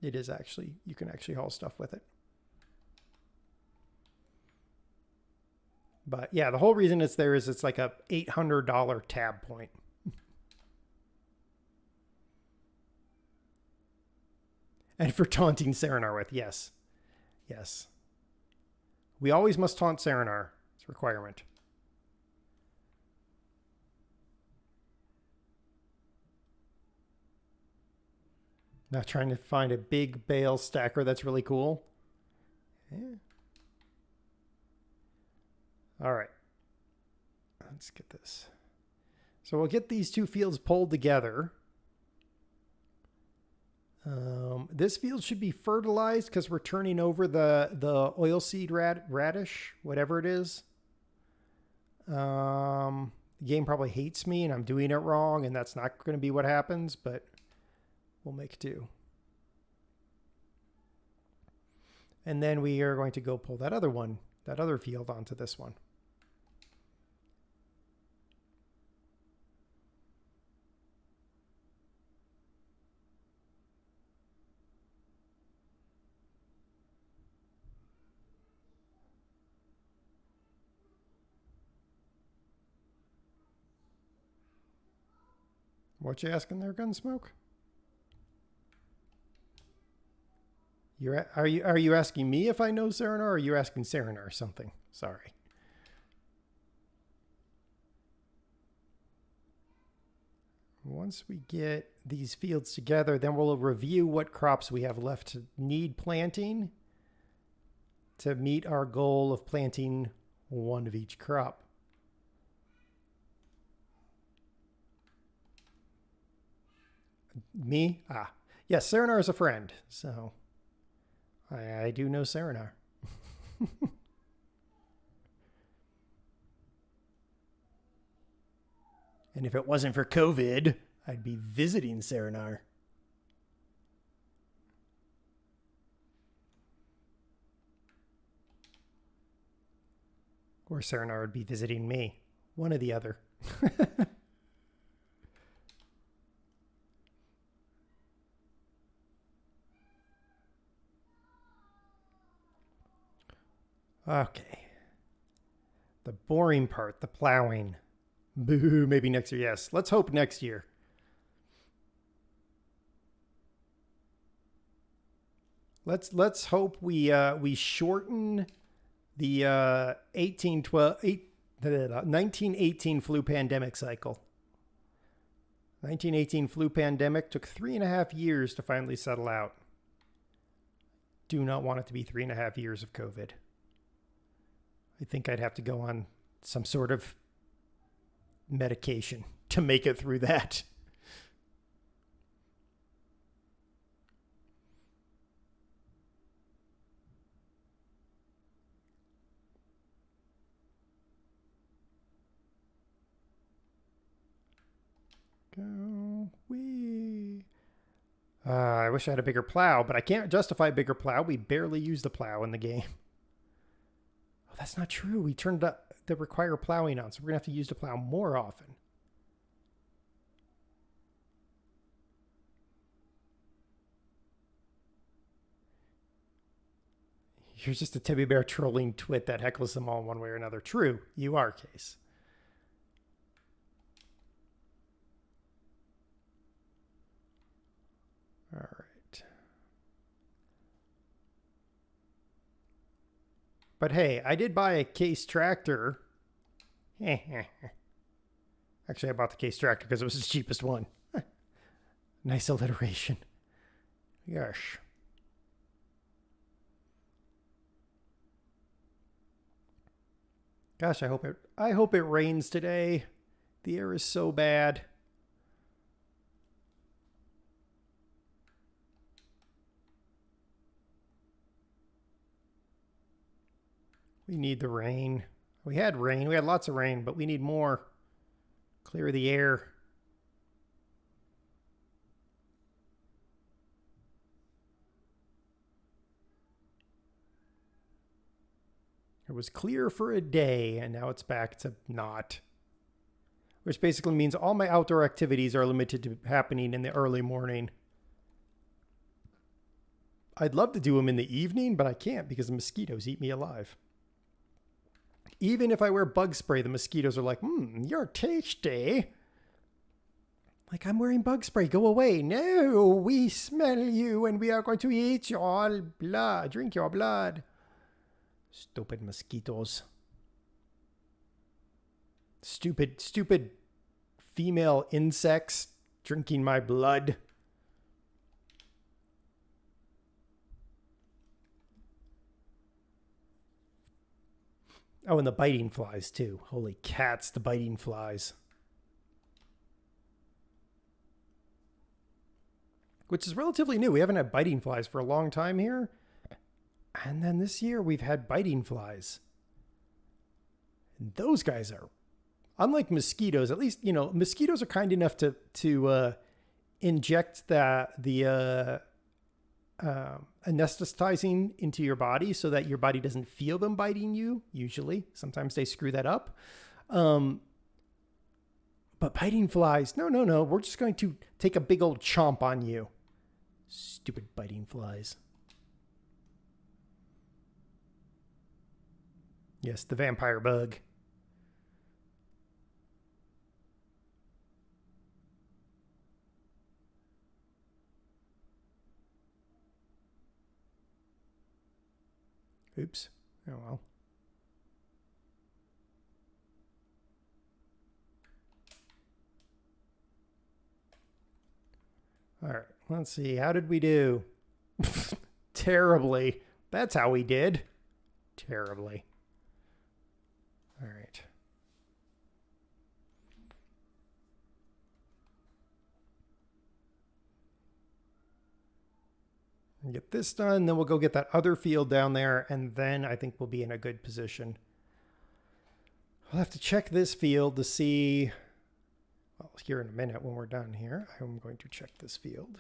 it is actually, you can actually haul stuff with it. But yeah, the whole reason it's there is it's like a $800 tab point. And for taunting Serenar with, yes. Yes. We always must taunt Serenar. It's a requirement. Now trying to find a big bale stacker that's really cool. Yeah. All right. Let's get this. So we'll get these two fields pulled together. This field should be fertilized because we're turning over the oilseed radish, whatever it is. The game probably hates me and I'm doing it wrong, and that's not going to be what happens, but we'll make do. And then we are going to go pull that other field onto this one. What you asking there, Gunsmoke? Are you asking me if I know Serenar, or are you asking Serenar something? Sorry. Once we get these fields together, then we'll review what crops we have left to need planting to meet our goal of planting one of each crop. Me? Ah. Yes, Serenar is a friend, so I do know Serenar. And if it wasn't for COVID, I'd be visiting Serenar. Or Serenar would be visiting me. One or the other. Okay. The boring part, the plowing. Boo, maybe next year. Yes, let's hope next year. Let's hope we shorten the 1918 flu pandemic cycle. 1918 flu pandemic took 3.5 years to finally settle out. Do not want it to be 3.5 years of COVID. I think I'd have to go on some sort of medication to make it through that. Go wee. I wish I had a bigger plow, but I can't justify a bigger plow. We barely use the plow in the game. Oh, that's not true. We turned up the require plowing on, so we're going to have to use the plow more often. You're just a teddy bear trolling twit that heckles them all one way or another. True, you are, Case. All right. But hey, I did buy a Case tractor. Actually, I bought the Case tractor because it was the cheapest one. Nice alliteration. Gosh. Gosh, I hope it rains today. The air is so bad. We need the rain. We had rain. We had lots of rain, but we need more. Clear the air. It was clear for a day, and now it's back to not. Which basically means all my outdoor activities are limited to happening in the early morning. I'd love to do them in the evening, but I can't because the mosquitoes eat me alive. Even if I wear bug spray, the mosquitoes are like, you're tasty. Like, I'm wearing bug spray. Go away. No, we smell you and we are going to eat your blood. Drink your blood. Stupid mosquitoes. Stupid female insects drinking my blood. Oh, and the biting flies too. Holy cats, the biting flies. Which is relatively new. We haven't had biting flies for a long time here. And then this year we've had biting flies. And those guys are, unlike mosquitoes, at least, mosquitoes are kind enough to inject the anesthetizing into your body so that your body doesn't feel them biting you, usually. Sometimes they screw that up. But biting flies, no. We're just going to take a big old chomp on you. Stupid biting flies. Yes, the vampire bug. Oops. Oh well. All right, let's see. How did we do? Terribly. That's how we did. Terribly. All right. Get this done, then we'll go get that other field down there, and then I think we'll be in a good position. I'll have to check this field to see, well, here in a minute when we're done here, I'm going to check this field.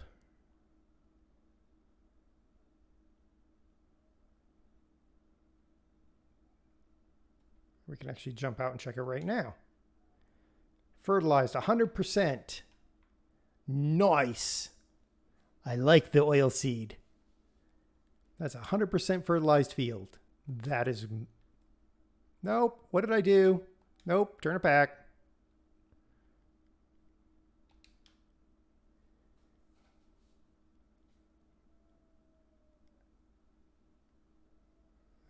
We can actually jump out and check it right now. Fertilized 100%. Nice. I like the oil seed. That's a 100% fertilized field. That is... Nope. What did I do? Nope. Turn it back.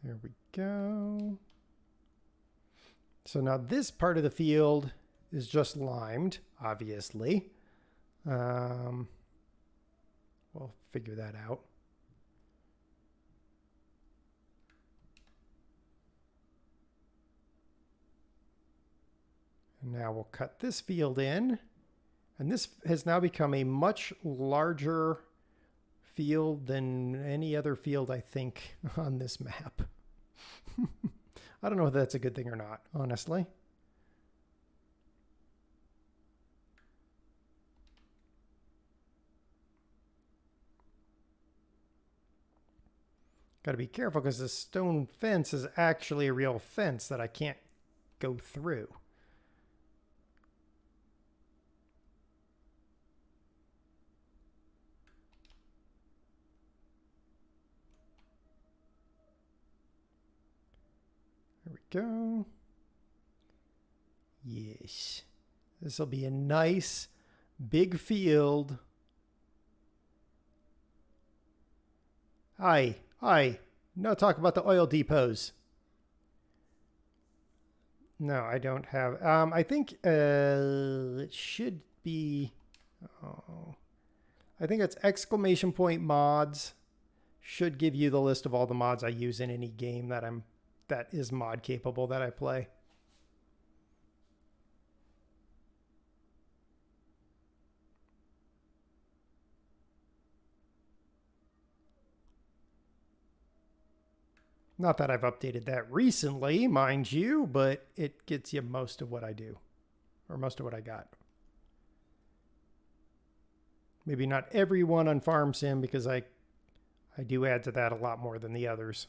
There we go. So now this part of the field is just limed, obviously. We'll figure that out. And now we'll cut this field in. And this has now become a much larger field than any other field, I think, on this map. I don't know if that's a good thing or not, honestly. Got to be careful because this stone fence is actually a real fence that I can't go through. There we go. Yes. This will be a nice big field. Hi. No talk about the oil depots. No, I don't have. I think it should be. Oh, I think it's exclamation point mods. Should give you the list of all the mods I use in any game that is mod capable that I play. Not that I've updated that recently, mind you, but it gets you most of what I do, or most of what I got. Maybe not everyone on Farm Sim, because I do add to that a lot more than the others.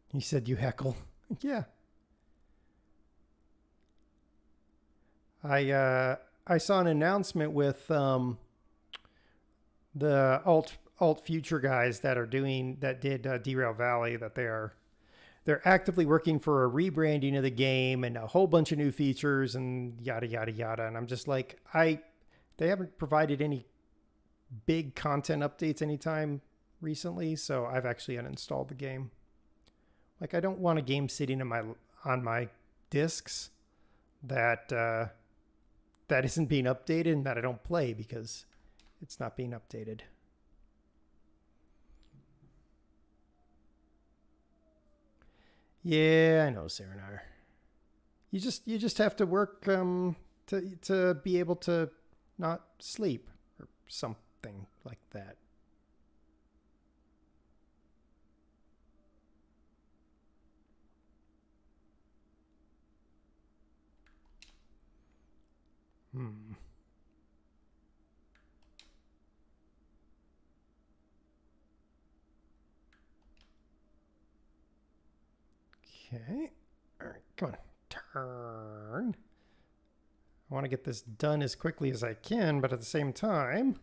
He said you heckle. Yeah. I saw an announcement with the alt future guys that did Derail Valley, that they're actively working for a rebranding of the game and a whole bunch of new features and yada yada yada. And I'm just like, they haven't provided any big content updates anytime recently, so I've actually uninstalled the game. Like, I don't want a game sitting on my discs that isn't being updated and that I don't play because it's not being updated. Yeah, I know, Serenar. You just have to work to be able to not sleep or something like that. Okay. All right, come on. Turn. I want to get this done as quickly as I can, but at the same time...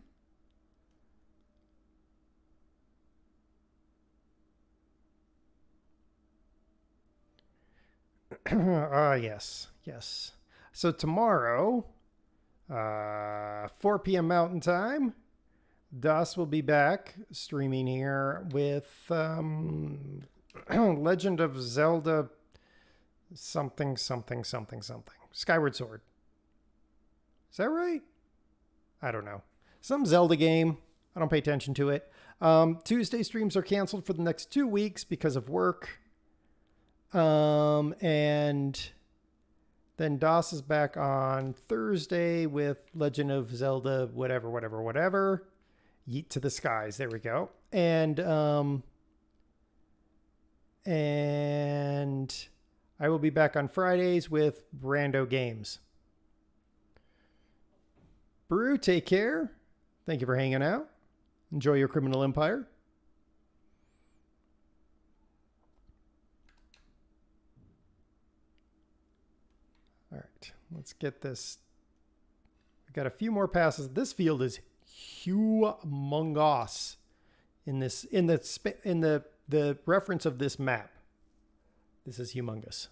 yes. So tomorrow, 4 p.m. Mountain Time, Das will be back streaming here with Legend of Zelda something. Skyward Sword. Is that right? I don't know. Some Zelda game. I don't pay attention to it. Tuesday streams are canceled for the next 2 weeks because of work. And then DOS is back on Thursday with Legend of Zelda, whatever. Yeet to the skies. There we go. And I will be back on Fridays with Rando Games. Brew, take care. Thank you for hanging out. Enjoy your criminal empire. All right, let's get this. We've got a few more passes. This field is humongous in the reference of this map. This is humongous.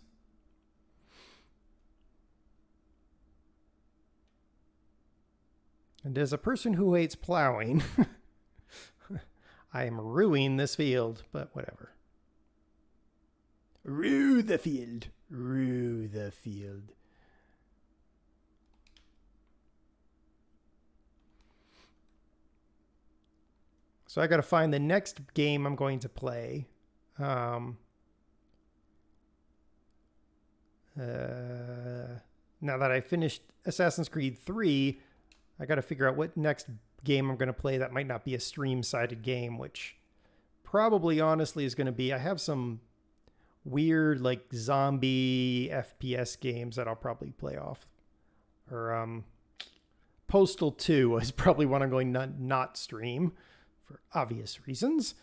And as a person who hates plowing, I am ruining this field, but whatever. Rue the field. Rue the field. So I got to find the next game I'm going to play. Now that I finished Assassin's Creed 3, I got to figure out what next game I'm going to play that might not be a stream-sided game, which probably honestly is going to be, I have some weird like zombie FPS games that I'll probably play off. Or Postal 2 is probably one I'm going to not stream for obvious reasons.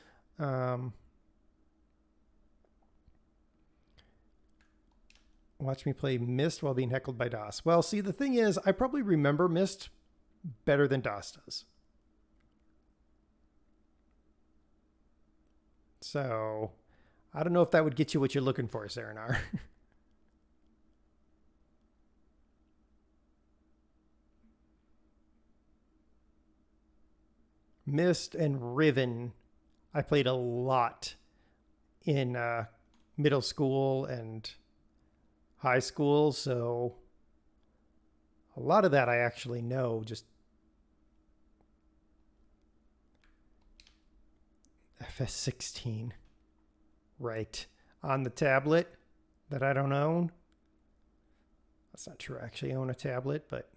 Watch me play Myst while being heckled by DOS. Well, see, the thing is, I probably remember Myst better than DOS does. So, I don't know if that would get you what you're looking for, Serenar. Myst and Riven, I played a lot in middle school and high school, so a lot of that I actually know. Just FS16, right, on the tablet that I don't own. That's not true. I actually own a tablet, but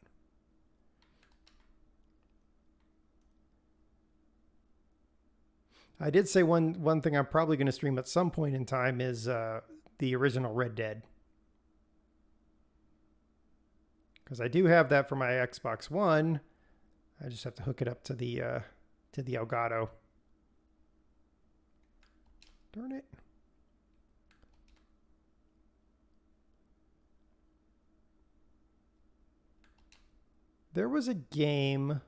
I did say one thing I'm probably going to stream at some point in time is the original Red Dead. Because I do have that for my Xbox One. I just have to hook it up to the Elgato. Darn it. There was a game,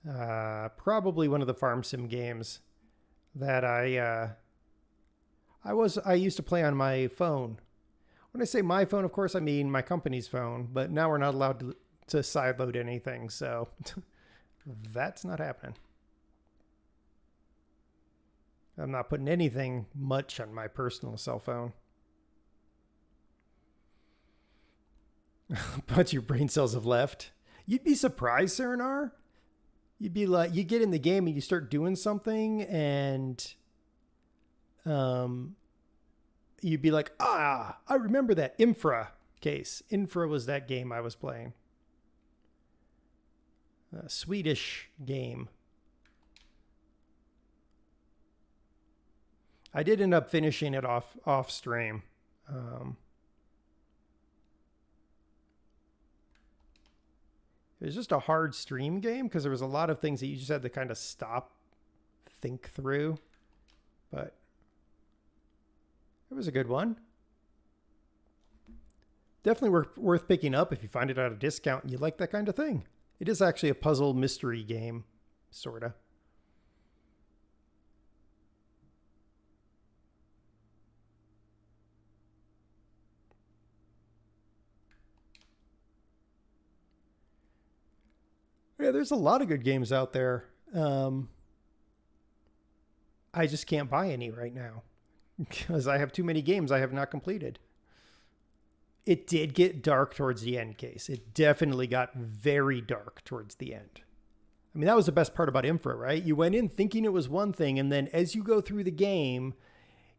probably one of the farm sim games, that I used to play on my phone. When I say my phone, of course, I mean my company's phone, but now we're not allowed to sideload anything, so that's not happening. I'm not putting anything much on my personal cell phone. But your brain cells have left. You'd be surprised, Serenar. You'd be like, you get in the game and you start doing something, and you'd be like, I remember that Infra case. Infra was that game I was playing. A Swedish game. I did end up finishing it off stream. It was just a hard stream game because there was a lot of things that you just had to kind of stop, think through. But it was a good one. Definitely worth picking up if you find it at a discount and you like that kind of thing. It is actually a puzzle mystery game, sort of. Yeah, there's a lot of good games out there. I just can't buy any right now because I have too many games I have not completed. It did get dark towards the end, Case. It definitely got very dark towards the end. I mean, that was the best part about Infra, right? You went in thinking it was one thing, and then as you go through the game,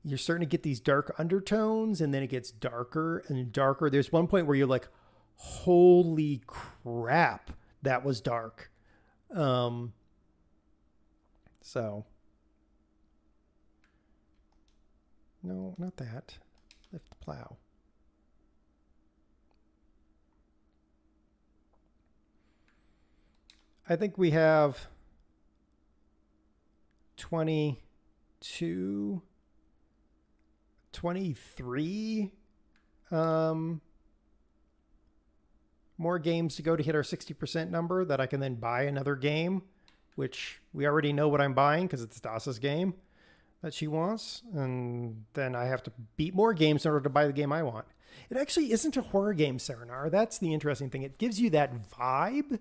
you're starting to get these dark undertones, and then it gets darker and darker. There's one point where you're like, holy crap, that was dark. So, no, not that. Lift the plow. I think we have 22, 23 more games to go to hit our 60% number that I can then buy another game, which we already know what I'm buying because it's Dasa's game that she wants. And then I have to beat more games in order to buy the game I want. It actually isn't a horror game, Serenar. That's the interesting thing. It gives you that vibe.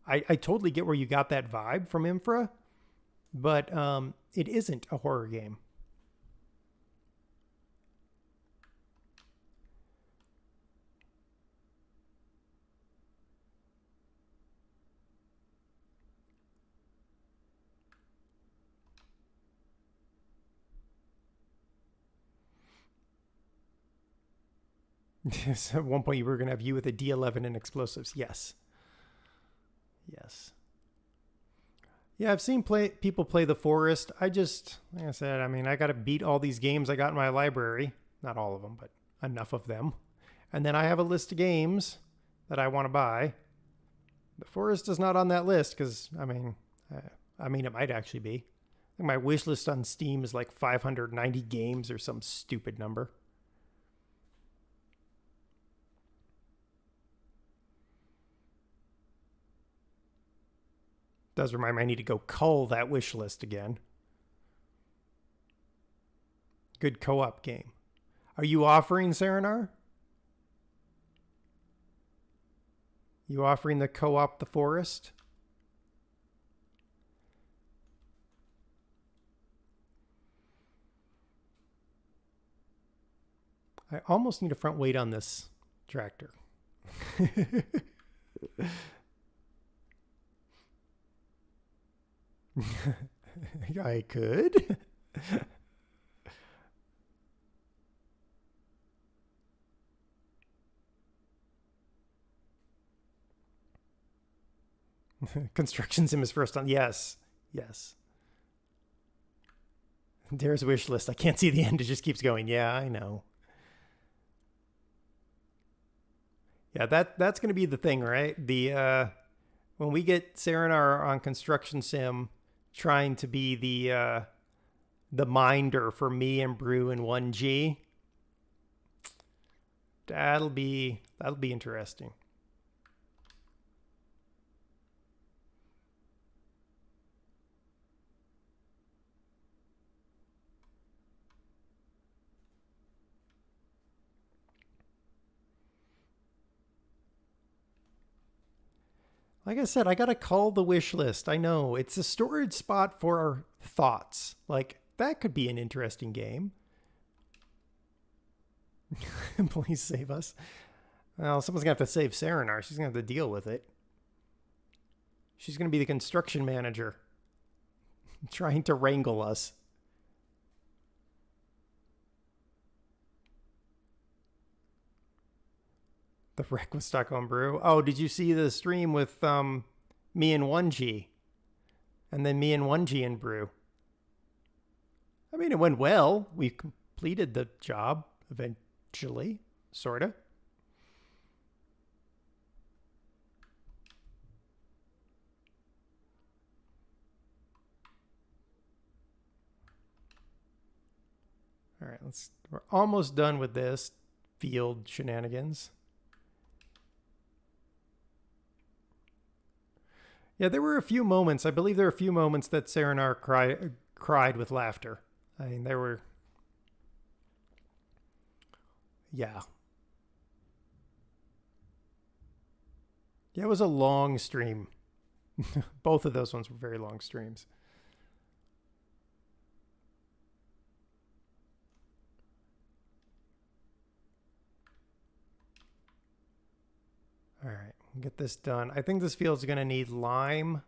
I totally get where you got that vibe from Infra, but it isn't a horror game. At one point you were going to have you with a D11 and explosives. Yes. Yes. Yeah, I've seen people play The Forest. Like I said, I mean, I got to beat all these games I got in my library. Not all of them, but enough of them. And then I have a list of games that I want to buy. The Forest is not on that list because, I mean, it might actually be. I think my wish list on Steam is like 590 games or some stupid number. Does remind me I need to go cull that wish list again. Good co-op game. Are you offering, Serenar? You offering the co-op The Forest? I almost need a front weight on this tractor. I could. Construction sim is first on. Yes. Yes. There's a wish list. I can't see the end. It just keeps going. Yeah, I know. Yeah, that's going to be the thing, right? The when we get Serenar on construction sim trying to be the minder for me and Brew in 1G, that'll be interesting. Like I said, I got to call the wish list. I know it's a storage spot for our thoughts. Like that could be an interesting game. Please save us. Well, someone's going to have to save Serenar. She's going to have to deal with it. She's going to be the construction manager trying to wrangle us. The wreck with Stockholm Brew. Oh, did you see the stream with me and 1G? And then me and 1G and Brew. I mean, it went well. We completed the job eventually, sort of. All right, we're almost done with this field shenanigans. Yeah, there were a few moments. I believe there were a few moments that Serenar cried with laughter. I mean, there were... Yeah. Yeah, it was a long stream. Both of those ones were very long streams. All right, get this done. I think this field's going to need lime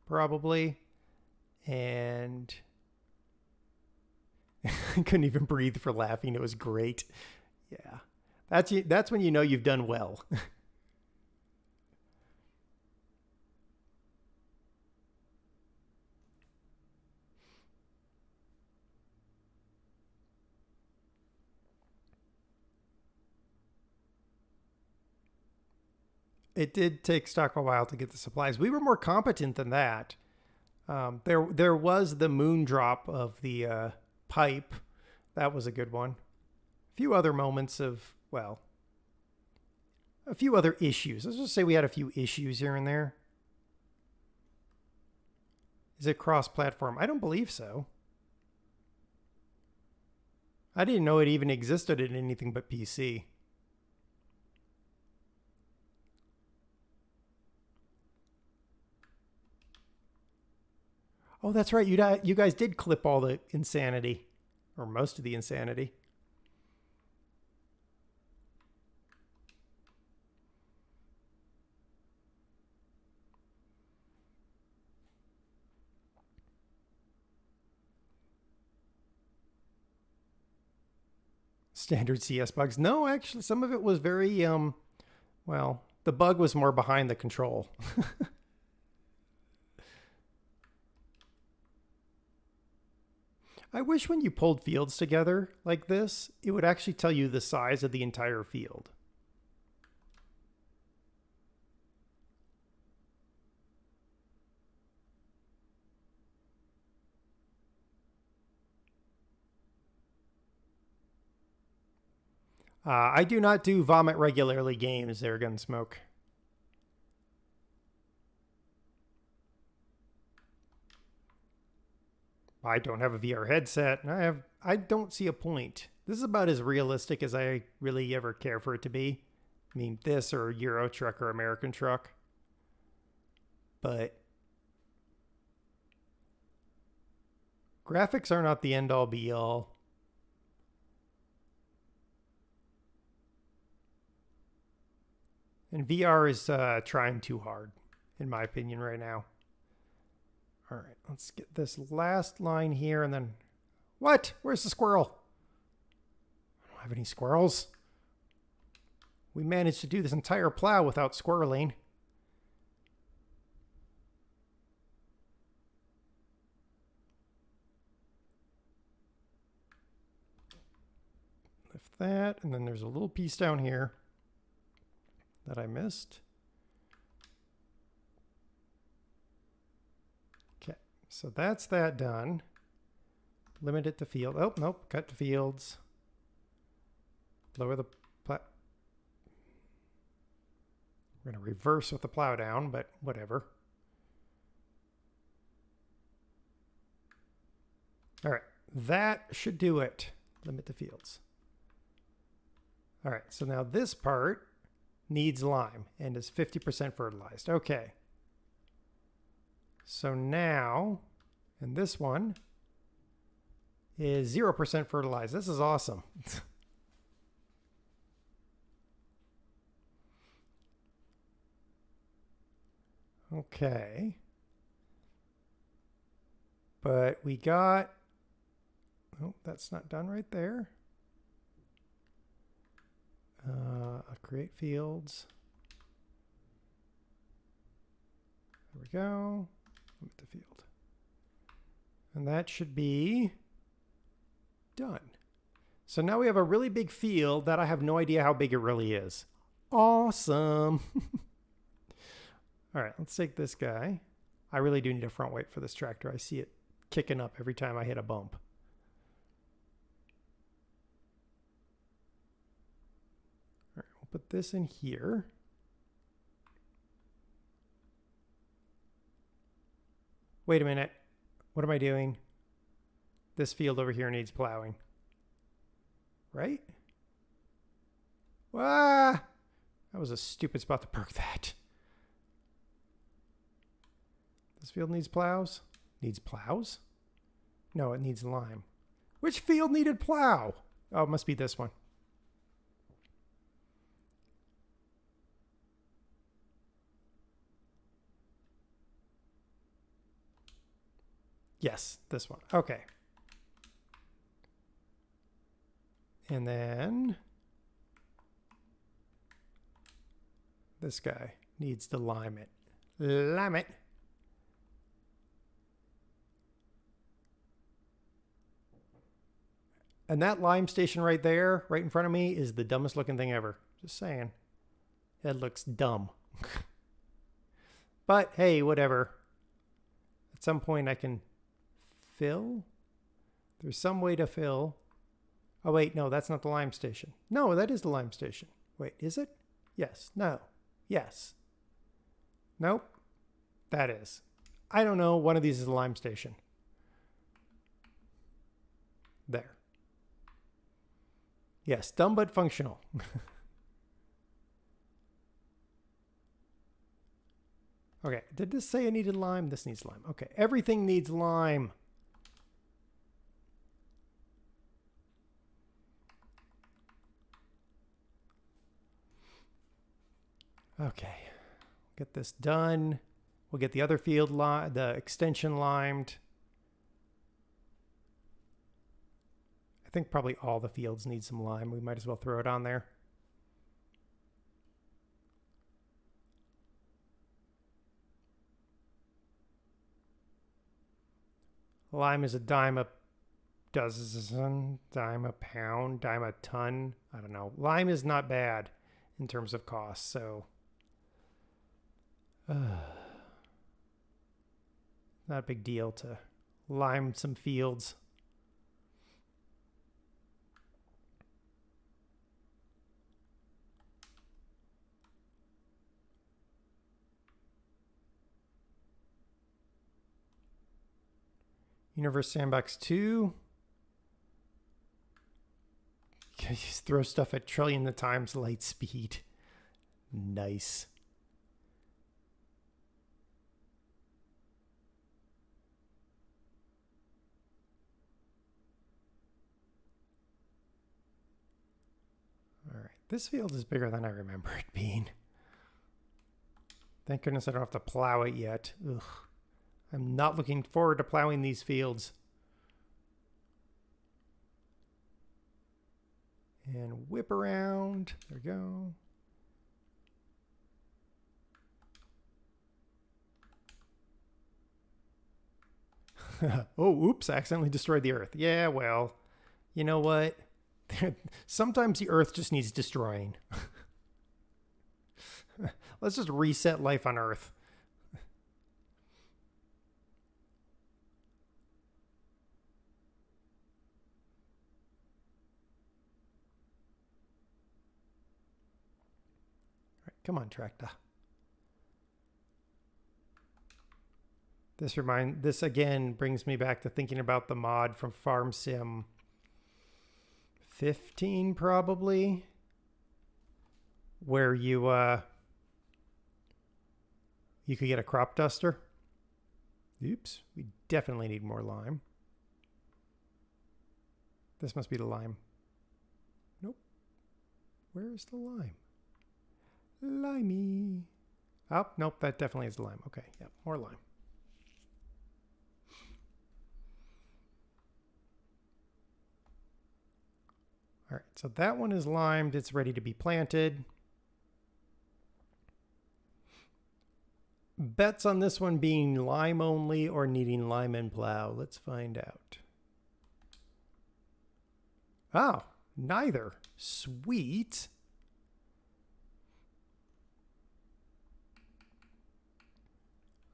probably. And I couldn't even breathe for laughing. It was great. Yeah. That's when you know you've done well. It did take Stock a while to get the supplies. We were more competent than that. There was the moon drop of the pipe. That was a good one. A few other moments of, well, a few other issues. Let's just say we had a few issues here and there. Is it cross-platform? I don't believe so. I didn't know it even existed in anything but PC. Oh, that's right. You guys did clip all the insanity, or most of the insanity. Standard CS bugs. No, actually, some of it was very, well, the bug was more behind the control. I wish when you pulled fields together like this, it would actually tell you the size of the entire field. I do not do vomit regularly games there, Gunsmoke. I don't have a VR headset. I don't see a point. This is about as realistic as I really ever care for it to be. I mean, this or Euro Truck or American Truck. But graphics are not the end all be all. And VR is trying too hard, in my opinion, right now. All right, let's get this last line here and then... What? Where's the squirrel? I don't have any squirrels. We managed to do this entire plow without squirreling. Lift that, and then there's a little piece down here that I missed. Okay, so that's that done. Limit it to field. Oh, nope, cut to fields. Lower the plow. We're going to reverse with the plow down, but whatever. All right, that should do it. Limit to fields. All right, so now this part needs lime and is 50% fertilized. Okay. So now, and this one is 0% fertilized. This is awesome. Okay. But we got, oh, that's not done right there. Create fields. There we go. Limit the field. And that should be done. So now we have a really big field that I have no idea how big it really is. Awesome. All right, let's take this guy. I really do need a front weight for this tractor. I see it kicking up every time I hit a bump. All right, we'll put this in here. Wait a minute. What am I doing? This field over here needs plowing. Right? Ah! That was a stupid spot to park that. This field needs plows? Needs plows? No, it needs lime. Which field needed plow? Oh, it must be this one. Yes, this one. Okay. And then this guy needs to lime it. Lime it. And that lime station right there, right in front of me, is the dumbest looking thing ever. Just saying. It looks dumb. But hey, whatever. At some point I can fill. There's some way to fill. Oh wait, no, that's not the lime station. No, that is the lime station. Wait, is it? Yes. No. Yes. Nope. That is. I don't know. One of these is the lime station. There. Yes, dumb but functional. Okay, did this say I needed lime? This needs lime. Okay, everything needs lime. Okay, get this done. We'll get the other field, the extension limed. I think probably all the fields need some lime. We might as well throw it on there. Lime is a dime a dozen, dime a pound, dime a ton. I don't know. Lime is not bad in terms of cost, so not a big deal to lime some fields. Universe Sandbox 2. You just throw stuff at trillion the times light speed. Nice. All right. This field is bigger than I remember it being. Thank goodness I don't have to plow it yet. Ugh. I'm not looking forward to plowing these fields. And whip around. There we go. Oh, oops, I accidentally destroyed the earth. Yeah, well, you know what? Sometimes the earth just needs destroying. Let's just reset life on Earth. All right, come on, tractor. This again brings me back to thinking about the mod from Farm Sim 15 probably, where you could get a crop duster. Oops, we definitely need more lime. This must be the lime. Nope. Where is the lime? Limey. Oh, nope, that definitely is the lime. Okay, yep, more lime. All right, so that one is limed. It's ready to be planted. Bets on this one being lime only or needing lime and plow. Let's find out. Oh, neither. Sweet.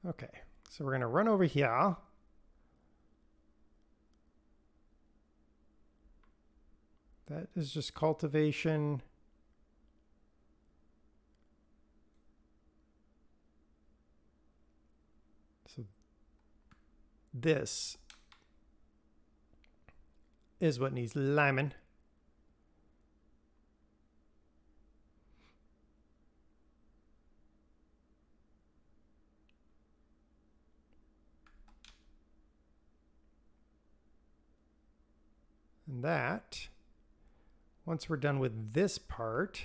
Okay, so we're going to run over here. That is just cultivation. So this is what needs liming. And that, once we're done with this part,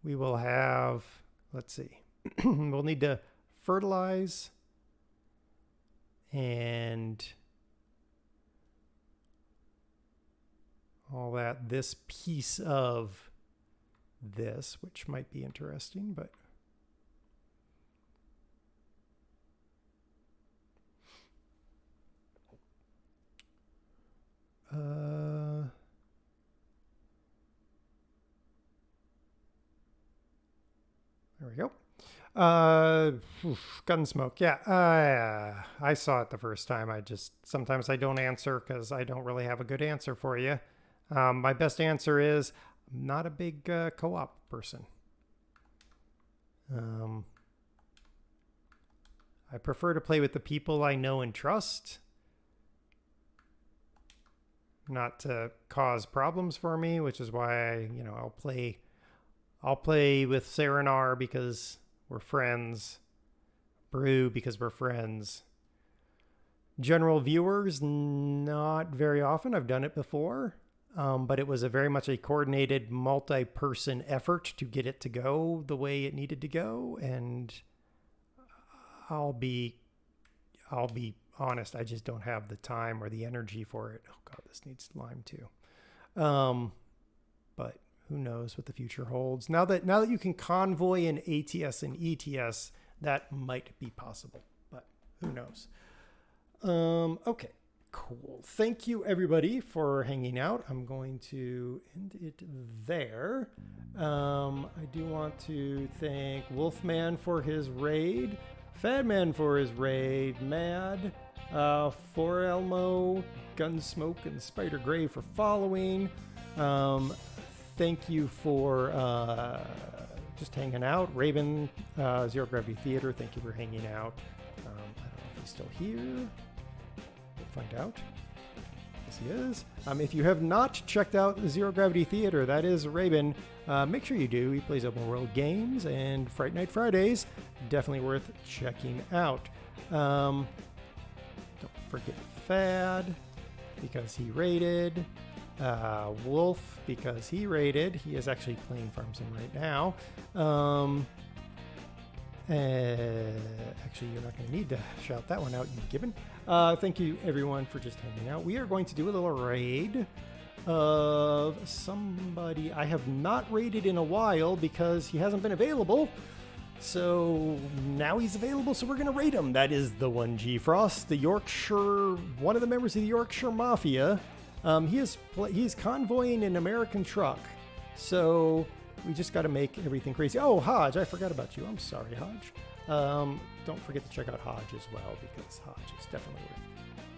we will have, let's see, we'll need to fertilize and all that. This piece of this, which might be interesting, but there we go. Gunsmoke. Yeah, I saw it the first time. Sometimes I don't answer because I don't really have a good answer for you. My best answer is I'm not a big co-op person. I prefer to play with the people I know and trust, not to cause problems for me, which is why I'll play with Serenar because we're friends. Brew because we're friends. General viewers, not very often. I've done it before, but it was very much a coordinated multi-person effort to get it to go the way it needed to go. And I'll be honest, I just don't have the time or the energy for it. Oh God, this needs lime too. But who knows what the future holds. Now that you can convoy in ATS and ETS, that might be possible, but who knows? Okay, cool. Thank you everybody for hanging out. I'm going to end it there. I do want to thank Wolfman for his raid, Fadman for his raid, Mad, For Elmo, Gunsmoke, and Spider Gray for following. Thank you for just hanging out. Raven, Zero Gravity Theater, thank you for hanging out. I don't know if he's still here. We'll find out. Yes, he is. If you have not checked out Zero Gravity Theater, that is Raven. Make sure you do. He plays open world games and Fright Night Fridays. Definitely worth checking out. Don't forget Fad because he raided. Wolf because he raided. He is actually playing Farm Sim right now. Actually, you're not going to need to shout that one out, you given. Thank you everyone for just hanging out. We are going to do a little raid of somebody I have not raided in a while because he hasn't been available. So now he's available, so we're going to raid him. That is the 1G Frost, one of the members of the Yorkshire Mafia. He's convoying an American truck, so we just got to make everything crazy. Oh, Hodge, I forgot about you. I'm sorry, Hodge. Don't forget to check out Hodge as well, because Hodge is definitely worth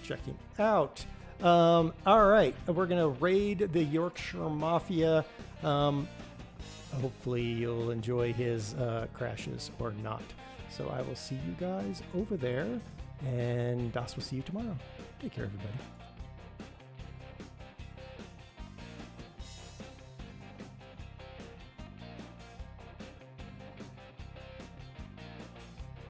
checking out. All right, we're going to raid the Yorkshire Mafia. Hopefully you'll enjoy his crashes or not. So I will see you guys over there, and Das will see you tomorrow. Take care, everybody.